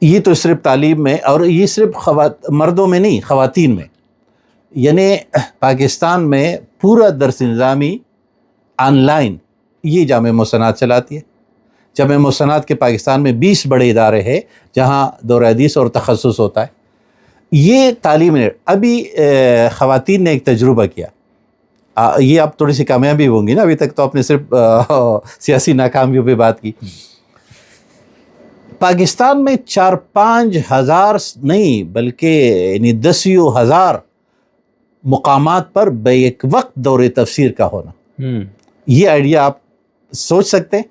یہ تو صرف تعلیم میں اور یہ صرف مردوں میں نہیں خواتین میں یعنی پاکستان میں پورا درس نظامی آن لائن یہ جامع محسنات چلاتی ہے. جامع محسنات کے پاکستان میں 20 بڑے ادارے ہیں جہاں دور حدیث اور تخصص ہوتا ہے. یہ تعلیم نے ابھی خواتین نے ایک تجربہ کیا یہ اب تھوڑی سی کامیابی ہوں گی نا ابھی تک تو آپ نے صرف سیاسی ناکامیوں پہ بات کی. پاکستان میں 4-5 ہزار نہیں بلکہ 10,000 مقامات پر بیک وقت دور تفسیر کا ہونا یہ آئیڈیا آپ سوچ سکتے ہیں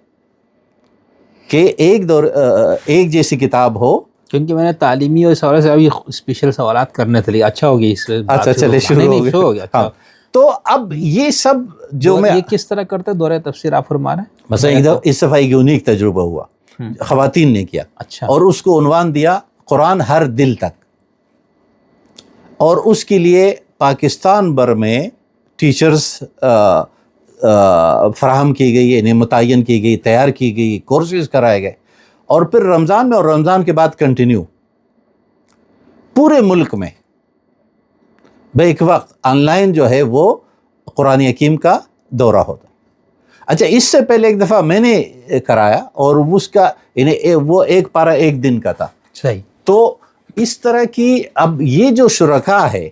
کہ ایک جیسی کتاب ہو. کیونکہ میں نے تعلیمی اور اس حوالے سے ابھی اسپیشل سوالات کرنے تھے اچھا ہو گیا اس سے اچھا چلے شروع ہو گیا. ہاں تو اب یہ سب جو میں یہ کس طرح کرتے دورہ تفسیر آپ فرما رہے ہیں مثلا اس دفعہ ایک یونیک تجربہ ہوا خواتین نے کیا اچھا اور اس کو عنوان دیا قرآن ہر دل تک اور اس کے لیے پاکستان بھر میں ٹیچرز فراہم کی گئی یعنی متعین کی گئی تیار کی گئی کورسز کرائے گئے اور پھر رمضان میں اور رمضان کے بعد کنٹینیو پورے ملک میں بیک وقت آن لائن جو ہے وہ قرآن حکیم کا دورہ ہوتا. اچھا اس سے پہلے ایک دفعہ میں نے کرایا اور اس کا یعنی وہ ایک پارہ ایک دن کا تھا. صحیح. تو اس طرح کی اب یہ جو شرکاء ہے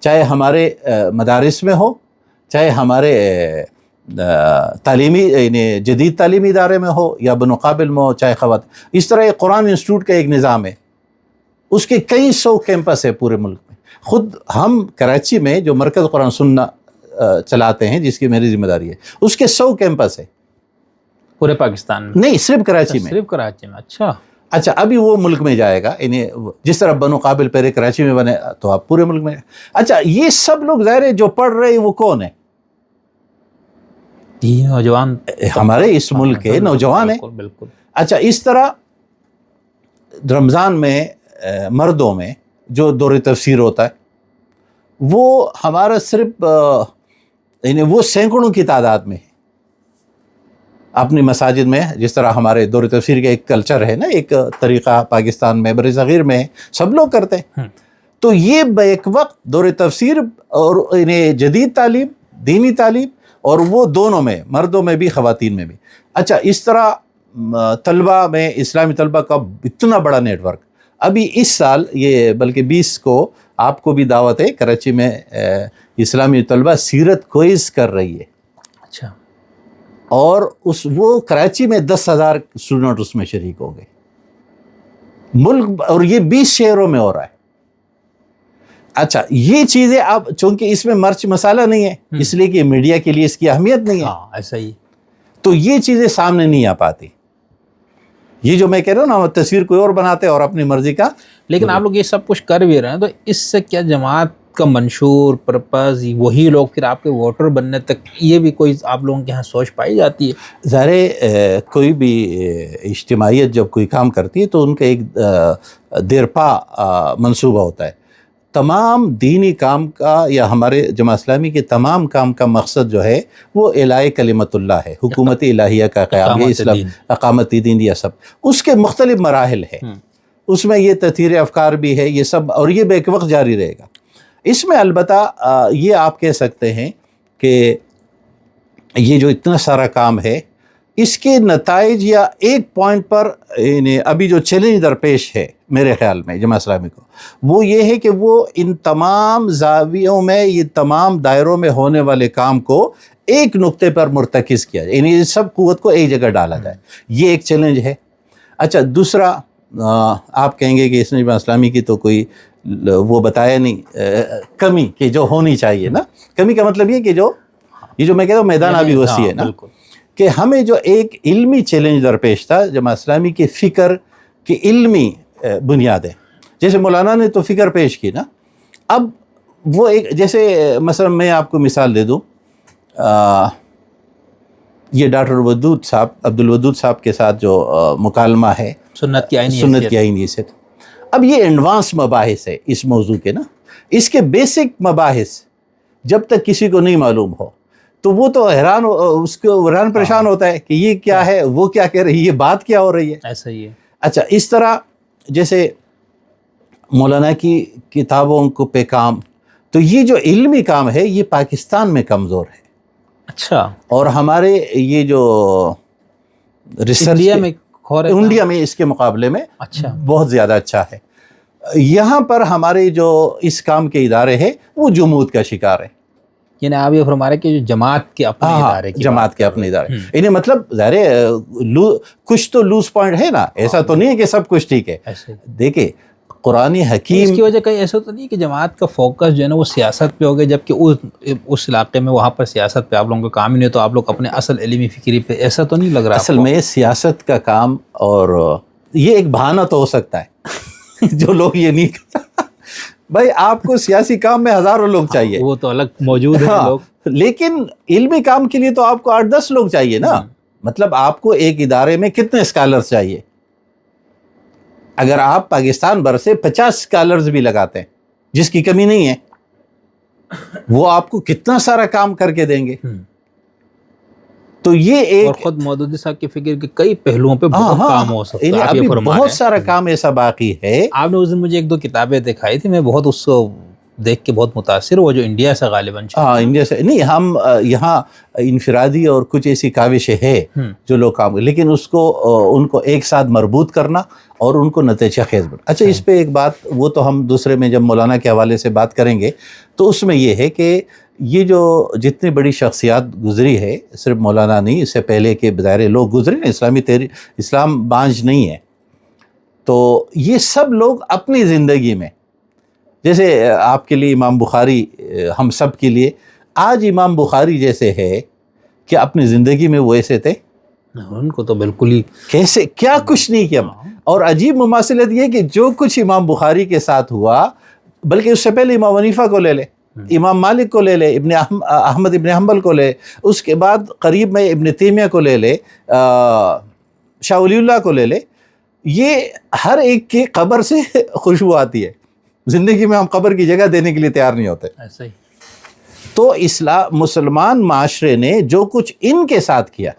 چاہے ہمارے مدارس میں ہو چاہے ہمارے تعلیمی یعنی جدید تعلیمی ادارے میں ہو یا بنو قابل میں ہو چاہے خواتین اس طرح ایک قرآن انسٹیٹیوٹ کا ایک نظام ہے اس کے کئی 100 کیمپس ہے پورے ملک میں. خود ہم کراچی میں جو مرکز قرآن سننا چلاتے ہیں جس کی میری ذمہ داری ہے اس کے 100 کیمپس ہے پورے پاکستان میں نہیں صرف کراچی میں صرف کراچی میں. اچھا ابھی وہ ملک میں جائے گا یعنی جس طرح بنو قابل پہلے کراچی میں بنے تو آپ پورے ملک میں. اچھا یہ سب لوگ ظاہر ہے جو پڑھ رہے ہیں وہ کون ہے نوجوان ہمارے اس ملک کے نوجوان ہیں. بالکل. اچھا اس طرح رمضان میں مردوں میں جو دور تفسیر ہوتا ہے وہ ہمارا صرف یعنی وہ سینکڑوں کی تعداد میں ہے اپنی مساجد میں جس طرح ہمارے دور تفسیر کا ایک کلچر ہے نا ایک طریقہ پاکستان میں برصغیر میں سب لوگ کرتے ہیں. تو یہ بیک وقت دور تفسیر اور یعنی جدید تعلیم دینی تعلیم اور وہ دونوں میں مردوں میں بھی خواتین میں بھی. اچھا اس طرح طلبہ میں اسلامی طلبہ کا اتنا بڑا نیٹ ورک ابھی اس سال یہ بلکہ 20 کو آپ کو بھی دعوت ہے کراچی میں اسلامی طلبہ سیرت کوئز کر رہی ہے. اچھا اور وہ کراچی میں 10,000 اسٹوڈنٹ اس میں شریک ہو گئے ملک اور یہ 20 شہروں میں ہو رہا ہے. اچھا یہ چیزیں اب چونکہ اس میں مرچ مسالہ نہیں ہے اس لیے کہ میڈیا کے لیے اس کی اہمیت نہیں ہے ایسا ہی تو یہ چیزیں سامنے نہیں آ پاتی. یہ جو میں کہہ رہا ہوں نا تصویر کوئی اور بناتے اور اپنی مرضی کا لیکن آپ لوگ یہ سب کچھ کر بھی رہے ہیں تو اس سے کیا جماعت کا منشور پرپز وہی لوگ پھر آپ کے ووٹر بننے تک یہ بھی کوئی آپ لوگوں کے یہاں سوچ پائی جاتی ہے؟ ظاہر کوئی بھی اجتماعیت جب کوئی کام کرتی ہے تو ان کا ایک دیرپا منصوبہ ہوتا ہے. تمام دینی کام کا یا ہمارے جماعت اسلامی کے تمام کام کا مقصد جو ہے وہ اعلاء کلمت اللہ ہے حکومت الہیہ کا قیام ہے اسلام اقامت دین یہ سب اس کے مختلف مراحل ہے اس میں یہ تطہیر افکار بھی ہے یہ سب اور یہ بیک وقت جاری رہے گا. اس میں البتہ یہ آپ کہہ سکتے ہیں کہ یہ جو اتنا سارا کام ہے اس کے نتائج یا ایک پوائنٹ پر ابھی جو چیلنج درپیش ہے میرے خیال میں جماعت اسلامی کو، وہ یہ ہے کہ وہ ان تمام زاویوں میں، یہ تمام دائروں میں ہونے والے کام کو ایک نقطے پر مرتکز کیا جائے، یعنی سب قوت کو ایک جگہ ڈالا جائے، یہ ایک چیلنج ہے۔ اچھا، دوسرا آپ کہیں گے کہ اس نے جماعت اسلامی کی تو کوئی وہ بتایا نہیں کمی کہ جو ہونی چاہیے نا، کمی کا مطلب یہ کہ یہ جو میں کہتا ہوں میدان ابھی وسیع ہے نا، کہ ہمیں جو ایک علمی چیلنج درپیش تھا جماعت اسلامی کی فکر کی علمی بنیادیں، جیسے مولانا نے تو فکر پیش کی نا، اب وہ ایک جیسے مثلا میں آپ کو مثال دے دوں، یہ ڈاکٹر ودود صاحب، عبد الودود صاحب کے ساتھ جو مکالمہ ہے سنت کی آئینی حیثیت، اب یہ ایڈوانس مباحث ہے اس موضوع کے نا، اس کے بیسک مباحث جب تک کسی کو نہیں معلوم ہو تو وہ تو اس کو حیران پریشان ہوتا ہے کہ یہ کیا ہے، وہ کیا کہہ رہی ہے، یہ بات کیا ہو رہی ہے، ایسا ہی ہے۔ اچھا، اس طرح جیسے مولانا کی کتابوں کو پہ کام، تو یہ جو علمی کام ہے یہ پاکستان میں کمزور ہے، اچھا، اور ہمارے یہ جو ریسرچ انڈیا میں اس کے مقابلے میں اچھا بہت زیادہ اچھا ہے۔ یہاں پر ہمارے جو اس کام کے ادارے ہیں وہ جمود کا شکار ہے، یعنی آپ یہ فرما رہے کہ جو جماعت کے اپنے ادارے کی جماعت کے اپنے ادارے، یعنی مطلب ظاہر ہے کچھ تو لوز پوائنٹ ہے نا، ایسا تو نہیں ہے کہ سب کچھ ٹھیک ہے۔ دیکھیں قرآن حکیم، اس کی وجہ کہیں ایسا تو نہیں کہ جماعت کا فوکس جو ہے نا وہ سیاست پہ ہو گیا، جبکہ اس علاقے میں وہاں پر سیاست پہ آپ لوگوں کا کام ہی نہیں، تو آپ لوگ اپنے اصل علمی فکری پہ، ایسا تو نہیں لگ رہا؟ اصل میں سیاست کا کام، اور یہ ایک بہانہ تو ہو سکتا ہے جو لوگ یہ نہیں بھائی آپ کو سیاسی کام میں ہزاروں لوگ چاہیے، وہ تو الگ موجود ہیں لوگ، لیکن علمی کام کے لیے تو آپ کو 8-10 لوگ چاہیے نا، مطلب آپ کو ایک ادارے میں کتنے اسکالرز چاہیے؟ اگر آپ پاکستان بھر سے 50 اسکالرز بھی لگاتے ہیں، جس کی کمی نہیں ہے، وہ آپ کو کتنا سارا کام کر کے دیں گے؟ تو یہ ایک، اور خود مودودی صاحب کی فکر کے کئی پہلوؤں پہ بہت کام ہو سکتا ہے، آپ یہ فرما رہے ہیں۔ بہت سارا کام ایسا باقی ہے۔ آپ نے اس دن مجھے 1-2 کتابیں دکھائی تھی، میں بہت اس کو دیکھ کے بہت متاثر، وہ جو انڈیا سے غالباً، انڈیا سے نہیں، ہم یہاں انفرادی اور کچھ ایسی کاوشیں ہیں جو لوگ کام، لیکن ان کو ایک ساتھ مربوط کرنا اور ان کو نتیجہ خیز بنا۔ اچھا، اس پہ ایک بات، وہ تو ہم دوسرے میں جب مولانا کے حوالے سے بات کریں گے تو اس میں یہ ہے کہ یہ جو جتنی بڑی شخصیات گزری ہے، صرف مولانا نہیں، اس سے پہلے کے بظاہر لوگ گزرے نا، اسلام بانجھ نہیں ہے، تو یہ سب لوگ اپنی زندگی میں، جیسے آپ کے لیے امام بخاری، ہم سب کے لیے آج امام بخاری جیسے ہے کہ اپنی زندگی میں وہ ایسے تھے، ان کو تو بالکل ہی کیسے کیا کچھ نہیں کیا۔ اور عجیب مماثلت یہ کہ جو کچھ امام بخاری کے ساتھ ہوا، بلکہ اس سے پہلے امام حنیفہ کو لے لے، امام مالک کو لے لے، احمد ابن حنبل کو لے، اس کے بعد قریب میں ابن تیمیہ کو لے لے، شاہ ولی اللہ کو لے لے، یہ ہر ایک کی قبر سے خوشبو آتی ہے، زندگی میں ہم قبر کی جگہ دینے کے لیے تیار نہیں ہوتے۔ ایسا ہی تو مسلمان معاشرے نے جو کچھ ان کے ساتھ کیا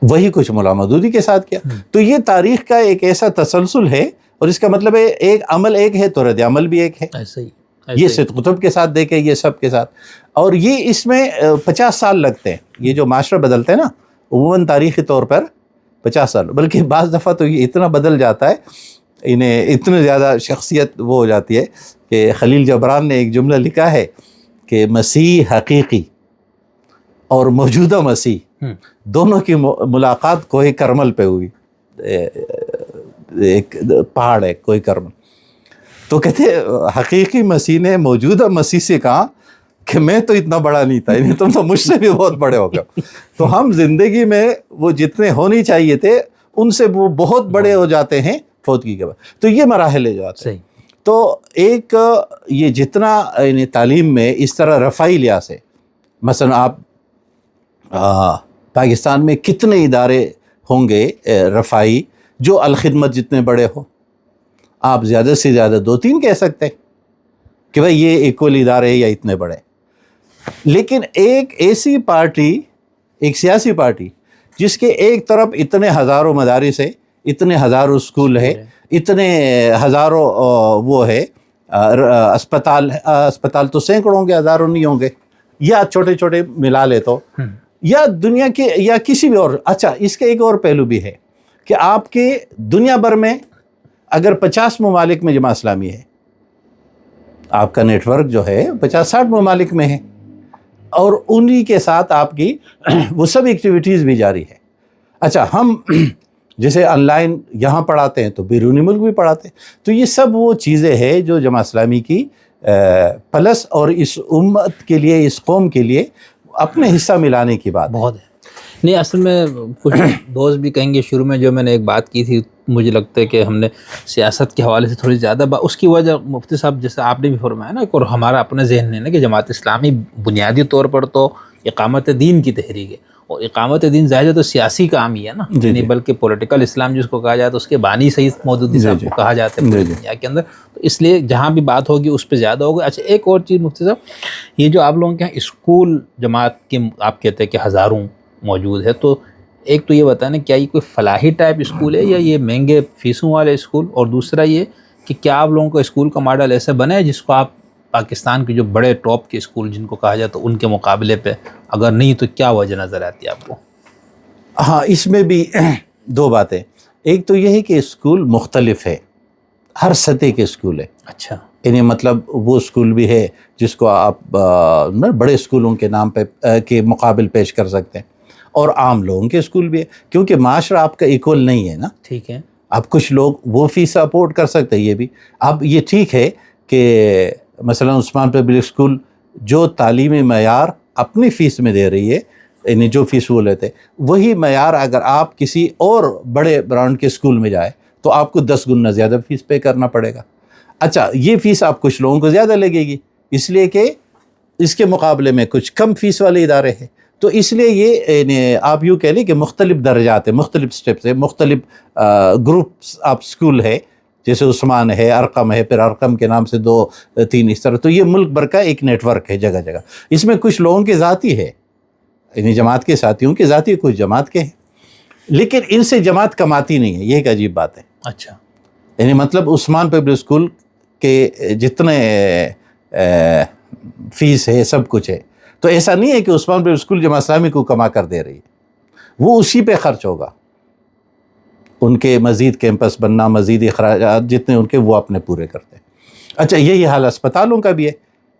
وہی کچھ مولانا مودودی کے ساتھ کیا، تو یہ تاریخ کا ایک ایسا تسلسل ہے، اور اس کا مطلب ہے ایک عمل ایک ہے تو رد عمل بھی ایک ہے، ایسا ہی یہ سید قطب کے ساتھ دیکھے، یہ سب کے ساتھ، اور یہ اس میں 50 سال لگتے ہیں، یہ جو معاشرہ بدلتے ہیں نا، عموماً تاریخی طور پر 50 سال، بلکہ بعض دفعہ تو یہ اتنا بدل جاتا ہے، انہیں اتنے زیادہ شخصیت وہ ہو جاتی ہے کہ خلیل جبران نے ایک جملہ لکھا ہے کہ مسیح حقیقی اور موجودہ مسیح دونوں کی ملاقات کوہ کرمل پہ ہوئی، ایک پہاڑ ہے کوہ کرمل، تو کہتے حقیقی مسیح نے موجودہ مسیح سے کہا کہ میں تو اتنا بڑا نہیں تھا، تم تو مجھ سے بھی بہت بڑے ہو گئے، تو ہم زندگی میں وہ جتنے ہونی چاہیے تھے ان سے وہ بہت بڑے ہو جاتے ہیں فوتگی کے بعد، تو یہ مراحل جو آتے ہیں۔ تو ایک یہ جتنا یعنی تعلیم میں اس طرح رفائی لحاظ سے، مثلا آپ پاکستان میں کتنے ادارے ہوں گے رفائی جو الخدمت جتنے بڑے ہو، آپ زیادہ سے زیادہ 2-3 کہہ سکتے ہیں کہ بھائی یہ ایکول ادارے یا اتنے بڑے، لیکن ایک ایسی پارٹی، ایک سیاسی پارٹی جس کے ایک طرف اتنے ہزاروں مدارس ہے، اتنے ہزاروں اسکول ہے، اتنے ہزاروں وہ ہے اسپتال تو سینکڑوں ہوں گے، ہزاروں نہیں ہوں گے، یا چھوٹے چھوٹے ملا لے تو یا دنیا کے یا کسی بھی اور. اچھا اس کا ایک اور پہلو بھی ہے کہ آپ کے دنیا بھر میں اگر 50 ممالک میں جماعت اسلامی ہے، آپ کا نیٹ ورک جو ہے 50-60 ممالک میں ہے، اور انہی کے ساتھ آپ کی وہ سب ایکٹیویٹیز بھی جاری ہے. اچھا ہم جیسے آن لائن یہاں پڑھاتے ہیں تو بیرونی ملک بھی پڑھاتے ہیں. تو یہ سب وہ چیزیں ہیں جو جماعت اسلامی کی پلس اور اس امت کے لیے، اس قوم کے لیے اپنے حصہ ملانے کی بات بہت ہے. نہیں اصل میں کچھ دوست بھی کہیں گے شروع میں جو میں نے ایک بات کی تھی، مجھے لگتا ہے کہ ہم نے سیاست کے حوالے سے تھوڑی زیادہ اس کی وجہ مفتی صاحب جیسے آپ نے بھی فرمایا نا، اور ہمارا اپنے ذہن میں نا کہ جماعت اسلامی بنیادی طور پر تو اقامت دین کی تحریک ہے، اور اقامت دین ظاہر ہے تو سیاسی کام ہی ہے نا، یعنی بلکہ پولیٹیکل اسلام جس کو کہا جاتا ہے اس کے بانی سید مودودی صاحب کو کہا جاتا ہے پوری دنیا کے اندر. تو اس لیے جہاں بھی بات ہوگی اس پہ زیادہ ہوگا. اچھا ایک اور چیز مفتی صاحب، یہ جو آپ لوگوں کے یہاں اسکول جماعت کے آپ کہتے ہیں کہ ہزاروں موجود ہے، تو ایک تو یہ بتائیں کیا یہ کوئی فلاحی ٹائپ اسکول ہے یا یہ مہنگے فیسوں والے اسکول، اور دوسرا یہ کہ کیا آپ لوگوں کو اسکول کا ماڈل ایسا بنا ہے جس کو آپ پاکستان کے جو بڑے ٹاپ کے اسکول جن کو کہا جاتا ہے ان کے مقابلے پہ، اگر نہیں تو کیا وجہ نظر آتی ہے آپ کو؟ ہاں اس میں بھی دو باتیں. ایک تو یہ ہے کہ اسکول مختلف ہے، ہر سطح کے اسکول ہے. اچھا یعنی مطلب وہ اسکول بھی ہے جس کو آپ بڑے اسکولوں کے نام پہ کے مقابل پیش کر سکتے ہیں، اور عام لوگوں کے اسکول بھی ہے، کیونکہ معاشرہ آپ کا ایکول نہیں ہے نا. ٹھیک ہے. اب کچھ لوگ وہ فیس افورڈ کر سکتے ہیں، یہ بھی. اب یہ ٹھیک ہے کہ مثلا عثمان پبلک اسکول جو تعلیمی معیار اپنی فیس میں دے رہی ہے، یعنی جو فیس وہ لیتے، وہی معیار اگر آپ کسی اور بڑے برانڈ کے اسکول میں جائے تو آپ کو 10 گنا زیادہ فیس پے کرنا پڑے گا. اچھا یہ فیس آپ کچھ لوگوں کو زیادہ لگے گی اس لیے کہ اس کے مقابلے میں کچھ کم فیس والے ادارے ہیں. تو اس لیے یہ آپ یوں کہہ لیں کہ مختلف درجات ہیں، مختلف سٹیپس ہیں، مختلف گروپس آف اسکول ہے. جیسے عثمان ہے، ارقم ہے، پھر ارقم کے نام سے 2-3 اس طرح. تو یہ ملک بھر کا ایک نیٹ ورک ہے جگہ جگہ. اس میں کچھ لوگوں کے ذاتی ہے، یعنی جماعت کے ساتھیوں کے ذاتی، کچھ جماعت کے ہیں، لیکن ان سے جماعت کماتی نہیں ہے. یہ ایک عجیب بات ہے. اچھا یعنی مطلب عثمان پبلک اسکول کے جتنے فیس ہے سب کچھ ہے، تو ایسا نہیں ہے کہ عثمان پبلک اسکول جماعت اسلامی کو کما کر دے رہی ہے، وہ اسی پہ خرچ ہوگا. ان کے مزید کیمپس بننا، مزید اخراجات جتنے ان کے وہ اپنے پورے کرتے ہیں. اچھا یہی حال اسپتالوں کا بھی ہے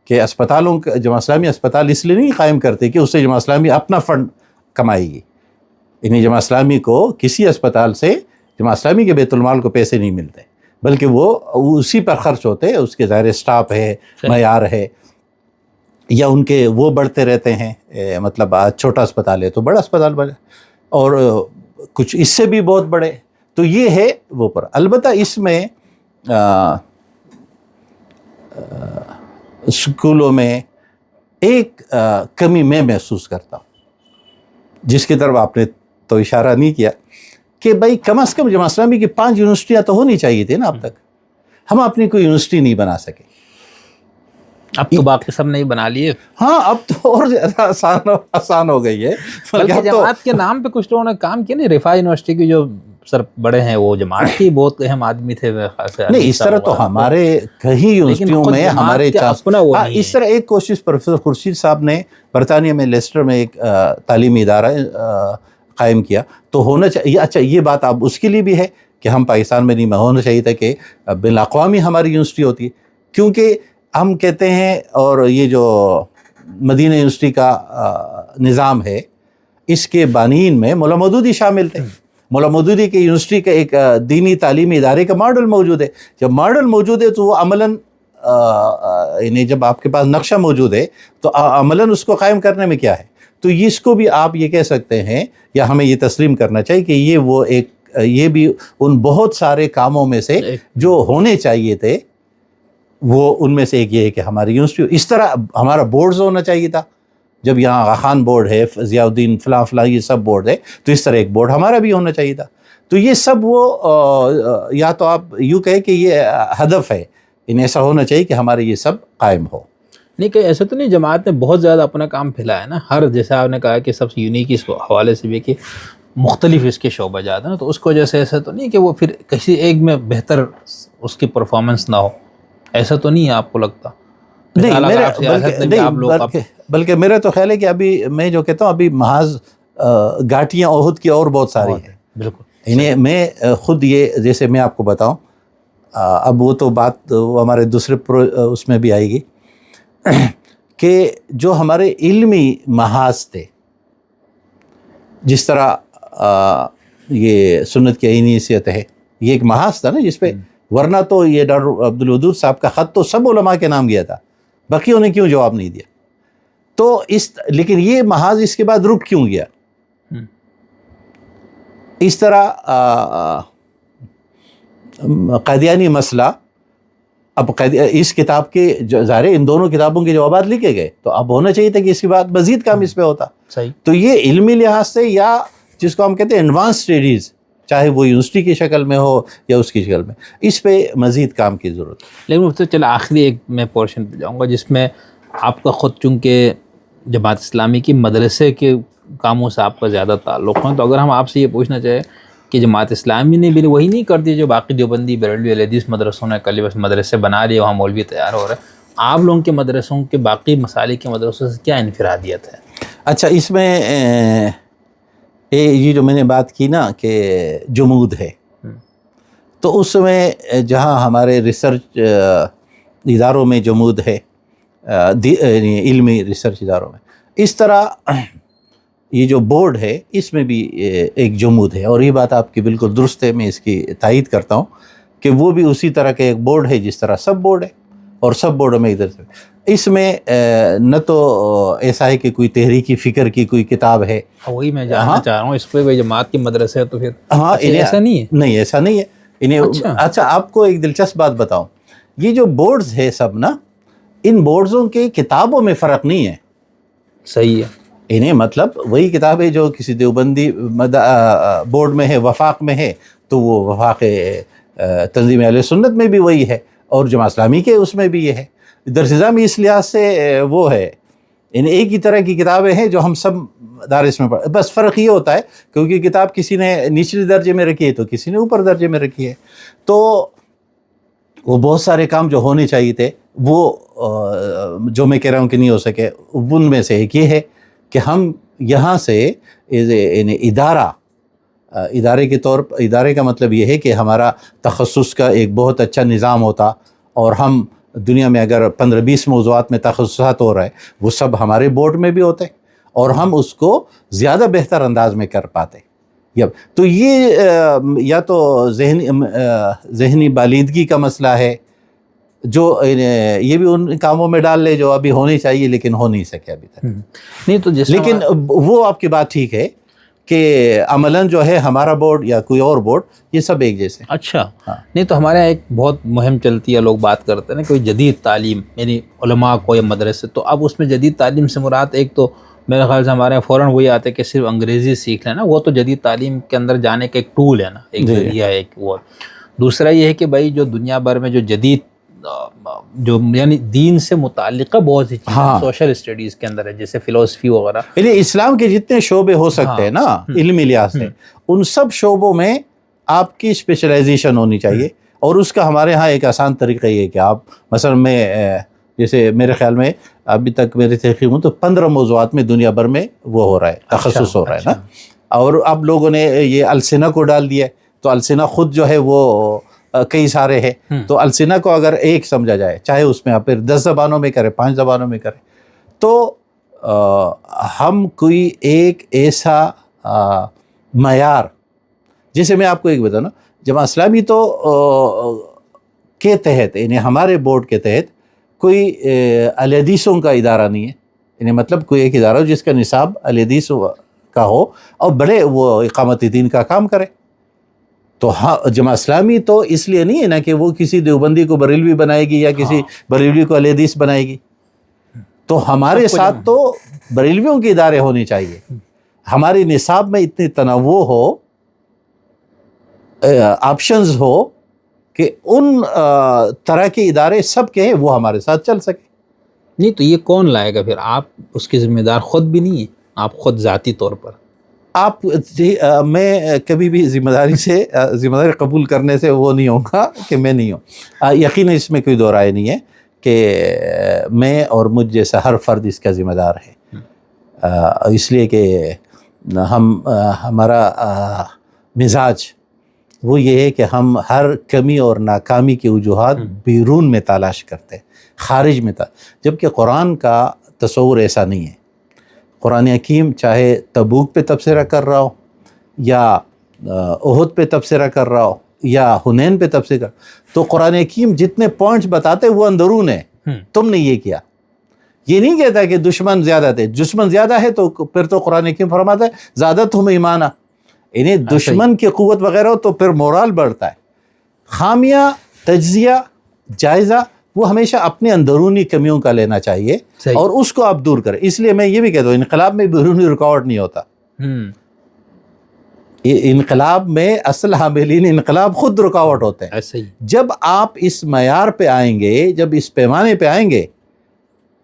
کہ اسپتالوں کا جماعت اسلامی اسپتال اس لیے نہیں قائم کرتے کہ اس سے جماعت اسلامی اپنا فنڈ کمائے گی. یعنی جماعت اسلامی کو کسی اسپتال سے جماعت اسلامی کے بیت المال کو پیسے نہیں ملتے، بلکہ وہ اسی پر خرچ ہوتے ہیں. اس کے ظاہر اسٹاف ہے، معیار ہے، یا ان کے وہ بڑھتے رہتے ہیں. مطلب چھوٹا اسپتال ہے تو بڑا اسپتال بڑھے، اور کچھ اس سے بھی بہت بڑے. تو یہ ہے وہ پر. البتہ اس میں اسکولوں میں ایک کمی میں محسوس کرتا ہوں، جس کی طرف آپ نے تو اشارہ نہیں کیا، کہ بھائی کم از کم جماعت اسلامی کی 5 یونیورسٹیاں تو ہونی چاہیے تھی نا. اب تک ہم اپنی کوئی یونیورسٹی نہیں بنا سکے. اب تو باقی سب نہیں بنا لیے. ہاں اب تو اور زیادہ آسان ہو گئی ہے. بلکہ جماعت کے نام پہ کچھ لوگوں نے کام کیا. نہیں رفاع یونیورسٹی کی جو سر بڑے ہیں وہ جماعت کی بہت اہم آدمی تھے. نہیں اس طرح تو ہمارے کہیں یونیورسٹیوں میں ہمارے اس طرح ایک کوشش پروفیسر خورشید صاحب نے برطانیہ میں لیسٹر میں ایک تعلیمی ادارہ قائم کیا تو ہونا چاہیے. اچھا یہ بات اب اس کے لیے بھی ہے کہ ہم پاکستان میں نہیں ہونا چاہیے تھا کہ بین الاقوامی ہماری یونیورسٹی ہوتی ہے. کیونکہ ہم کہتے ہیں، اور یہ جو مدینہ یونیورسٹی کا نظام ہے اس کے بانئین میں مولا مودودی شامل تھے. مولا مودودی کی یونیورسٹی کا ایک دینی تعلیمی ادارے کا ماڈل موجود ہے. جب ماڈل موجود ہے تو وہ عملاً یعنی جب آپ کے پاس نقشہ موجود ہے تو عملاً اس کو قائم کرنے میں کیا ہے. تو اس کو بھی آپ یہ کہہ سکتے ہیں یا ہمیں یہ تسلیم کرنا چاہیے کہ یہ وہ ایک یہ بھی ان بہت سارے کاموں میں سے جو ہونے چاہیے تھے وہ ان میں سے ایک یہ ہے کہ ہماری یونیورسٹی اس طرح ہمارا بورڈز ہونا چاہیے تھا. جب یہاں آغا خان بورڈ ہے، ضیاء الدین فلاں فلاں یہ سب بورڈ ہے، تو اس طرح ایک بورڈ ہمارا بھی ہونا چاہیے تھا. تو یہ سب وہ یا تو آپ یوں کہیں کہ یہ ہدف ہے، انہیں ایسا ہونا چاہیے کہ ہمارے یہ سب قائم ہو. نہیں کہ ایسا تو نہیں، جماعت نے بہت زیادہ اپنا کام پھیلایا نا. ہر جیسے آپ نے کہا کہ سب سے یونیک اس حوالے سے بھی کہ مختلف اس کے شعبہ جاتے ہیں نا، تو اس کو وجہ سے ایسا تو نہیں کہ وہ پھر کسی ایک میں بہتر اس کی پرفارمنس نہ ہو. ایسا تو نہیں ہے آپ کو لگتا؟ نہیں اگر آپ سیاست میں بھی آپ لوگ بلکہ میرا تو خیال ہے کہ ابھی میں جو کہتا ہوں ابھی محاذ گھاٹیاں احد کی اور بہت ساری ہیں. بالکل. انہیں میں خود یہ جیسے میں آپ کو بتاؤں، اب وہ تو بات ہمارے دوسرے اس میں بھی آئے گی کہ جو ہمارے علمی محاذ تھے، جس طرح یہ سنت کی عینیت ہے، یہ ایک محاذ تھا نا جس پہ، ورنہ تو یہ ڈاکٹر عبدالودود صاحب کا خط تو سب علماء کے نام گیا تھا، باقیوں نے کیوں جواب نہیں دیا؟ تو لیکن یہ محاذ اس کے بعد رک کیوں گیا؟ اس طرح قادیانی مسئلہ، اب اس کتاب کے ظاہر ان دونوں کتابوں کے جوابات لکھے گئے، تو اب ہونا چاہیے تھا کہ اس کے بعد مزید کام اس پہ ہوتا. صحیح. تو یہ علمی لحاظ سے، یا جس کو ہم کہتے ہیں ایڈوانس اسٹڈیز، چاہے وہ یونیورسٹی کی شکل میں ہو یا اس کی شکل میں، اس پہ مزید کام کی ضرورت ہے. لیکن مفتی چلو آخری ایک میں پورشن پہ جاؤں گا جس میں آپ کا خود چونکہ جماعت اسلامی کی مدرسے کے کاموں سے آپ کا زیادہ تعلق ہے، تو اگر ہم آپ سے یہ پوچھنا چاہیں کہ جماعت اسلامی نے بھی وہی نہیں کر دی جو باقی دیوبندی بریلوی اہل حدیث مدرسوں نے کل بس مدرسے بنا لیے، وہاں مولوی تیار ہو رہے ہیں، آپ لوگوں کے مدرسوں کے باقی مسالک کے مدرسوں سے کیا انفرادیت ہے؟ اچھا، اس میں یہ جو میں نے بات کی نا کہ جمود ہے، تو اس میں جہاں ہمارے ریسرچ اداروں میں جمود ہے، علمی ریسرچ اداروں میں، اس طرح یہ جو بورڈ ہے اس میں بھی ایک جمود ہے. اور یہ بات آپ کی بالکل درست ہے، میں اس کی تائید کرتا ہوں کہ وہ بھی اسی طرح کا ایک بورڈ ہے جس طرح سب بورڈ ہے، اور سب بورڈوں میں ادھر سے اس میں نہ تو ایسا ہے کہ کوئی تحریکی فکر کی کوئی کتاب ہے. وہی میں جاننا چاہ رہا ہوں، اس پہ جماعت کی مدرسے ہے تو پھر ہاں ایسا نہیں ہے؟ نہیں، ایسا نہیں ہے انہیں. اچھا، آپ کو ایک دلچسپ بات بتاؤں، یہ جو بورڈز ہے سب نا، ان بورڈزوں کے کتابوں میں فرق نہیں ہے. صحیح ہے. انہیں مطلب وہی کتابیں جو کسی دیوبندی بورڈ میں ہے، وفاق میں ہے، تو وہ وفاق تنظیم اہل سنت میں بھی وہی ہے، اور جماعت اسلامی کے اس میں بھی یہ ہے. درس نظامی اس لحاظ سے وہ ہے، ایک ہی طرح کی کتابیں ہیں جو ہم سب دارس میں پڑھتے، بس فرق یہ ہوتا ہے کیونکہ کتاب کسی نے نچلے درجے میں رکھی ہے تو کسی نے اوپر درجے میں رکھی ہے. تو وہ بہت سارے کام جو ہونے چاہیے تھے وہ جو میں کہہ رہا ہوں کہ نہیں ہو سکے، ان میں سے ایک یہ ہے کہ ہم یہاں سے ادارے کے طور پر، ادارے کا مطلب یہ ہے کہ ہمارا تخصص کا ایک بہت اچھا نظام ہوتا، اور ہم دنیا میں اگر 15-20 موضوعات میں تخصصات ہو رہا ہے، وہ سب ہمارے بورڈ میں بھی ہوتے، اور ہم اس کو زیادہ بہتر انداز میں کر پاتے. تو یہ یا تو ذہنی بالیدگی کا مسئلہ ہے، جو یہ بھی ان کاموں میں ڈال لے جو ابھی ہونی چاہیے لیکن ہو نہیں سکے ابھی تک. نہیں تو لیکن وہ آپ کی بات ٹھیک ہے کہ عملاً جو ہے ہمارا بورڈ یا کوئی اور بورڈ، یہ سب ایک جیسے. اچھا. نہیں تو ہمارے یہاں ایک بہت مہم چلتی ہے، لوگ بات کرتے ہیں نا کوئی جدید تعلیم، یعنی علماء کو یا مدرسے، تو اب اس میں جدید تعلیم سے مراد ایک تو میرے خیال سے ہمارے یہاں فوراً وہی آتے کہ صرف انگریزی سیکھ لینا، وہ تو جدید تعلیم کے اندر جانے کا ایک ٹول ہے نا، ایک ذریعہ ہے. ایک وہ دوسرا یہ ہے کہ بھائی جو دنیا بھر میں جو جدید جو یعنی دین سے متعلقہ بہت سی چیزیں سوشل اسٹڈیز کے اندر ہے، جیسے فلسفی وغیرہ، یعنی اسلام کے جتنے شعبے ہو سکتے ہیں نا علمی لحاظ سے، ان سب شعبوں میں آپ کی اسپیشلائزیشن ہونی چاہیے. اور اس کا ہمارے ہاں ایک آسان طریقہ یہ ہے کہ آپ مثلا میں جیسے میرے خیال میں ابھی تک میری تحقیق میں تو 15 موضوعات میں دنیا بھر میں وہ ہو رہا ہے، تخصص ہو رہا ہے نا. اور اب لوگوں نے یہ السنہ کو ڈال دیا ہے، تو السنہ خود جو ہے وہ کئی سارے ہیں، تو السنہ کو اگر ایک سمجھا جائے، چاہے اس میں آپ پھر 10 زبانوں میں کرے، 5 زبانوں میں کرے، تو ہم کوئی ایک ایسا معیار، جیسے میں آپ کو ایک بتاؤں نا، جماعت اسلامی تو کے تحت، یعنی ہمارے بورڈ کے تحت کوئی اہل حدیثوں کا ادارہ نہیں ہے، یعنی مطلب کوئی ایک ادارہ ہو جس کا نصاب اہل حدیث کا ہو اور بڑے وہ اقامت دین کا کام کرے. تو ہاں، جماعت اسلامی تو اس لیے نہیں ہے نا کہ وہ کسی دیوبندی کو بریلوی بنائے گی یا کسی بریلوی کو اہل حدیث بنائے گی. تو ہمارے ساتھ تو بریلویوں کے ادارے ہونے چاہیے، ہمارے نصاب میں اتنی تنوع ہو، آپشنز ہو کہ ان طرح کے ادارے سب کے ہیں وہ ہمارے ساتھ چل سکے. نہیں تو یہ کون لائے گا پھر؟ آپ اس کی ذمہ دار خود بھی نہیں ہیں، آپ خود ذاتی طور پر آپ میں کبھی بھی ذمہ داری قبول کرنے سے وہ نہیں ہوں گا کہ میں نہیں ہوں. یقیناً اس میں کوئی دو رائے نہیں ہے کہ میں اور مجھ جیسا ہر فرد اس کا ذمہ دار ہے، اس لیے کہ ہمارا مزاج وہ یہ ہے کہ ہم ہر کمی اور ناکامی کی وجوہات بیرون میں تلاش کرتے ہیں، خارج میں جبکہ قرآن کا تصور ایسا نہیں ہے۔ قرآن حکیم چاہے تبوک پہ تبصرہ کر رہا ہو، یا احد پہ تبصرہ کر رہا ہو، یا حنین پہ تبصرہ تو قرآن حکیم جتنے پوائنٹس بتاتے وہ اندرون ہے، تم نے یہ کیا۔ یہ نہیں کہتا کہ دشمن زیادہ تھے، دشمن زیادہ ہے تو پھر تو قرآن حکیم فرماتا ہے زیادہ تم ایمان، یعنی دشمن کی قوت وغیرہ ہو تو پھر مورال بڑھتا ہے۔ خامیہ، تجزیہ، جائزہ وہ ہمیشہ اپنے اندرونی کمیوں کا لینا چاہیے اور اس کو آپ دور کریں۔ اس لیے میں یہ بھی کہتا ہوں انقلاب میں بیرونی رکاوٹ نہیں ہوتا، انقلاب میں اصل حاملین انقلاب خود رکاوٹ ہوتے ہیں۔ جب آپ اس معیار پہ آئیں گے، جب اس پیمانے پہ آئیں گے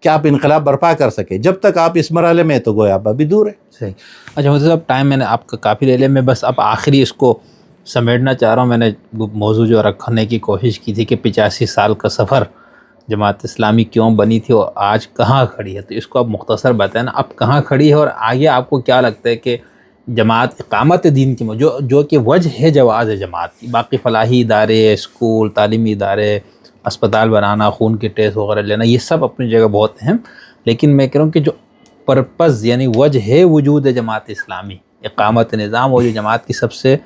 کہ آپ انقلاب برپا کر سکے، جب تک آپ اس مرحلے میں تو گویا آپ ابھی دور ہے۔ صحیح۔ اچھا مطلب اب ٹائم میں نے آپ کا کافی لے لیا، میں بس اب آخری اس کو سمیٹنا چاہ رہا ہوں۔ میں نے موضوع جو رکھنے کی کوشش کی تھی کہ 85 سال کا سفر جماعت اسلامی کیوں بنی تھی اور آج کہاں کھڑی ہے، تو اس کو آپ مختصر بتائیں نا، اب کہاں کھڑی ہے اور آگے آپ کو کیا لگتا ہے کہ جماعت اقامت دین کی جو کہ وجہ ہے جواز جماعت کی، باقی فلاحی ادارے، اسکول، تعلیمی ادارے، اسپتال بنانا، خون کے ٹیسٹ وغیرہ لینا، یہ سب اپنی جگہ بہت اہم، لیکن میں کہہ رہا ہوں کہ جو پرپز یعنی وجہ ہے وجود جماعت اسلامی، اقامت نظام، اور جو جماعت کی سب سے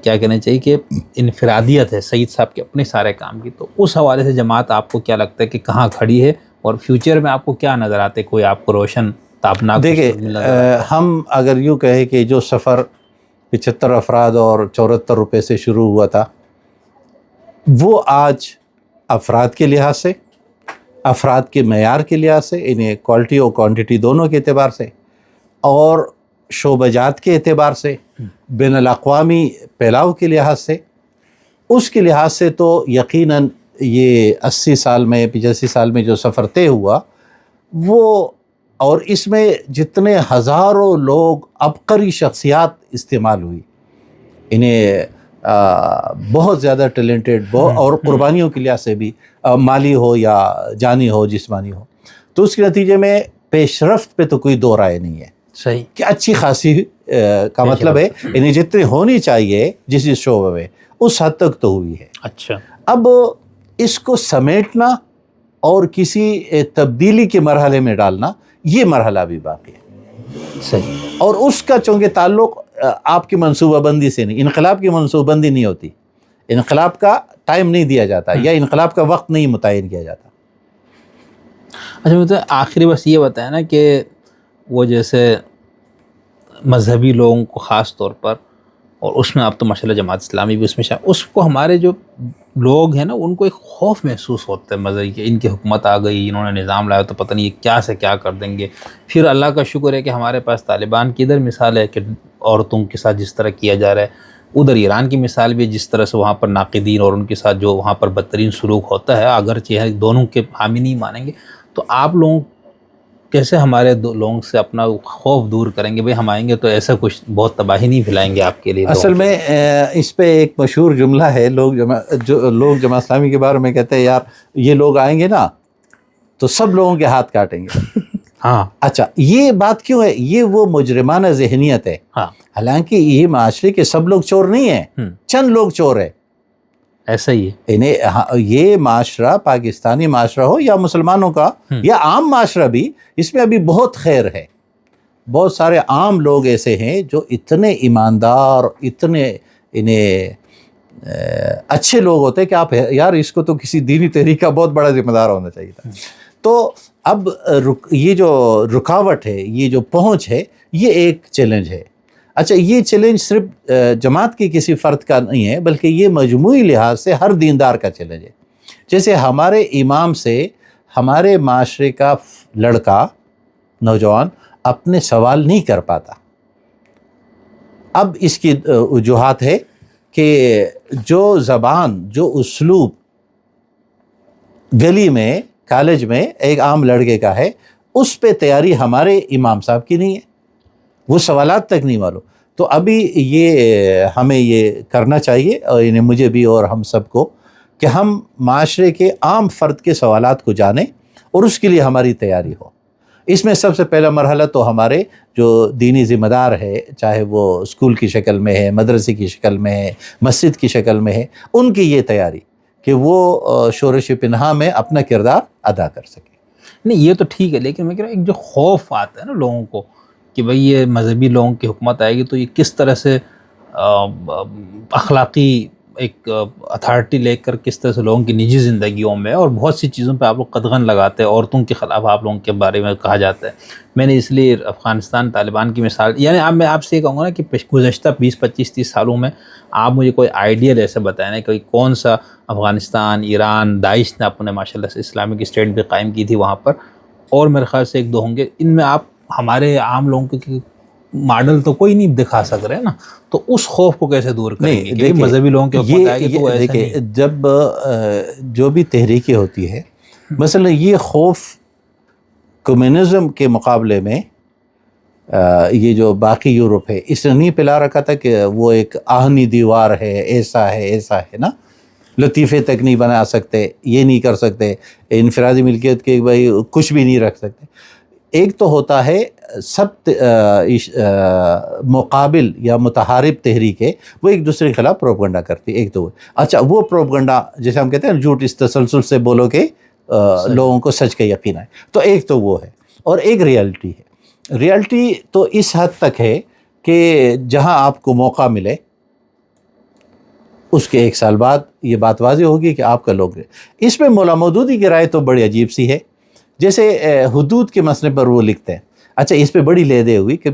کیا کہنا چاہیے کہ انفرادیت ہے سعید صاحب کے اپنے سارے کام کی، تو اس حوالے سے جماعت آپ کو کیا لگتا ہے کہ کہاں کھڑی ہے اور فیوچر میں آپ کو کیا نظر آتے، کوئی آپ کو روشن تابناک؟ دیکھیں ہم اگر یوں کہیں کہ جو سفر 75 افراد اور 74 روپے سے شروع ہوا تھا، وہ آج افراد کے لحاظ سے، افراد کے معیار کے لحاظ سے، انہیں کوالٹی اور کوانٹٹی دونوں کے اعتبار سے، اور شعبہ جات کے اعتبار سے، بین الاقوامی پھیلاؤ کے لحاظ سے، اس کے لحاظ سے تو یقیناً یہ 80 سال میں 85 سال میں جو سفر طے ہوا وہ، اور اس میں جتنے ہزاروں لوگ عبقری شخصیات استعمال ہوئی، انہیں بہت زیادہ ٹیلنٹڈ اور قربانیوں کے لحاظ سے بھی، مالی ہو یا جانی ہو جسمانی ہو، تو اس کے نتیجے میں پیش رفت پہ تو کوئی دو رائے نہیں ہے۔ صحیح کہ اچھی خاصی کا مطلب ہے انہیں جتنی ہونی چاہیے جس شعبے میں اس حد تک تو ہوئی ہے۔ اچھا، اب اس کو سمیٹنا اور کسی تبدیلی کے مرحلے میں ڈالنا، یہ مرحلہ بھی باقی ہے۔ صحیح، اور اس کا چونکہ تعلق آپ کی منصوبہ بندی سے نہیں، انقلاب کی منصوبہ بندی نہیں ہوتی، انقلاب کا ٹائم نہیں دیا جاتا یا انقلاب کا وقت نہیں متعین کیا جاتا۔ اچھا مطلب آخری بس یہ بتائیں نا کہ وہ جیسے مذہبی لوگوں کو خاص طور پر، اور اس میں اب تو ماشاء اللہ جماعت اسلامی بھی اس میں اس کو ہمارے جو لوگ ہیں نا ان کو ایک خوف محسوس ہوتا ہے مذہبی کہ ان کی حکومت آ گئی، انہوں نے نظام لایا تو پتہ نہیں یہ کیا سے کیا کر دیں گے۔ پھر اللہ کا شکر ہے کہ ہمارے پاس طالبان کی ادھر مثال ہے کہ عورتوں کے ساتھ جس طرح کیا جا رہا ہے، ادھر ایران کی مثال بھی جس طرح سے وہاں پر ناقدین اور ان کے ساتھ جو وہاں پر بدترین سلوک ہوتا ہے، اگرچہ دونوں کے حامی نہیں مانیں گے، تو آپ لوگ کیسے ہمارے لوگوں سے اپنا خوف دور کریں گے؟ بھئی ہم آئیں گے تو ایسا کچھ بہت تباہی نہیں پھیلائیں گے آپ کے لیے؟ اصل میں اس پہ ایک مشہور جملہ ہے، لوگ جماعت اسلامی کے بارے میں کہتے ہیں یار یہ لوگ آئیں گے نا تو سب لوگوں کے ہاتھ کاٹیں گے۔ ہاں اچھا یہ بات کیوں ہے؟ یہ وہ مجرمانہ ذہنیت ہے، حالانکہ یہ معاشرے کے سب لوگ چور نہیں ہیں، چند لوگ چور ہیں، ایسا ہی ہے۔ یہ معاشرہ پاکستانی معاشرہ ہو یا مسلمانوں کا یا عام معاشرہ بھی، اس میں ابھی بہت خیر ہے۔ بہت سارے عام لوگ ایسے ہیں جو اتنے ایماندار، اتنے اچھے لوگ ہوتے ہیں کہ آپ یار اس کو تو کسی دینی تحریک کا بہت بڑا ذمہ دار ہونا چاہیے تھا۔ تو اب یہ جو رکاوٹ ہے، یہ جو پہنچ ہے، یہ ایک چیلنج ہے۔ اچھا یہ چیلنج صرف جماعت کی کسی فرد کا نہیں ہے بلکہ یہ مجموعی لحاظ سے ہر دیندار کا چیلنج ہے۔ جیسے ہمارے امام سے ہمارے معاشرے کا لڑکا، نوجوان اپنے سوال نہیں کر پاتا۔ اب اس کی وجوہات ہے کہ جو زبان، جو اسلوب گلی میں، کالج میں ایک عام لڑکے کا ہے، اس پہ تیاری ہمارے امام صاحب کی نہیں ہے، وہ سوالات تک نہیں معلوم۔ تو ابھی یہ ہمیں یہ کرنا چاہیے، اور مجھے بھی اور ہم سب کو، کہ ہم معاشرے کے عام فرد کے سوالات کو جانیں اور اس کے لیے ہماری تیاری ہو. اس میں سب سے پہلا مرحلہ تو ہمارے جو دینی ذمہ دار ہے، چاہے وہ اسکول کی شکل میں ہے، مدرسے کی شکل میں ہے، مسجد کی شکل میں ہے، ان کی یہ تیاری کہ وہ شورش پنہا میں اپنا کردار ادا کر سکیں. نہیں یہ تو ٹھیک ہے، لیکن میں کہہ رہا ہوں ایک جو خوف آتا ہے نا لوگوں کو کہ بھئی یہ مذہبی لوگوں کی حکومت آئے گی تو یہ کس طرح سے اخلاقی ایک اتھارٹی لے کر کس طرح سے لوگوں کی نجی زندگیوں میں اور بہت سی چیزوں پہ آپ لوگ قدغن لگاتے ہیں، عورتوں کے خلاف آپ لوگوں کے بارے میں کہا جاتا ہے. میں نے اس لیے افغانستان طالبان کی مثال، یعنی میں آپ سے یہ کہوں گا نا کہ گزشتہ 20-25-30 سالوں میں آپ مجھے کوئی آئیڈیل ایسے بتائیں نا کہ کون سا افغانستان، ایران، داعش نے اپنے ماشاء اللہ سے اسلامک اسٹیٹ بھی قائم کی تھی وہاں پر، اور میرے خیال سے 1-2 ہوں گے، ان میں آپ ہمارے عام لوگوں کے ماڈل تو کوئی نہیں دکھا سک رہے نا، تو اس خوف کو کیسے دور کریں گے کہ مذہبی لوگوں کے حکومت آئے گی تو وہ ایسا نہیں. جب جو بھی تحریکیں ہوتی ہے، مثلا یہ خوف کمیونزم کے مقابلے میں یہ جو باقی یورپ ہے اس نے نہیں پلا رکھا تھا کہ وہ ایک آہنی دیوار ہے، ایسا ہے نا، لطیفے تک نہیں بنا سکتے، یہ نہیں کر سکتے، انفرادی ملکیت کے بھائی کچھ بھی نہیں رکھ سکتے. ایک تو ہوتا ہے سب مقابل یا متحارب تحریکیں وہ ایک دوسرے کے خلاف پروپگنڈا کرتی ہے. ایک تو اچھا وہ پروپگنڈا جیسے ہم کہتے ہیں جھوٹ اس تسلسل سے بولو کہ لوگوں کو سچ کا یقین ہے، تو ایک تو وہ ہے، اور ایک ریالٹی ہے. ریالٹی تو اس حد تک ہے کہ جہاں آپ کو موقع ملے اس کے 1 سال بعد یہ بات واضح ہوگی کہ آپ کا لوگ. اس میں مولا مودودی کی رائے تو بڑی عجیب سی ہے. جیسے حدود کے مسئلے پر وہ لکھتے ہیں، اچھا اس پہ بڑی لے دے ہوئی کہ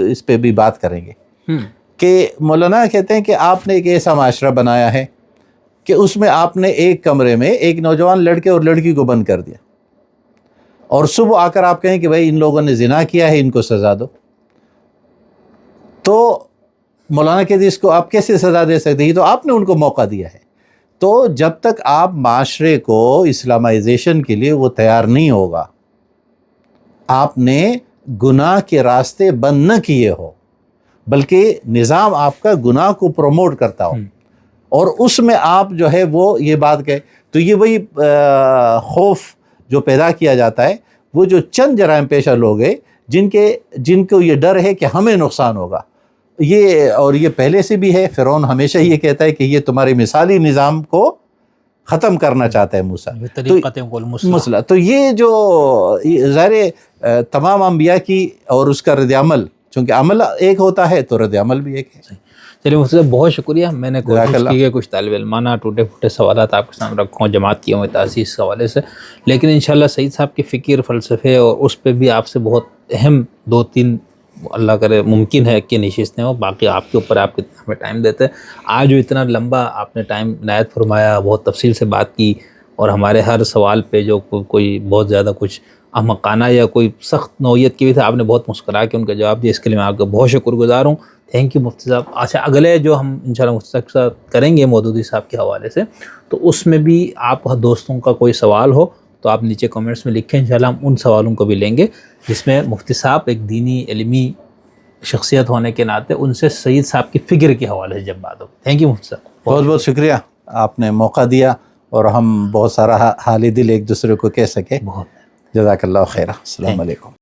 اس پہ بھی بات کریں گے، کہ مولانا کہتے ہیں کہ آپ نے ایک ایسا معاشرہ بنایا ہے کہ اس میں آپ نے ایک کمرے میں ایک نوجوان لڑکے اور لڑکی کو بند کر دیا، اور صبح آ کر آپ کہیں کہ بھائی ان لوگوں نے زنا کیا ہے، ان کو سزا دو. تو مولانا کہتے ہیں اس کو آپ کیسے سزا دے سکتے ہیں، یہ تو آپ نے ان کو موقع دیا ہے. تو جب تک آپ معاشرے کو اسلامائزیشن کے لیے وہ تیار نہیں ہوگا، آپ نے گناہ کے راستے بند نہ کیے ہو، بلکہ نظام آپ کا گناہ کو پروموٹ کرتا ہو، اور اس میں آپ جو ہے وہ یہ بات کہے، تو یہ وہی خوف جو پیدا کیا جاتا ہے. وہ جو چند جرائم پیشہ لوگ ہیں جن کو یہ ڈر ہے کہ ہمیں نقصان ہوگا، اور یہ پہلے سے بھی ہے. فرعون ہمیشہ یہ کہتا ہے کہ یہ تمہارے مثالی نظام کو ختم کرنا چاہتا ہے مسئلہ. تو یہ جو ظاہر تمام انبیاء کی اور اس کا رد عمل، چونکہ عمل ایک ہوتا ہے تو رد عمل بھی ایک ہے. چلیے مفتی صاحب بہت شکریہ. میں نے کوشش کی ہے کچھ طالب علمانہ ٹوٹے پھوٹے سوالات آپ کے سامنے رکھوں جماعت کی تاسیس کے حوالے سے، لیکن انشاءاللہ سعید صاحب کی فکر، فلسفے اور اس پہ بھی آپ سے بہت اہم 2-3 اللہ کرے ممکن ہے کہ نشستیں ہوں. باقی آپ کے اوپر، آپ کتنا ہمیں ٹائم دیتے ہیں. آج جو اتنا لمبا آپ نے ٹائم عنایت فرمایا، بہت تفصیل سے بات کی، اور ہمارے ہر سوال پہ جو کوئی بہت زیادہ کچھ احمقانہ یا کوئی سخت نوعیت کی بھی تھا، آپ نے بہت مسکرا کے ان کا جواب دیا. اس کے لیے میں آپ کا بہت شکر گزار ہوں. تھینک یو مفتی صاحب. اچھا اگلے جو ہم انشاءاللہ مفتی صاحب کے ساتھ کریں گے مودودی صاحب کے حوالے سے، تو اس میں بھی آپ دوستوں کا کوئی سوال ہو تو آپ نیچے کمنٹس میں لکھیں، انشاءاللہ ہم ان سوالوں کو بھی لیں گے، جس میں مفتی صاحب ایک دینی علمی شخصیت ہونے کے ناطے ان سے سعید صاحب کی فکر کے حوالے سے جب بات ہو. تھینک یو مفتی صاحب. بہت بہت شکریہ، آپ نے موقع دیا اور ہم بہت سارا حال دل ایک دوسرے کو کہہ سکے. بہت جزاک اللہ خیر. السلام علیکم.